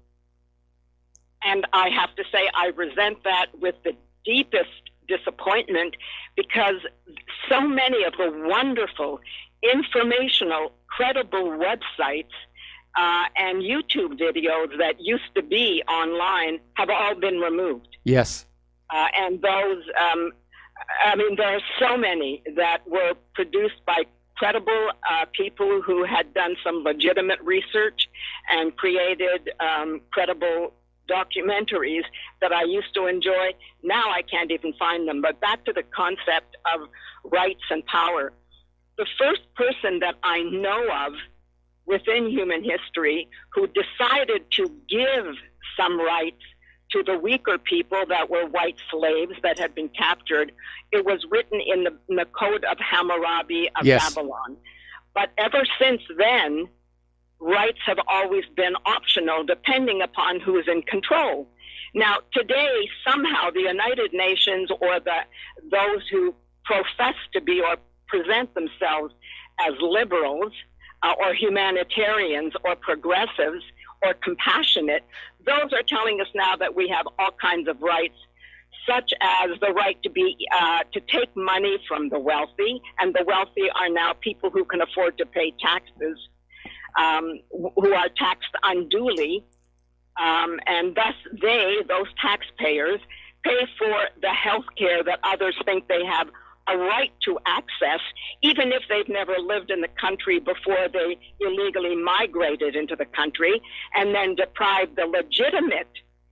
And I have to say, I resent that with the deepest disappointment, because so many of the wonderful, informational, credible websites and YouTube videos that used to be online have all been removed. Yes. And those, I mean, there are so many that were produced by credible people who had done some legitimate research and created credible documentaries that I used to enjoy. Now I can't even find them. But back to the concept of rights and power. The first person that I know of within human history who decided to give some rights to the weaker people that were white slaves that had been captured, it was written in the Code of Hammurabi of Babylon. But ever since then, rights have always been optional depending upon who is in control. Now, today, somehow the United Nations or those who profess to be or present themselves as liberals or humanitarians or progressives or compassionate, those are telling us now that we have all kinds of rights, such as the right to take money from the wealthy, and the wealthy are now people who can afford to pay taxes, who are taxed unduly, and thus those taxpayers, pay for the health care that others think they have a right to access, even if they've never lived in the country before they illegally migrated into the country, and then deprive the legitimate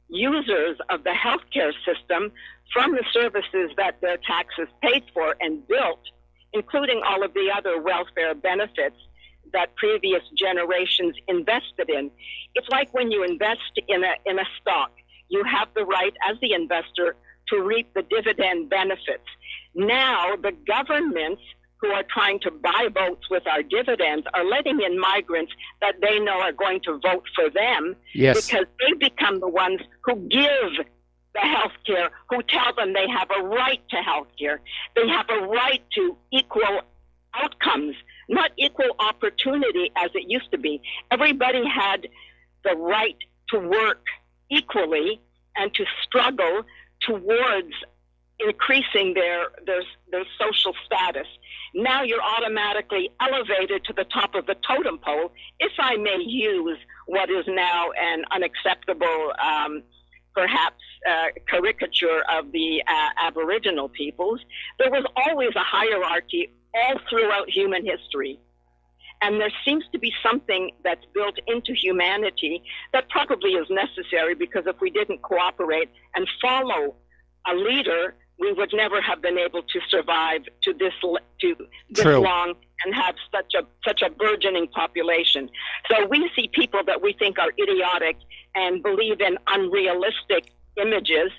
users of the healthcare system from the services that their taxes paid for and built, including all of the other welfare benefits that previous generations invested in. It's like when you invest in a stock, you have the right as the investor to reap the dividend benefits. Now, the governments who are trying to buy votes with our dividends are letting in migrants that they know are going to vote for them, because they become the ones who give the health care, who tell them they have a right to health care. They have a right to equal outcomes, not equal opportunity as it used to be. Everybody had the right to work equally and to struggle towards increasing their social status. Now you're automatically elevated to the top of the totem pole, if I may use what is now an unacceptable, perhaps, caricature of the Aboriginal peoples. There was always a hierarchy all throughout human history. And there seems to be something that's built into humanity that probably is necessary, because if we didn't cooperate and follow a leader, we would never have been able to survive to this long and have such a burgeoning population. So we see people that we think are idiotic and believe in unrealistic images.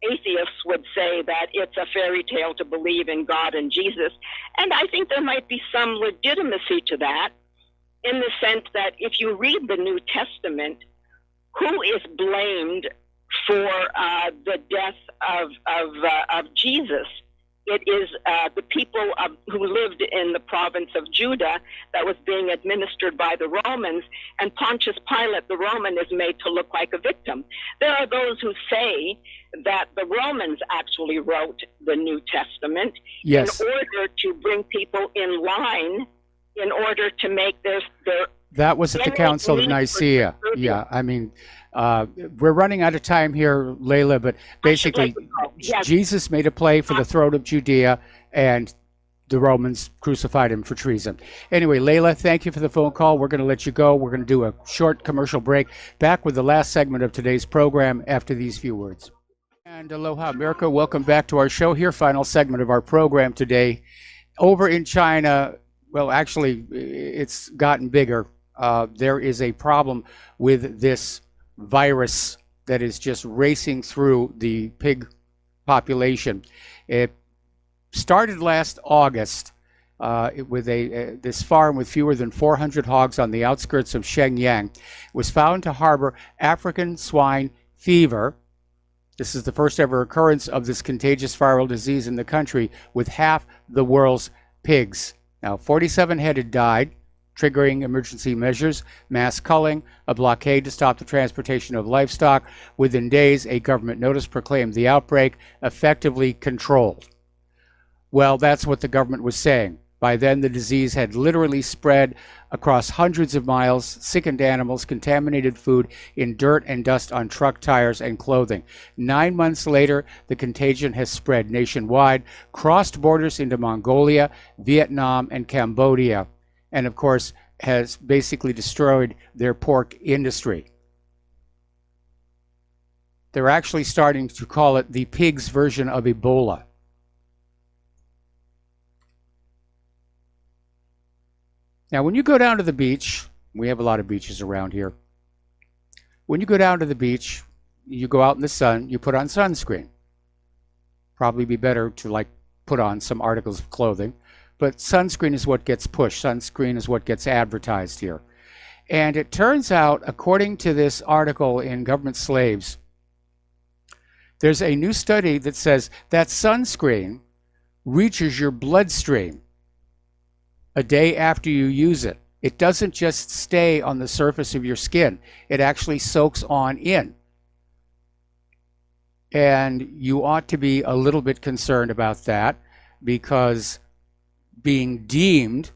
Atheists would say that it's a fairy tale to believe in God and Jesus. And I think there might be some legitimacy to that, in the sense that if you read the New Testament, who is blamed for the death of Jesus? It is the people who lived in the province of Judah that was being administered by the Romans, and Pontius Pilate, the Roman, is made to look like a victim. There are those who say that the Romans actually wrote the New Testament in order to bring people in line, in order to make their that was at the Council of Nicaea. Yeah, I mean, we're running out of time here, Layla, but basically Jesus made a play for the throne of Judea, and the Romans crucified him for treason. Anyway, Layla, thank you for the phone call. We're going to let you go. We're going to do a short commercial break. Back with the last segment of today's program after these few words. And aloha, America. Welcome back to our show here. Final segment of our program today. Over in China, well, actually, it's gotten bigger. There is a problem with this virus that is just racing through the pig population. It started last August with this farm with fewer than 400 hogs on the outskirts of Shenyang. It was found to harbor African swine fever. This is the first ever occurrence of this contagious viral disease in the country, with half the world's pigs. Now, 47 head had died, triggering emergency measures, mass culling, a blockade to stop the transportation of livestock. Within days, a government notice proclaimed the outbreak effectively controlled. Well, that's what the government was saying. By then, the disease had literally spread across hundreds of miles, sickened animals, contaminated food in dirt and dust on truck tires and clothing. 9 months later, the contagion has spread nationwide, crossed borders into Mongolia, Vietnam, and Cambodia, and of course, has basically destroyed their pork industry. They're actually starting to call it the pig's version of Ebola. Now, when you go down to the beach, we have a lot of beaches around here. When you go down to the beach, you go out in the sun, you put on sunscreen. Probably be better to put on some articles of clothing, but sunscreen is what gets pushed. Sunscreen is what gets advertised here. And it turns out, according to this article in Government Slaves, there's a new study that says that sunscreen reaches your bloodstream a day after you use it. It doesn't just stay on the surface of your skin. It actually soaks on in. And you ought to be a little bit concerned about that, because being deemed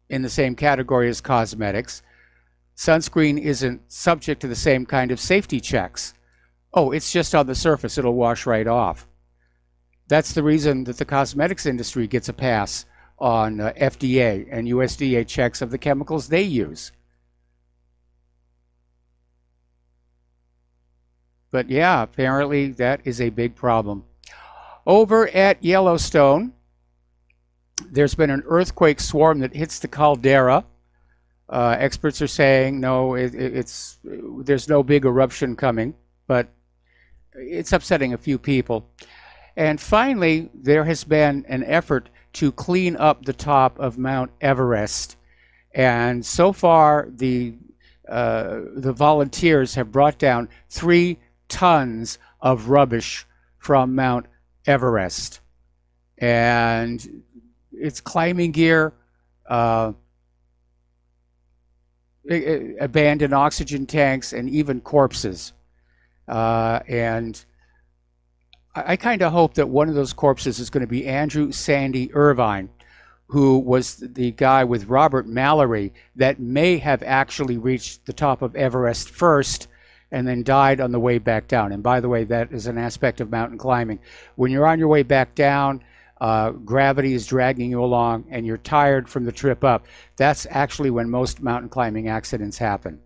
in the same category as cosmetics, sunscreen isn't subject to the same kind of safety checks. Oh, it's just on the surface, it'll wash right off. That's the reason that the cosmetics industry gets a pass on FDA and USDA checks of the chemicals they use. But yeah, apparently that is a big problem. Over at Yellowstone, there's been an earthquake swarm that hits the caldera. Experts are saying no, there's no big eruption coming, but it's upsetting a few people. And finally, there has been an effort to clean up the top of Mount Everest. And so far, the volunteers have brought down 3 tons of rubbish from Mount Everest. And it's climbing gear, abandoned oxygen tanks, and even corpses. And I kind of hope that one of those corpses is going to be Andrew Sandy Irvine, who was the guy with Robert Mallory that may have actually reached the top of Everest first and then died on the way back down. And by the way, that is an aspect of mountain climbing. When you're on your way back down, gravity is dragging you along and you're tired from the trip up. That's actually when most mountain climbing accidents happen.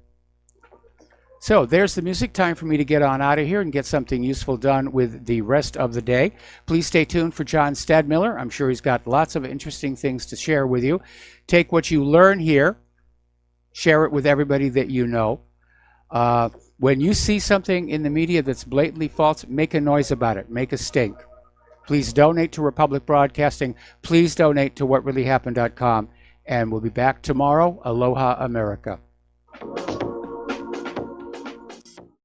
So there's the music. Time for me to get on out of here and get something useful done with the rest of the day. Please stay tuned for John Stadmiller. I'm sure he's got lots of interesting things to share with you. Take what you learn here, share it with everybody that you know. When you see something in the media that's blatantly false, make a noise about it. Make a stink. Please donate to Republic Broadcasting. Please donate to whatreallyhappened.com. And we'll be back tomorrow. Aloha, America.